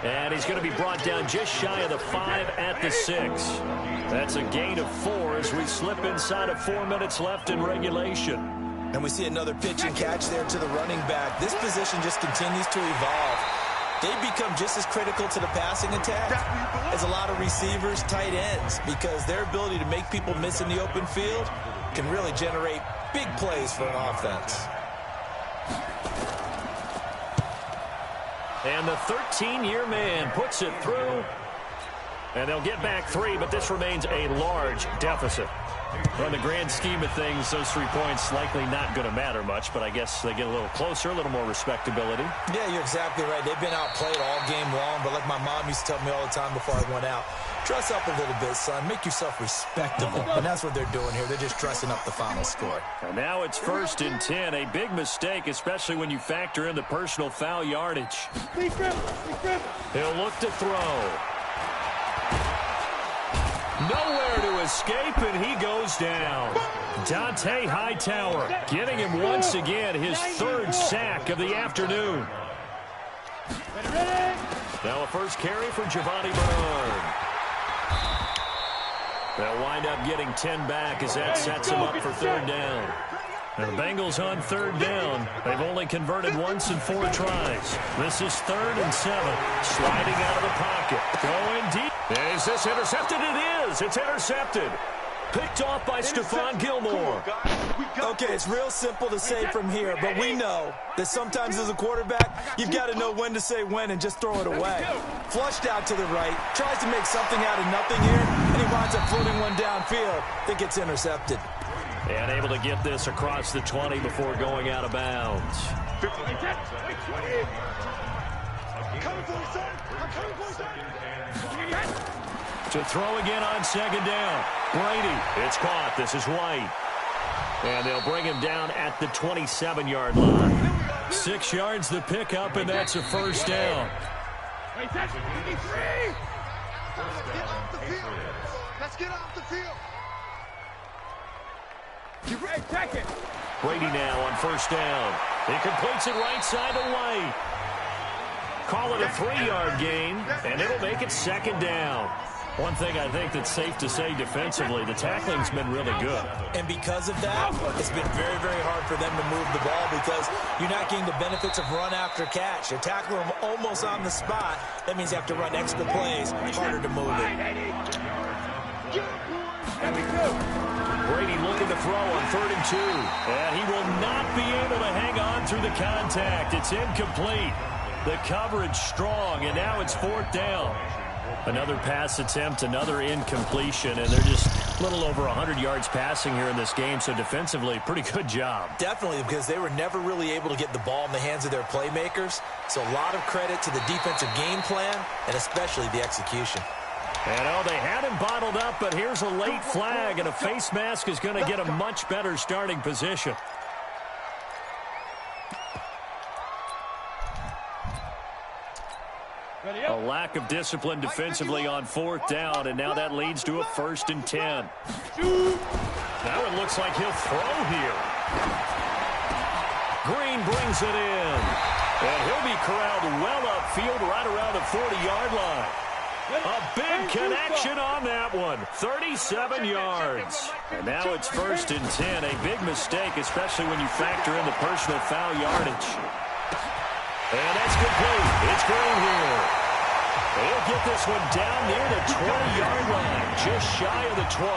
And he's going to be brought down just shy of the 5 at the 6. That's a gain of 4 as we slip inside of 4 minutes left in regulation. And we see another pitch and catch there to the running back. This position just continues to evolve. They become just as critical to the passing attack as a lot of receivers, tight ends, because their ability to make people miss in the open field can really generate big plays for an offense. And the 13-year man puts it through. And they'll get back 3, but this remains a large deficit. On the grand scheme of things, those 3 points likely not going to matter much, but I guess they get a little closer, a little more respectability. Yeah, you're exactly right. They've been outplayed all game long, but like my mom used to tell me all the time before I went out, dress up a little bit, son. Make yourself respectable. And that's what they're doing here. They're just dressing up the final score. And now it's 1st and 10. A big mistake, especially when you factor in the personal foul yardage. He'll look to throw. Nowhere to escape, and he goes down. Dante Hightower getting him once again his 3rd sack of the afternoon. Now a first carry for Giovanni Bernard. They'll wind up getting 10 back as that sets him up for 3rd down. And the Bengals on 3rd down. They've only converted once in 4 tries. This is 3rd and 7. Sliding out of the pocket. Going deep. Is this intercepted? It is. It's intercepted. Picked off by Stephon Gilmore. Okay, it's real simple to say from here, but we know that sometimes as a quarterback, you've got to know when to say when and just throw it away. Flushed out to the right, tries to make something out of nothing here, and he winds up floating one downfield that gets intercepted. And able to get this across the 20 before going out of bounds. To throw again on 2nd down. Brady, it's caught. This is White. And they'll bring him down at the 27-yard line. 6 yards the pickup, and that's a first down. Let's get off the field. Brady now on 1st down. He completes it right side to White. Call it a 3-yard gain, and it'll make it 2nd down. One thing I think that's safe to say defensively, the tackling's been really good. And because of that, it's been very, very hard for them to move the ball because you're not getting the benefits of run after catch. You're tackling them almost on the spot. That means you have to run extra plays, harder to move it. Brady looking to throw on 3rd and 2. And he will not be able to hang on through the contact. It's incomplete. The coverage strong, and now it's 4th down. Another pass attempt, another incompletion, and they're just a little over 100 yards passing here in this game, so defensively, pretty good job. Definitely, because they were never really able to get the ball in the hands of their playmakers, so a lot of credit to the defensive game plan, and especially the execution. And, they had him bottled up, but here's a late flag, and a face mask is going to get a much better starting position. A lack of discipline defensively on 4th down, and now that leads to a 1st and 10. Now it looks like he'll throw here. Green brings it in, and he'll be corralled well upfield right around the 40-yard line. A big connection on that one, 37 yards. And now it's 1st and 10, a big mistake, especially when you factor in the personal foul yardage. And that's complete. It's Green here. He'll get this one down near the 20-yard line, just shy of the 20.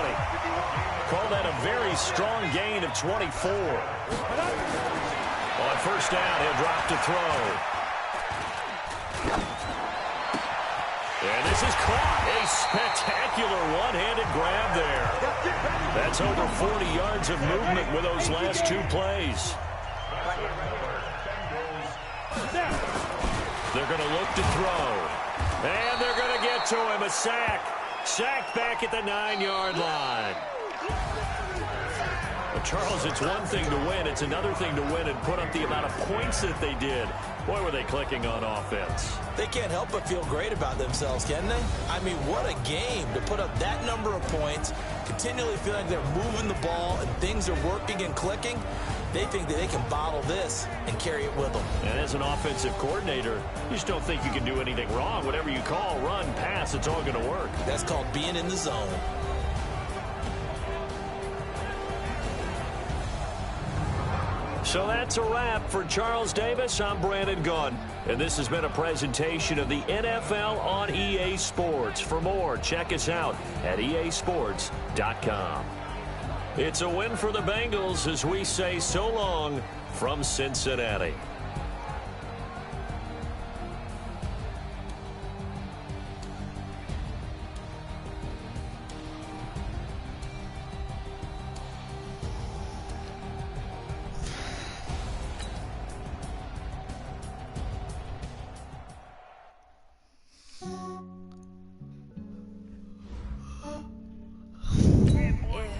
Call that a very strong gain of 24. On first down, he'll drop to throw. And this is caught. A spectacular one-handed grab there. That's over 40 yards of movement with those last two plays. They're going to look to throw. And they're going to get to him. A sack. Sacked back at the 9-yard line. Well, Charles, it's one thing to win. It's another thing to win and put up the amount of points that they did. Boy, were they clicking on offense. They can't help but feel great about themselves, can they? I mean, what a game to put up that number of points, continually feel like they're moving the ball and things are working and clicking. They think that they can bottle this and carry it with them. And as an offensive coordinator, you just don't think you can do anything wrong. Whatever you call, run, pass, it's all going to work. That's called being in the zone. So that's a wrap for Charles Davis. I'm Brandon Gunn, and this has been a presentation of the NFL on EA Sports. For more, check us out at easports.com. It's a win for the Bengals as we say so long from Cincinnati.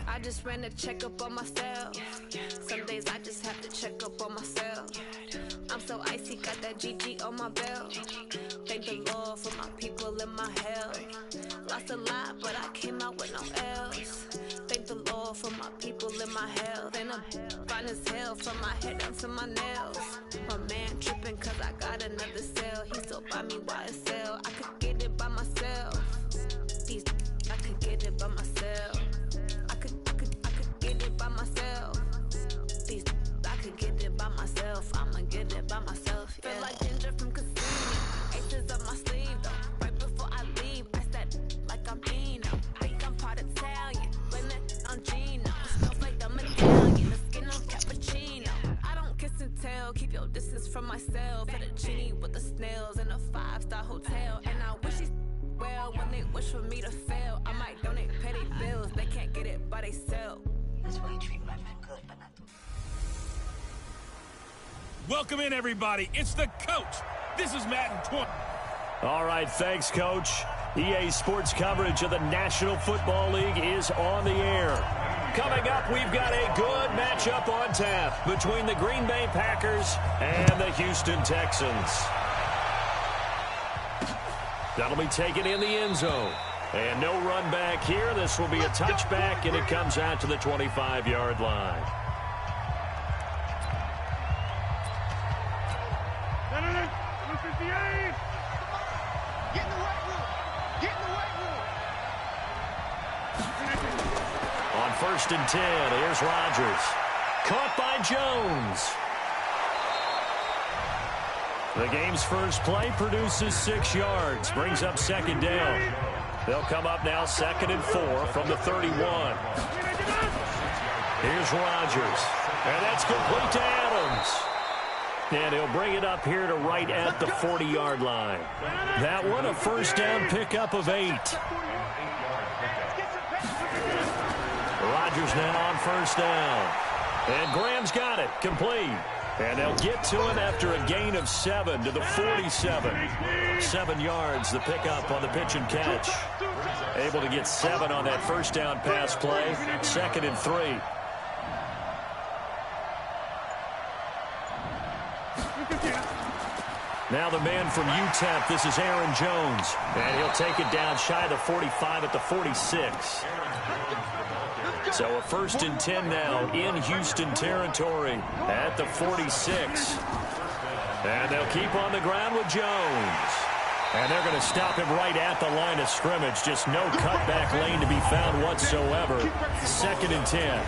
I just ran a checkup on myself. Some days I just have to check up on myself. I'm so icy, got that GG on my belt. Thank the Lord for my people in my health. Lost a lot, but I came out with no else. Thank the Lord for my people in my health. And I'm fine as hell from my head down to my nails. My man tripping cause I got another cell. He still buy me YSL. I could get it by myself. These I could get it by myself. I could get it by myself. These I could get it by myself. I'ma get it by myself. Yeah. Feel like Ginger from Casino. Aces up my sleeve though. Right before I leave, I said like I'm Dino. Think I'm part Italian. Blame it on Gino. Smells like the medallion. The skin on cappuccino. I don't kiss and tell. Keep your distance from myself. Fettuccine with the snails in a 5-star hotel. And I wish he's well when they wish for me to fail. I might donate petty bills. They can't get it by themselves. That's why you treat my man good, but not too. Welcome in, everybody. It's the coach. This is Matt and Twin. All right, thanks, Coach. EA Sports coverage of the National Football League is on the air. Coming up, we've got a good matchup on tap between the Green Bay Packers and the Houston Texans. That'll be taken in the end zone. And no run back here. This will be a touchback, and it comes out to the 25-yard line. Get in the weight room. Get in the weight room. On 1st and 10, here's Rodgers. Caught by Jones. The game's first play produces 6 yards. Brings up 2nd down. They'll come up now 2nd and 4 from the 31. Here's Rodgers. And that's complete to Adams. And he'll bring it up here to right at the 40-yard line. That one a 1st down pickup of 8. Rodgers now on 1st down. And Graham's got it. Complete. And they'll get to him after a gain of 7 to the 47. 7 yards, the pickup on the pitch and catch. Able to get 7 on that 1st down pass play. 2nd and 3. Now the man from UTEP, this is Aaron Jones. And he'll take it down shy of the 45 at the 46. So a 1st and 10 now in Houston territory at the 46. And they'll keep on the ground with Jones. And they're going to stop him right at the line of scrimmage. Just no cutback lane to be found whatsoever. 2nd and 10.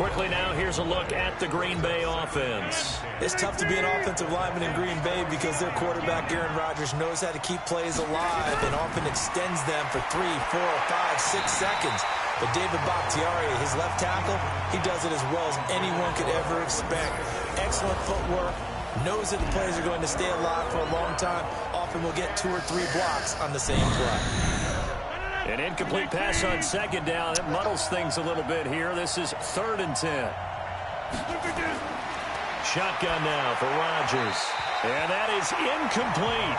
Quickly now, here's a look at the Green Bay offense. It's tough to be an offensive lineman in Green Bay because their quarterback, Aaron Rodgers, knows how to keep plays alive and often extends them for 3, 4, 5, 6 seconds. But David Bakhtiari, his left tackle, he does it as well as anyone could ever expect. Excellent footwork, knows that the plays are going to stay alive for a long time, often will get 2 or 3 blocks on the same play. An incomplete pass on second down. It muddles things a little bit here. This is 3rd and 10. Shotgun now for Rodgers. And that is incomplete.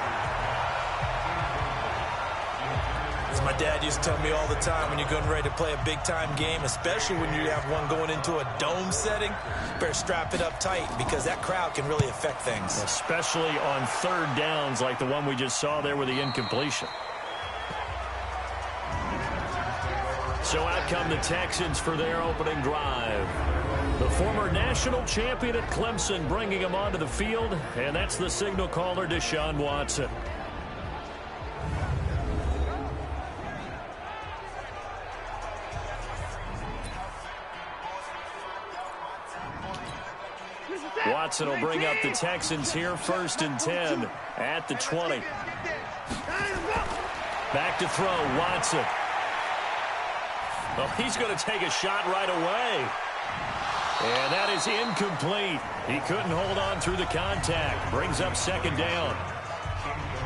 As my dad used to tell me all the time, when you're getting ready to play a big-time game, especially when you have one going into a dome setting, you better strap it up tight because that crowd can really affect things. Especially on 3rd downs like the one we just saw there with the incompletion. So out come the Texans for their opening drive. The former national champion at Clemson bringing him onto the field, and that's the signal caller, Deshaun Watson. Watson will bring up the Texans here, 1st and 10 at the 20. Back to throw, Watson. Well, he's going to take a shot right away. And that is incomplete. He couldn't hold on through the contact. Brings up 2nd down.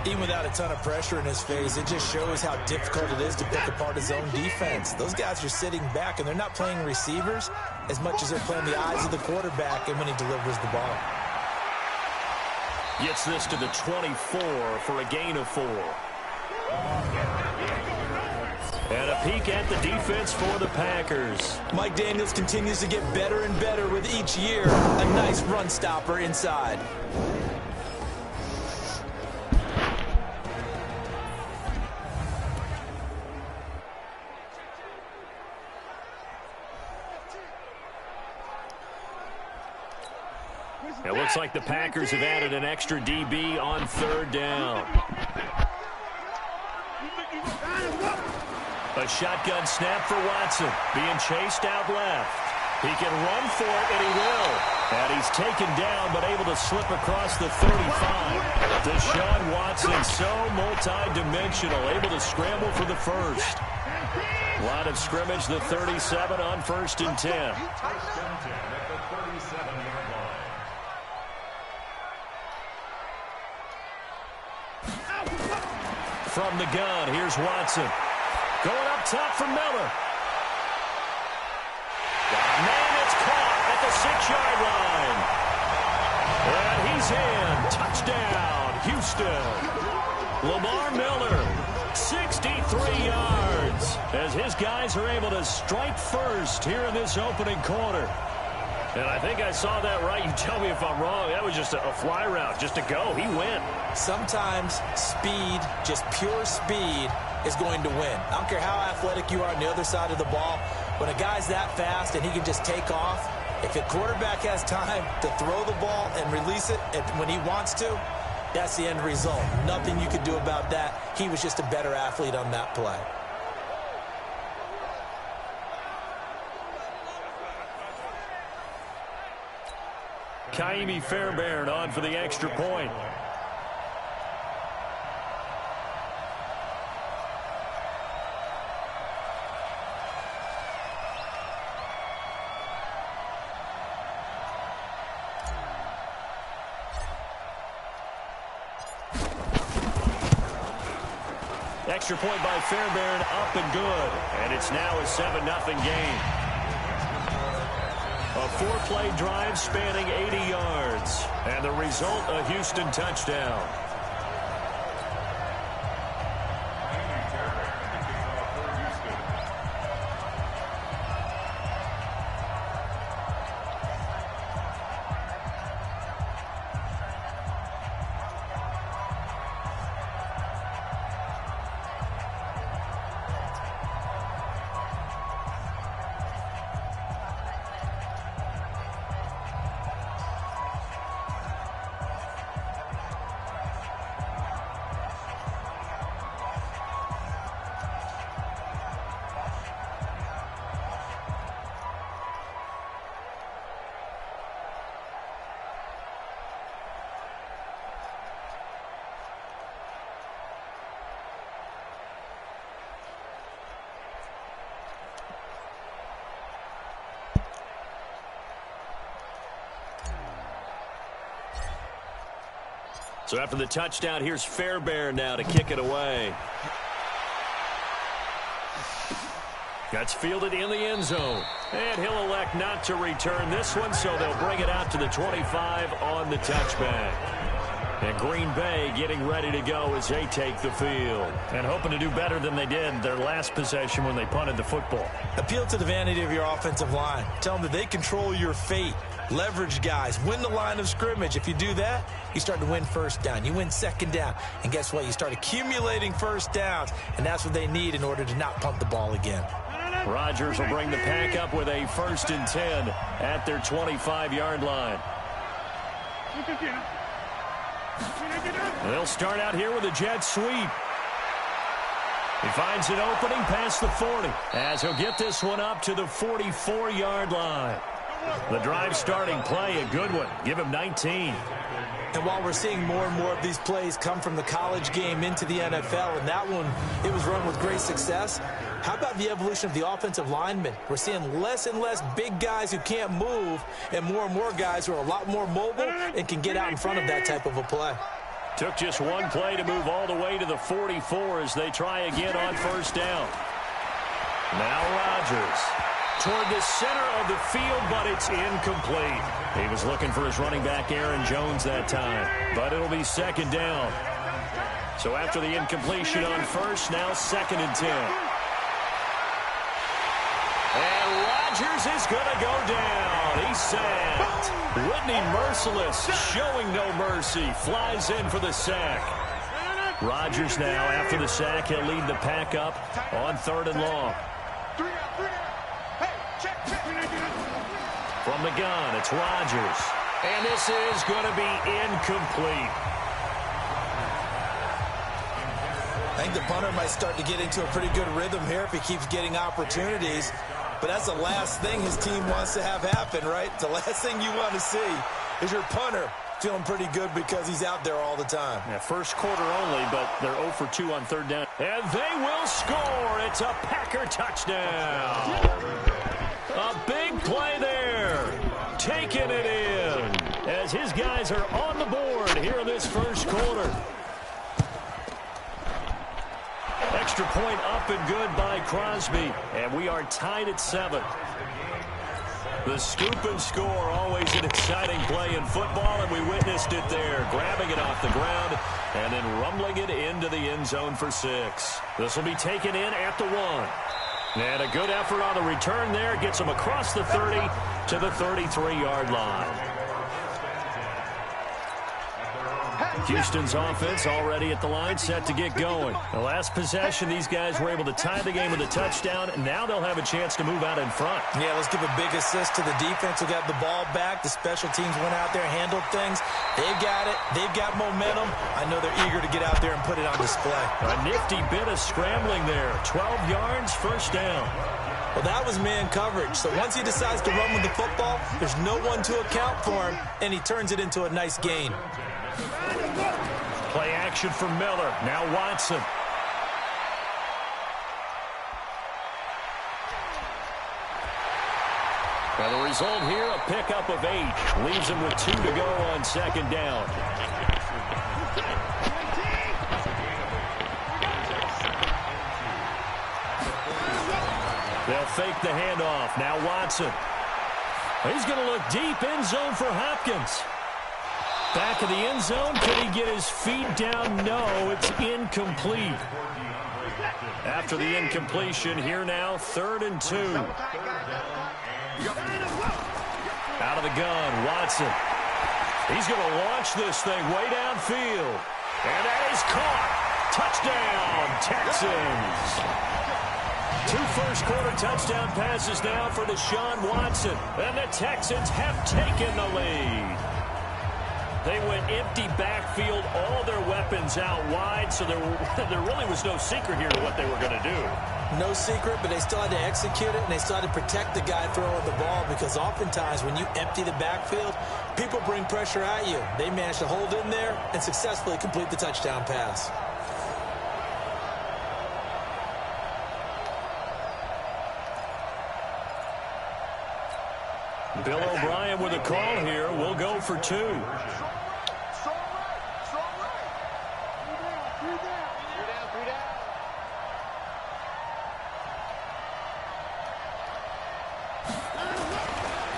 Even without a ton of pressure in his face, it just shows how difficult it is to pick apart his own defense. Those guys are sitting back, and they're not playing receivers as much as they're playing the eyes of the quarterback and when he delivers the ball. Gets this to the 24 for a gain of 4. And a peek at the defense for the Packers. Mike Daniels continues to get better and better with each year. A nice run stopper inside. It looks like the Packers have added an extra DB on 3rd down. A shotgun snap for Watson. Being chased out left. He can run for it, and he will. And he's taken down, but able to slip across the 35. Deshaun Watson, so multi-dimensional, able to scramble for the first. Line of scrimmage, the 37 on 1st and 10. From the gun, here's Watson. Going up top for Miller. Man, it's caught at the 6-yard line. And he's in. Touchdown, Houston. Lamar Miller, 63 yards. As his guys are able to strike first here in this opening quarter. And I think I saw that right. You tell me if I'm wrong. That was just a fly route, just to go. He went. Sometimes speed, just pure speed, is going to win. I don't care how athletic you are on the other side of the ball. When a guy's that fast and he can just take off, if a quarterback has time to throw the ball and release it when he wants to, that's the end result. Nothing you could do about that. He was just a better athlete on that play. Kaimi Fairbairn on for the extra point. Extra point by Fairbairn, up and good. And it's now a 7-0 game. A 4-play drive spanning 80 yards. And the result, a Houston touchdown. So after the touchdown, here's Fairbairn now to kick it away. That's fielded in the end zone. And he'll elect not to return this one, so they'll bring it out to the 25 on the touchback. And Green Bay getting ready to go as they take the field. And hoping to do better than they did their last possession when they punted the football. Appeal to the vanity of your offensive line. Tell them that they control your fate. Leverage guys. Win the line of scrimmage. If you do that, you start to win first down. You win second down. And guess what? You start accumulating first downs. And that's what they need in order to not punt the ball again. Rodgers will bring the pack up with a 1st and 10 at their 25-yard line. They'll start out here with a jet sweep. He finds an opening past the 40 as he'll get this one up to the 44-yard line. The drive starting play, a good one. Give him 19. And while we're seeing more and more of these plays come from the college game into the NFL, and that one, it was run with great success, how about the evolution of the offensive linemen? We're seeing less and less big guys who can't move and more guys who are a lot more mobile and can get out in front of that type of a play. Took just one play to move all the way to the 44 as they try again on 1st down. Now Rodgers toward the center of the field, but it's incomplete. He was looking for his running back, Aaron Jones, that time, but it'll be 2nd down. So after the incompletion on 1st, now 2nd and 10. And Rodgers is going to go down. He's sacked. Whitney Merciless showing no mercy. Flies in for the sack. Rodgers now, after the sack, he'll lead the pack up on 3rd and long. From the gun, it's Rodgers. And this is going to be incomplete. I think the punter might start to get into a pretty good rhythm here if he keeps getting opportunities. But that's the last thing his team wants to have happen, right? The last thing you want to see is your punter feeling pretty good because he's out there all the time. Yeah, 1st quarter only, but they're 0 for 2 on 3rd down. And they will score. It's a Packer touchdown. A big play there. Taking it in as his guys are on the board here in this 1st quarter. Extra point up and good by Crosby, and we are tied at 7. The scoop and score, always an exciting play in football, and we witnessed it there, grabbing it off the ground and then rumbling it into the end zone for 6. This will be taken in at the 1. And a good effort on the return there, gets him across the 30 to the 33-yard line. Houston's offense already at the line, set to get going. The last possession, these guys were able to tie the game with a touchdown, and now they'll have a chance to move out in front. Yeah, let's give a big assist to the defense who got the ball back. The special teams went out there, handled things. They've got it. They've got momentum. I know they're eager to get out there and put it on display. A nifty bit of scrambling there. 12 yards, 1st down. Well, that was man coverage. So once he decides to run with the football, there's no one to account for him, and he turns it into a nice gain. Play action for Miller. Now Watson. Well, the result here, a pickup of 8. Leaves him with 2 to go on 2nd down. They'll fake the handoff. Now Watson. He's going to look deep end zone for Hopkins. Back of the end zone. Can he get his feet down? No, it's incomplete. After the incompletion, here now, 3rd and 2. Out of the gun, Watson. He's going to launch this thing way downfield. And that is caught. Touchdown, Texans. 2 first-quarter touchdown passes now for Deshaun Watson. And the Texans have taken the lead. They went empty backfield, all their weapons out wide, so there really was no secret here to what they were going to do. No secret, but they still had to execute it, and they still had to protect the guy throwing the ball, because oftentimes when you empty the backfield, people bring pressure at you. They managed to hold in there and successfully complete the touchdown pass. Bill O'Brien with a call here. We'll go for 2.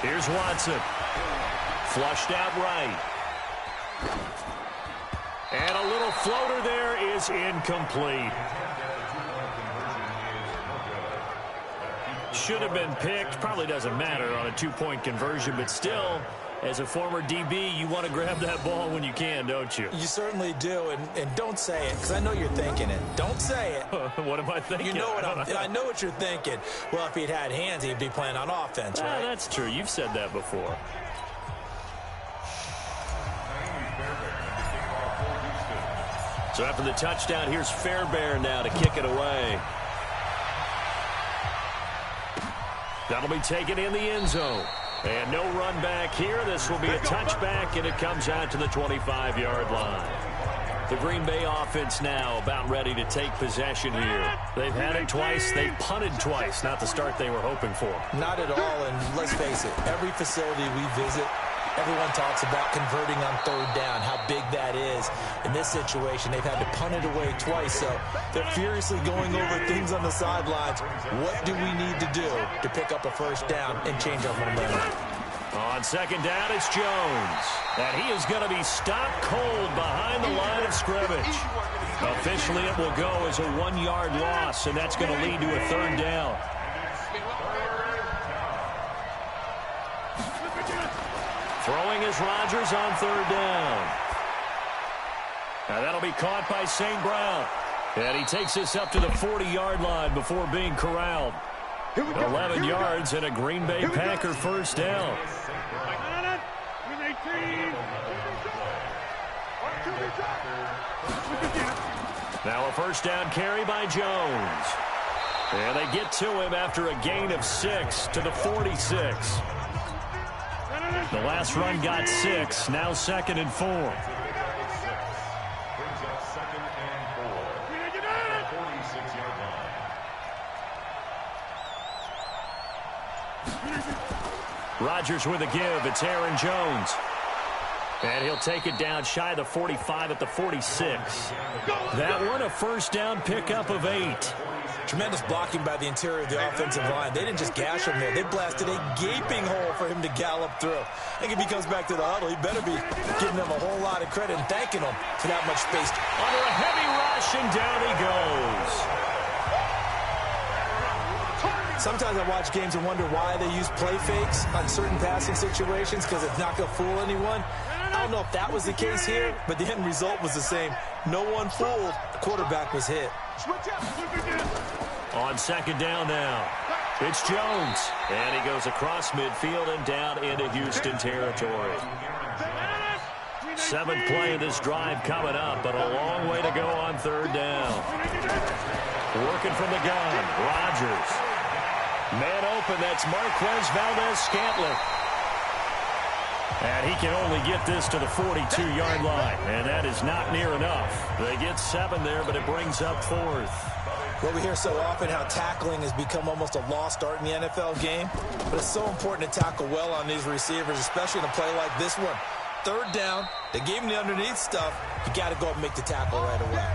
Here's Watson. Flushed out right. And a little floater there is incomplete. Should have been picked. Probably doesn't matter on a two-point conversion, but still, as a former DB, you want to grab that ball when you can, don't you? You certainly do, and don't say it, because I know you're thinking it. Don't say it. What am I thinking? You know I know what you're thinking. Well, if he'd had hands, he'd be playing on offense, right? That's true. You've said that before. So after the touchdown, here's Fairbairn now to kick it away. That'll be taken in the end zone. And no run back here. This will be a touchback, and it comes out to the 25-yard line. The Green Bay offense now about ready to take possession here. They've had it twice. They've punted twice. Not the start they were hoping for. Not at all, and let's face it, every facility we visit, everyone talks about converting on third down, how big that is. In this situation, they've had to punt it away twice, so they're furiously going over things on the sidelines. What do we need to do to pick up a first down and change our momentum? On second down, it's Jones. And he is going to be stopped cold behind the line of scrimmage. Officially, it will go as a 1-yard loss, and that's going to lead to a third down. Throwing is Rodgers on third down. Now that'll be caught by St. Brown. And he takes this up to the 40-yard line before being corralled. 11 yards and a Green Bay Packer first down. Now a first down carry by Jones. And they get to him after a gain of 6 to the 46. The last run got 6. Now 2nd and 4. Brings up 2nd and 4. 46-yard line. Rodgers with a give. It's Aaron Jones. And he'll take it down shy of the 45 at the 46. That one a first down pickup of 8. Tremendous blocking by the interior of the offensive line. They didn't just gash him there. They blasted a gaping hole for him to gallop through. I think if he comes back to the huddle, he better be giving them a whole lot of credit and thanking them for that much space. Under a heavy rush, and down he goes. Sometimes I watch games and wonder why they use play fakes on certain passing situations, because it's not going to fool anyone. I don't know if that was the case here, but the end result was the same. No one fooled. The quarterback was hit. On second down now, it's Jones. And he goes across midfield and down into Houston territory. 7th play of this drive coming up, but a long way to go on third down. Working from the gun, Rodgers. Man open, that's Marquez Valdez-Scantling. And he can only get this to the 42-yard line, and that is not near enough. They get 7 there, but it brings up 4th. Well, we hear so often how tackling has become almost a lost art in the NFL game, but it's so important to tackle well on these receivers, especially in a play like this one. Third down, they gave him the underneath stuff. You got to go up and make the tackle right away.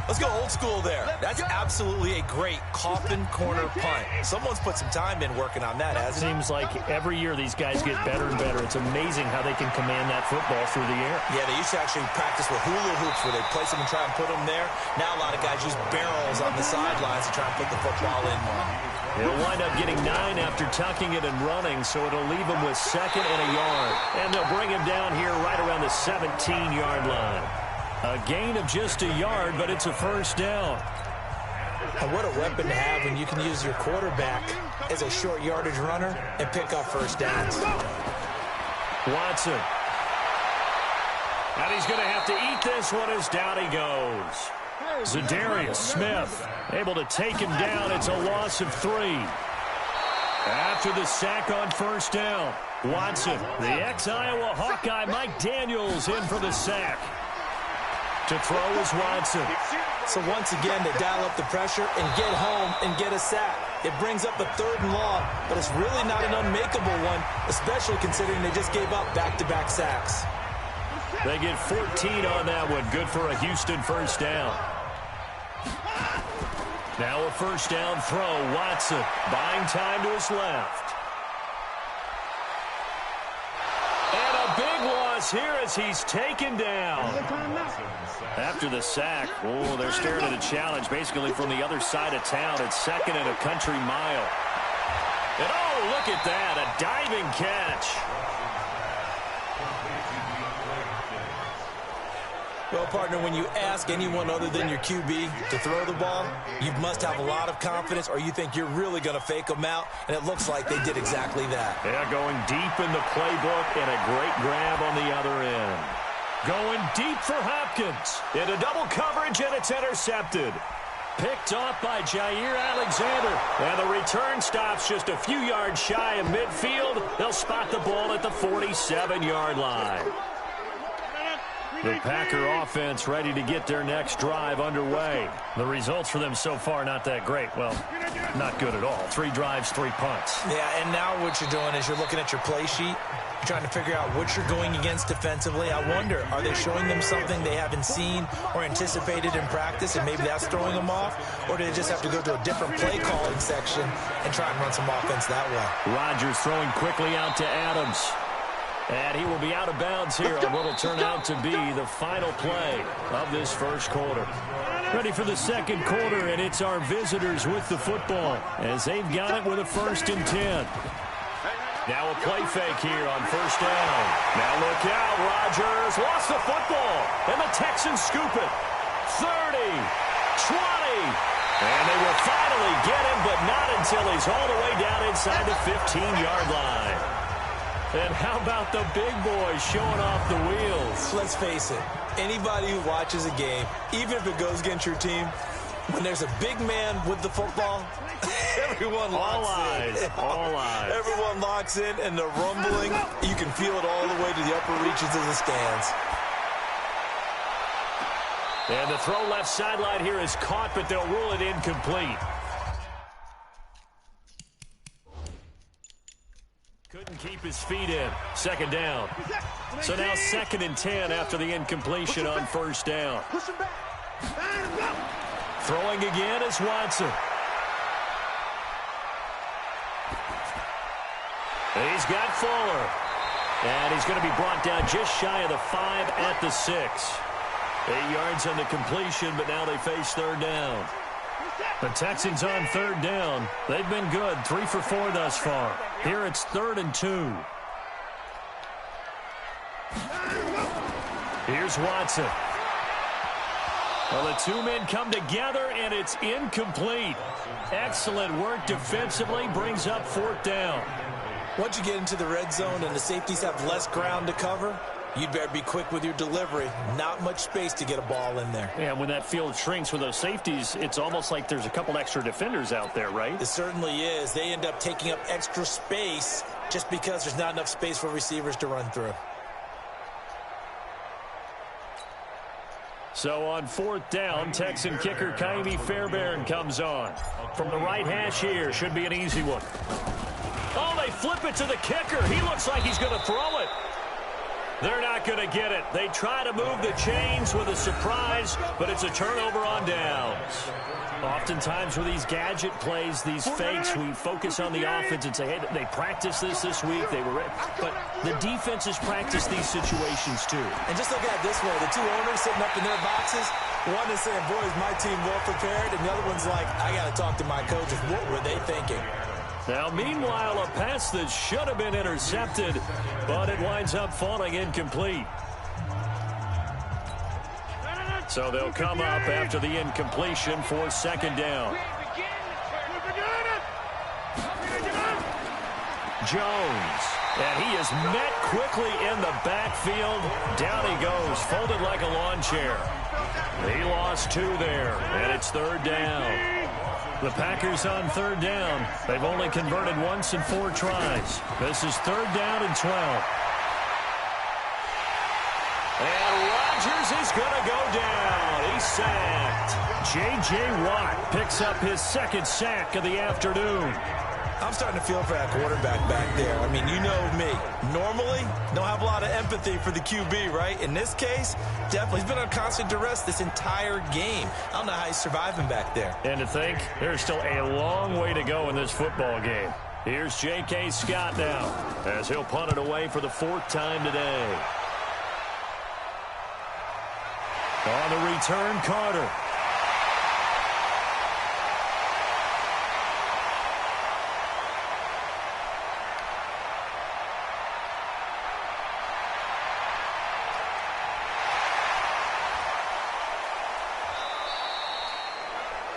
Let's go old school there. That's absolutely a great coffin corner punt. Someone's put some time in working on that, hasn't it? Seems like every year these guys get better and better. It's amazing how they can command that football through the air. Yeah, they used to actually practice with hula hoops where they place them and try and put them there. Now a lot of guys use barrels on the sidelines to try and put the football in one. He'll wind up getting 9 after tucking it and running, so it'll leave him with 2nd and a yard. And they'll bring him down here right around the 17-yard line. A gain of just a yard, but it's a first down. And what a weapon to have when you can use your quarterback as a short yardage runner and pick up first downs. Watson. And he's going to have to eat this one as down he goes. Zadarius Smith able to take him down. It's a loss of 3. After the sack on first down, Watson, the ex-Iowa Hawkeye Mike Daniels in for the sack. To throw is Watson. So once again, they dial up the pressure and get home and get a sack. It brings up a 3rd and long, but it's really not an unmakeable one, especially considering they just gave up back-to-back sacks. They get 14 on that one. Good for a Houston first down. Now a first down throw. Watson buying time to his left. loss here as he's taken down. After the sack, they're staring at a challenge basically from the other side of town. It's 2nd and a country mile. And look at that, a diving catch. Well, partner, when you ask anyone other than your QB to throw the ball, you must have a lot of confidence or you think you're really going to fake them out, and it looks like they did exactly that. Yeah, going deep in the playbook and a great grab on the other end. Going deep for Hopkins. Into double coverage, and it's intercepted. Picked off by Jair Alexander. And the return stops just a few yards shy of midfield. They'll spot the ball at the 47-yard line. The Packer offense ready to get their next drive underway. The results for them so far not that great. Well, not good at all. 3 drives, 3 punts. Yeah, and now what you're doing is you're looking at your play sheet. You're trying to figure out what you're going against defensively. I wonder, are they showing them something they haven't seen or anticipated in practice, and maybe that's throwing them off? Or do they just have to go to a different play calling section and try and run some offense that way? Rodgers throwing quickly out to Adams. And he will be out of bounds here on what will turn out to be the final play of this first quarter. Ready for the second quarter, and it's our visitors with the football as they've got it with a 1st and 10. Now a play fake here on 1st down. Now look out, Rodgers lost the football, and the Texans scoop it. 30, 20, and they will finally get him, but not until he's all the way down inside the 15-yard line. And how about the big boys showing off the wheels? Let's face it, anybody who watches a game, even if it goes against your team, when there's a big man with the football, everyone locks in. All eyes. Everyone locks in, and the rumbling, you can feel it all the way to the upper reaches of the stands. And the throw left sideline here is caught, but they'll rule it incomplete. Couldn't keep his feet in. 2nd down. So now 2nd and 10 after the incompletion on 1st down. Throwing again is Watson. He's got Fuller. And he's going to be brought down just shy of the 5 at the 6. 8 yards on the completion, but now they face 3rd down. The Texans on 3rd down. They've been good. 3 for 4 thus far. Here it's 3rd and 2. Here's Watson. Well, the 2 men come together, and it's incomplete. Excellent work defensively. Brings up 4th down. Once you get into the red zone and the safeties have less ground to cover, you'd better be quick with your delivery. Not much space to get a ball in there. Yeah, when that field shrinks with those safeties, it's almost like there's a couple extra defenders out there, right? It certainly is. They end up taking up extra space just because there's not enough space for receivers to run through. So on 4th down, Texan kicker Kaimi Fairbairn comes on. From the right hash here, should be an easy one. Oh, they flip it to the kicker. He looks like he's going to throw it. They're not going to get it. They try to move the chains with a surprise, but it's a turnover on downs. Oftentimes with these gadget plays, these fakes, we focus on the offense and say, hey, they practiced this week. They were ready. But the defenses practice these situations too. And just look at it this way. The 2 owners sitting up in their boxes, one is saying, boy, is my team well prepared? And the other one's like, I got to talk to my coaches. What were they thinking? Now, meanwhile, a pass that should have been intercepted, but it winds up falling incomplete. So they'll come up after the incompletion for 2nd down. Jones, and he is met quickly in the backfield. Down he goes, folded like a lawn chair. He lost 2 there, and it's 3rd down. The Packers on 3rd down. They've only converted once in 4 tries. This is 3rd down and 12. And Rodgers is going to go down. He's sacked. J.J. Watt picks up his 2nd sack of the afternoon. I'm starting to feel for that quarterback back there. I mean, you know me. Normally, don't have a lot of empathy for the QB, right? In this case, definitely. He's been on constant duress this entire game. I don't know how he's surviving back there. And to think, there's still a long way to go in this football game. Here's J.K. Scott now, as he'll punt it away for the 4th time today. On the return, Carter.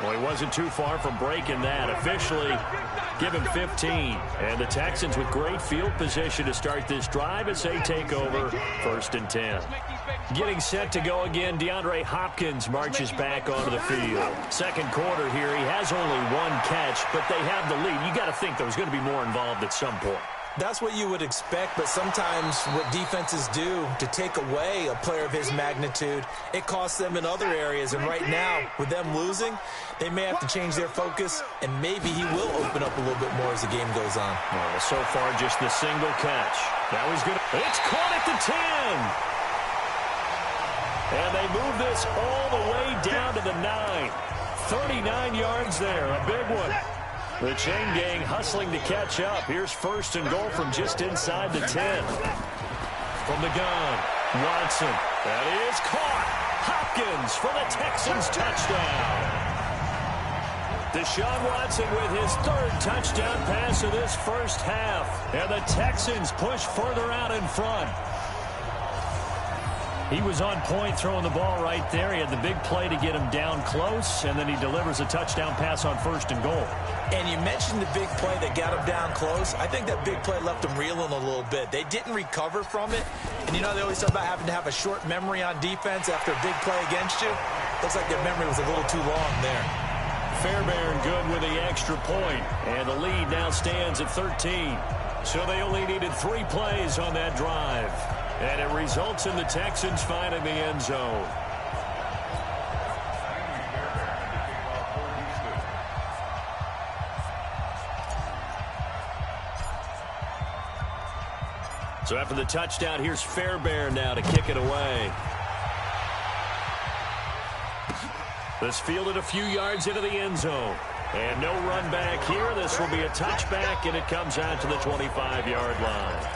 Well, he wasn't too far from breaking that. Officially, give him 15. And the Texans with great field position to start this drive as they take over 1st and 10. Getting set to go again, DeAndre Hopkins marches back onto the field. Second quarter here, he has only one catch, but they have the lead. You got to think there's going to be more involved at some point. That's what you would expect, but sometimes what defenses do to take away a player of his magnitude, it costs them in other areas. And right now, with them losing, they may have to change their focus, and maybe he will open up a little bit more as the game goes on. Well, so far, just the single catch. Now he's good. It's caught at the 10. And they move this all the way down to the 9. 39 yards there, a big one. The chain gang hustling to catch up. Here's 1st and goal from just inside the 10. From the gun, Watson. That is caught. Hopkins for the Texans touchdown. Deshaun Watson with his 3rd touchdown pass of this first half. And the Texans push further out in front. He was on point throwing the ball right there. He had the big play to get him down close, and then he delivers a touchdown pass on 1st and goal. And you mentioned the big play that got him down close. I think that big play left him reeling a little bit. They didn't recover from it. And, you know, they always talk about having to have a short memory on defense after a big play against you. Looks like their memory was a little too long there. Fairbairn good with the extra point, and the lead now stands at 13. So they only needed 3 plays on that drive. And it results in the Texans finding the end zone. So after the touchdown, here's Fairbairn now to kick it away. This fielded a few yards into the end zone. And no run back here. This will be a touchback, and it comes out to the 25-yard line.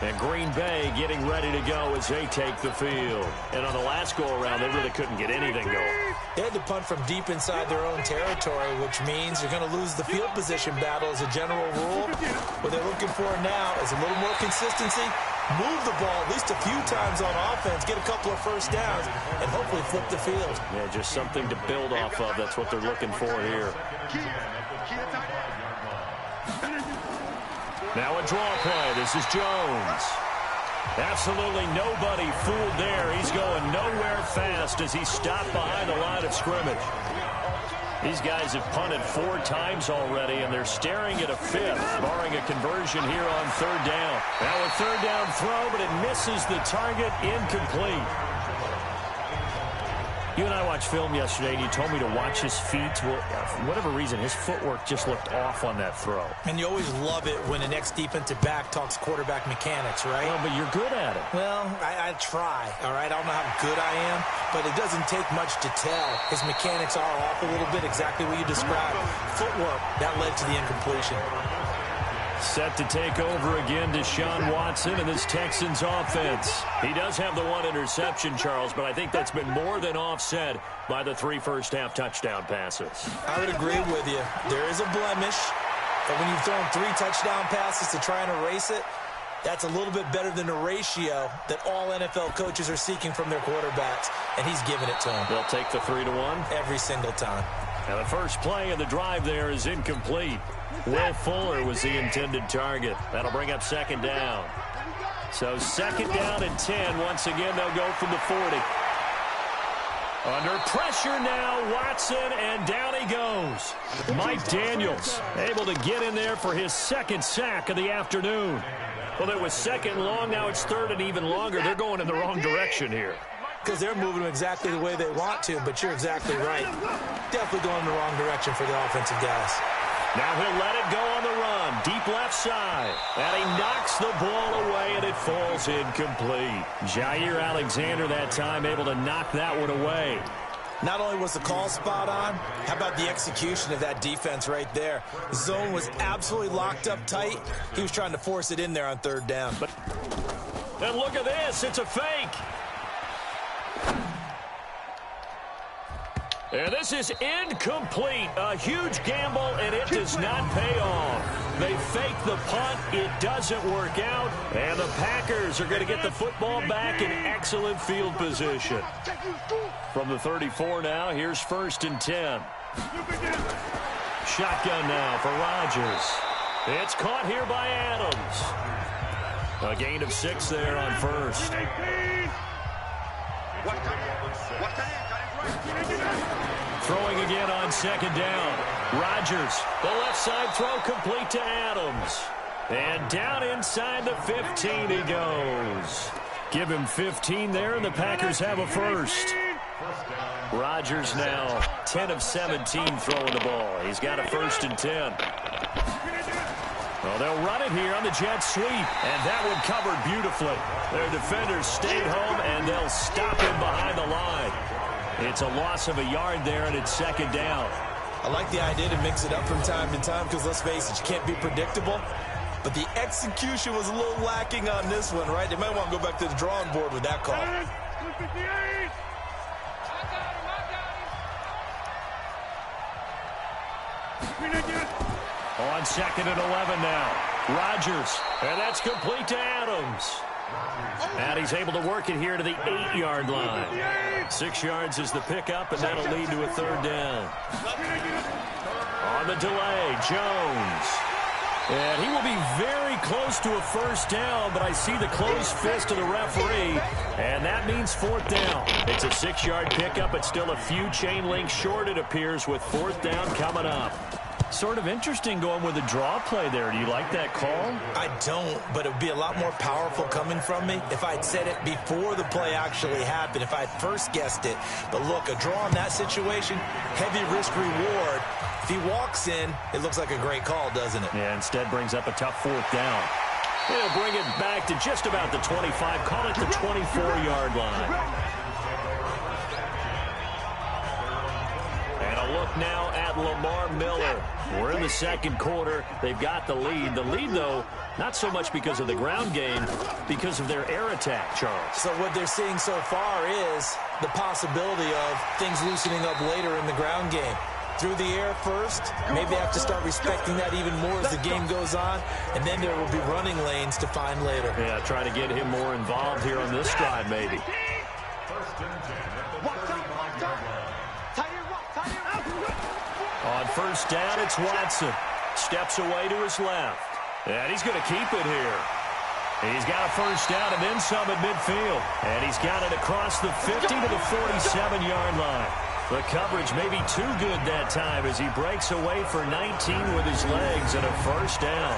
And Green Bay getting ready to go as they take the field. And on the last go-around, they really couldn't get anything going. They had to punt from deep inside their own territory, which means you're going to lose the field position battle as a general rule. What they're looking for now is a little more consistency, move the ball at least a few times on offense, get a couple of first downs, and hopefully flip the field. Yeah, just something to build off of. That's what they're looking for here. Now a draw play. This is Jones. Absolutely nobody fooled there. He's going nowhere fast as he stopped behind the line of scrimmage. These guys have punted 4 times already, and they're staring at a 5th, barring a conversion here on 3rd down. Now a 3rd down throw, but it misses the target, incomplete. You and I watched film yesterday, and you told me to watch his feet. Well, for whatever reason, his footwork just looked off on that throw. And you always love it when an ex-defensive back talks quarterback mechanics, right? Well, but you're good at it. Well, I try, all right? I don't know how good I am, but it doesn't take much to tell. His mechanics are off a little bit, exactly what you described. Footwork, that led to the incompletion. Set to take over again, Deshaun Watson and this Texans offense. He does have the 1 interception, Charles, but I think that's been more than offset by the 3 first-half touchdown passes. I would agree with you. There is a blemish, but when you've thrown 3 touchdown passes to try and erase it, that's a little bit better than the ratio that all NFL coaches are seeking from their quarterbacks, and he's giving it to them. They'll take the 3-1? Every single time. Now the first play of the drive there is incomplete. Will Fuller was the intended target. That'll bring up 2nd down. So 2nd down and 10. Once again, they'll go from the 40. Under pressure now, Watson, and down he goes. Mike Daniels able to get in there for his 2nd sack of the afternoon. Well, it was 2nd long. Now it's 3rd and even longer. They're going in the wrong direction here. Because they're moving them exactly the way they want to, but you're exactly right. Definitely going in the wrong direction for the offensive guys. Now he'll let it go on the run, deep left side. And he knocks the ball away, and it falls incomplete. Jair Alexander that time able to knock that one away. Not only was the call spot on, how about the execution of that defense right there? The zone was absolutely locked up tight. He was trying to force it in there on 3rd down. And look at this, it's a fake. And this is incomplete. A huge gamble, and it does not pay off. They fake the punt. It doesn't work out. And the Packers are going to get the football back in excellent field position. From the 34 now, here's 1st and 10. Shotgun now for Rodgers. It's caught here by Adams. A gain of 6 there on 1st. Throwing again on 2nd down. Rodgers, the left side throw complete to Adams. And down inside the 15 he goes. Give him 15 there, and the Packers have a 1st. Rodgers now 10 of 17 throwing the ball. He's got a 1st and 10. Well, they'll run it here on the jet sweep, and that one covered beautifully. Their defenders stayed home, and they'll stop him behind the line. It's a loss of a yard there, and it's 2nd down. I like the idea to mix it up from time to time because, let's face it, you can't be predictable. But the execution was a little lacking on this one, right? They might want to go back to the drawing board with that call. On 2nd and 11 now. Rodgers, and that's complete to Adams. And he's able to work it here to the 8-yard line. 6 yards is the pickup, and that'll lead to a 3rd down. On the delay, Jones. And he will be very close to a 1st down, but I see the closed fist of the referee, and that means 4th down. It's a 6-yard pickup, but still a few chain links short, it appears, with 4th down coming up. Sort of interesting going with a draw play there. Do you like that call? I don't, but it would be a lot more powerful coming from me if I'd said it before the play actually happened, if I'd first guessed it. But look, a draw in that situation, heavy risk reward. If he walks in, it looks like a great call, doesn't it? Yeah, instead brings up a tough 4th down. He'll bring it back to just about the 25, call it the 24-yard line. And a look now at Lamar Miller. We're in the 2nd quarter. They've got the lead. The lead, though, not so much because of the ground game, because of their air attack, Charles. So what they're seeing so far is the possibility of things loosening up later in the ground game. Through the air first, maybe they have to start respecting that even more as the game goes on, and then there will be running lanes to find later. Yeah, try to get him more involved here on this drive, maybe. On 1st down, it's Watson. Steps away to his left. And he's going to keep it here. He's got a 1st down and then some at midfield. And he's got it across the 50 to the 47-yard line. The coverage may be too good that time as he breaks away for 19 with his legs and a 1st down.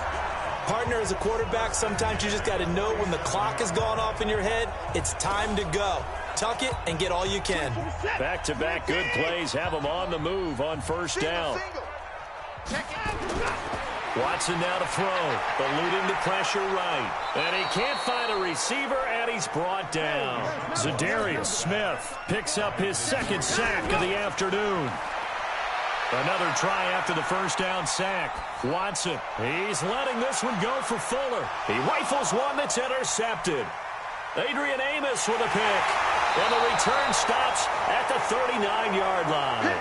Partner, as a quarterback, sometimes you just got to know when the clock has gone off in your head, it's time to go. Tuck it and get all you can. Back-to-back good plays have him on the move on 1st down. Watson now to throw. Eluding the pressure right. And he can't find a receiver, and he's brought down. Zadarius Smith picks up his 2nd sack of the afternoon. Another try after the 1st down sack. Watson, he's letting this one go for Fuller. He rifles one that's intercepted. Adrian Amos with a pick. And the return stops at the 39-yard line.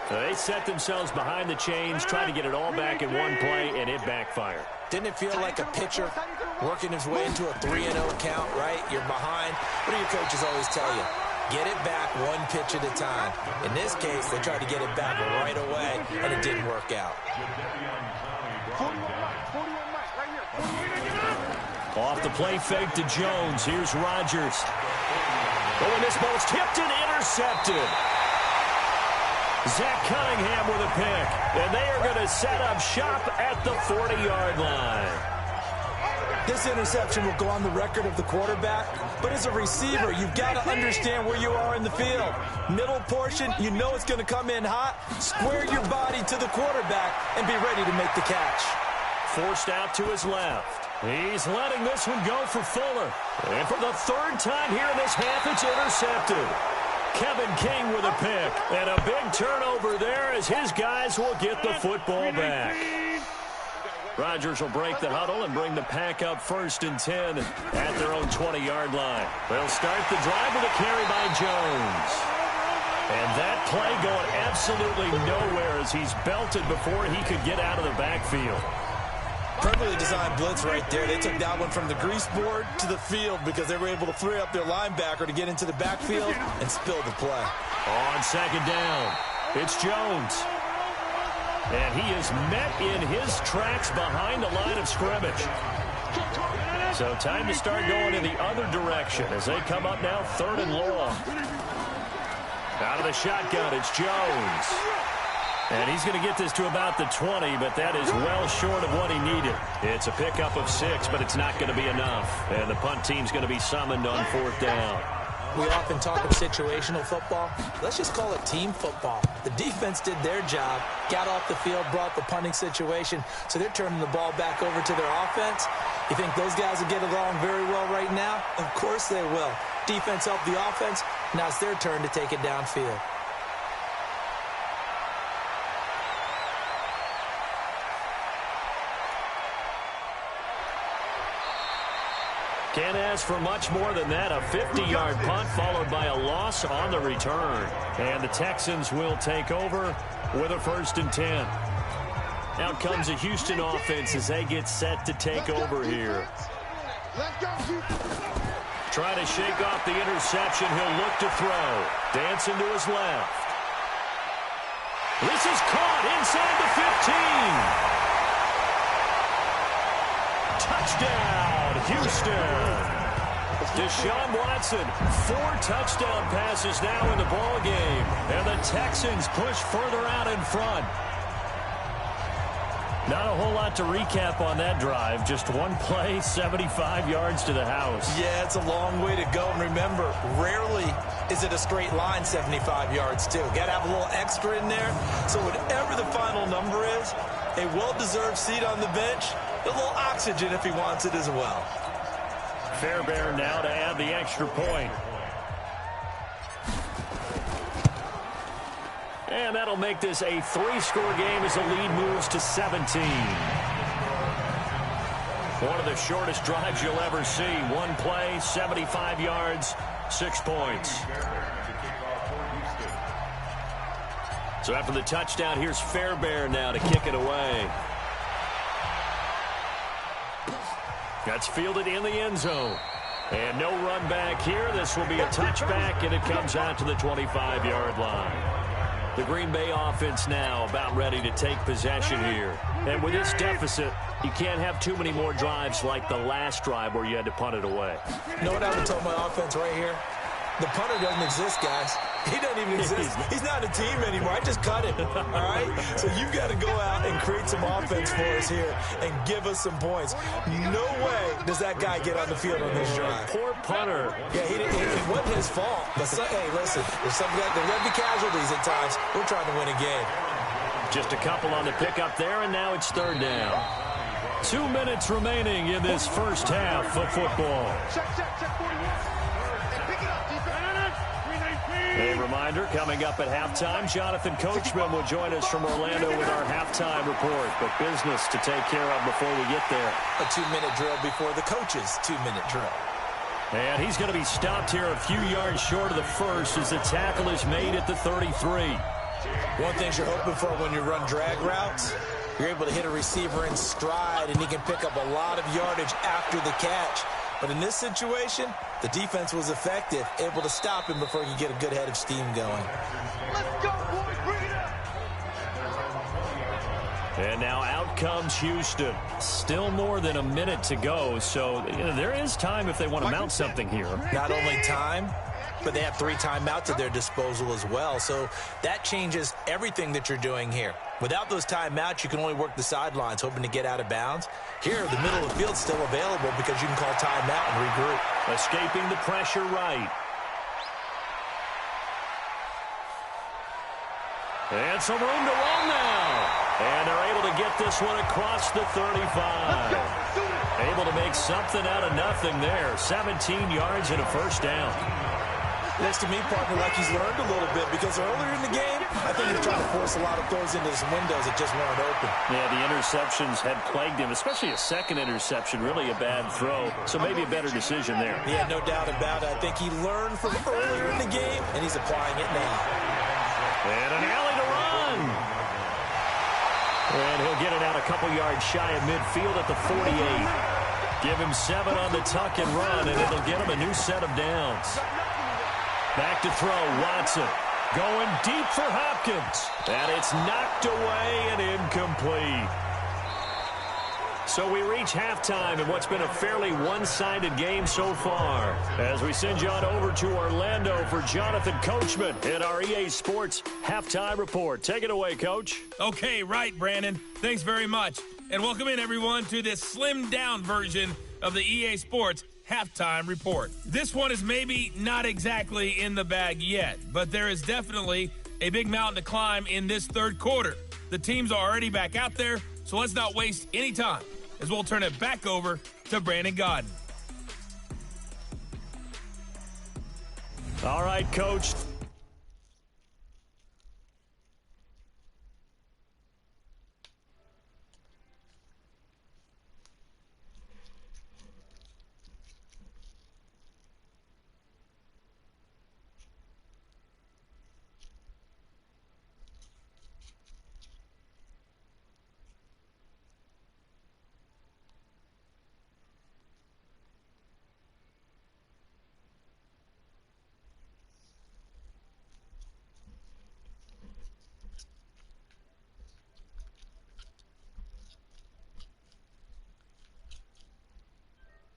They set themselves behind the chains, trying to get it all back in one play, and it backfired. Didn't it feel like a pitcher working his way into a 3-0 count, right? You're behind. What do your coaches always tell you? Get it back one pitch at a time. In this case, they tried to get it back right away, and it didn't work out. Off the play fake to Jones. Here's Rodgers. Oh, and this ball's tipped and intercepted. Zach Cunningham with a pick. And they are going to set up shop at the 40-yard line. This interception will go on the record of the quarterback, but as a receiver, you've got to understand where you are in the field. Middle portion, you know it's going to come in hot. Square your body to the quarterback and be ready to make the catch. Forced out to his left. He's letting this one go for Fuller. And for the 3rd time here in this half, it's intercepted. Kevin King with a pick. And a big turnover there as his guys will get the football back. Rodgers will break the huddle and bring the pack up 1st and 10 at their own 20-yard line. They'll start the drive with a carry by Jones. And that play going absolutely nowhere as he's belted before he could get out of the backfield. Perfectly designed blitz right there. They took that one from the grease board to the field because they were able to free up their linebacker to get into the backfield and spill the play. On 2nd down, it's Jones. And he is met in his tracks behind the line of scrimmage. So time to start going in the other direction as they come up now 3rd and long. Out of the shotgun, it's Jones. And he's going to get this to about the 20, but that is well short of what he needed. It's a pickup of 6, but it's not going to be enough. And the punt team's going to be summoned on 4th down. We often talk of situational football. Let's just call it team football. The defense did their job, got off the field, brought the punting situation, so they're turning the ball back over to their offense. You think those guys will get along very well right now? Of course they will. Defense helped the offense. Now it's their turn to take it downfield. Can't ask for much more than that. A 50-yard punt followed by a loss on the return. And the Texans will take over with a 1st and 10. Out comes the Houston offense as they get set to take over here. Trying to shake off the interception. He'll look to throw. Dancing to his left. This is caught inside the 15. Touchdown, Houston. Deshaun Watson, 4 touchdown passes now in the ball game. And the Texans push further out in front. Not a whole lot to recap on that drive. Just one play, 75 yards to the house. Yeah, it's a long way to go. And remember, rarely is it a straight line 75 yards, too. Got to have a little extra in there. So whatever the final number is, a well-deserved seat on the bench, a little oxygen if he wants it as well. Fairbairn now to add the extra point. And that'll make this a 3-score game as the lead moves to 17. One of the shortest drives you'll ever see. One play, 75 yards, 6 points. So after the touchdown, here's Fairbairn now to kick it away. That's fielded in the end zone. And no run back here. This will be a touchback, and it comes out to the 25-yard line. The Green Bay offense now about ready to take possession here. And with this deficit, you can't have too many more drives like the last drive where you had to punt it away. You know what I would tell my offense right here? The punter doesn't exist, guys. He doesn't even exist. He's not a team anymore. I just cut him, all right? So you've got to go out and create some offense for us here and give us some points. No way does that guy get on the field on this drive. Poor punter. Yeah, it wasn't his fault. But hey, listen, there's some guys, there will be casualties at times. We're trying to win a game. Just a couple on the pickup there, and now it's 3rd down. 2 minutes remaining in this first half of football. A reminder, coming up at halftime, Jonathan Coachman will join us from Orlando with our halftime report. But business to take care of before we get there. A 2-minute drill before the coach's 2-minute drill. And he's going to be stopped here a few yards short of the first as the tackle is made at the 33. One thing you're hoping for when you run drag routes, you're able to hit a receiver in stride, and he can pick up a lot of yardage after the catch. But in this situation, the defense was effective, able to stop him before he could get a good head of steam going. Let's go, boys. Bring it up. And now out comes Houston. Still more than a minute to go, so there is time if they want to mount something here. Not only time, but they have 3 timeouts at their disposal as well. So that changes everything that you're doing here. Without those timeouts, you can only work the sidelines, hoping to get out of bounds. Here, the middle of the field's still available because you can call timeout and regroup. Escaping the pressure right. And some room to run now. And they're able to get this one across the 35. Able to make something out of nothing there. 17 yards and a first down. Looks to me, partner, like he's learned a little bit because earlier in the game, I think he was trying to force a lot of throws into some windows that just weren't open. Yeah, the interceptions had plagued him, especially a second interception, really a bad throw. So maybe a better decision there. Yeah, no doubt about it. I think he learned from earlier in the game, and he's applying it now. And an alley to run. And he'll get it out a couple yards shy of midfield at the 48. Give him 7 on the tuck and run, and it'll get him a new set of downs. Back to throw, Watson. Going deep for Hopkins. And it's knocked away and incomplete. So we reach halftime in what's been a fairly one-sided game so far. As we send you on over to Orlando for Jonathan Coachman in our EA Sports Halftime Report. Take it away, Coach. Okay, right, Brandon. Thanks very much. And welcome in, everyone, to this slimmed-down version of the EA Sports Halftime Report. This one is maybe not exactly in the bag yet, but there is definitely a big mountain to climb in this third quarter. The teams are already back out there, so let's not waste any time as we'll turn it back over to Brandon Godden. All right, Coach.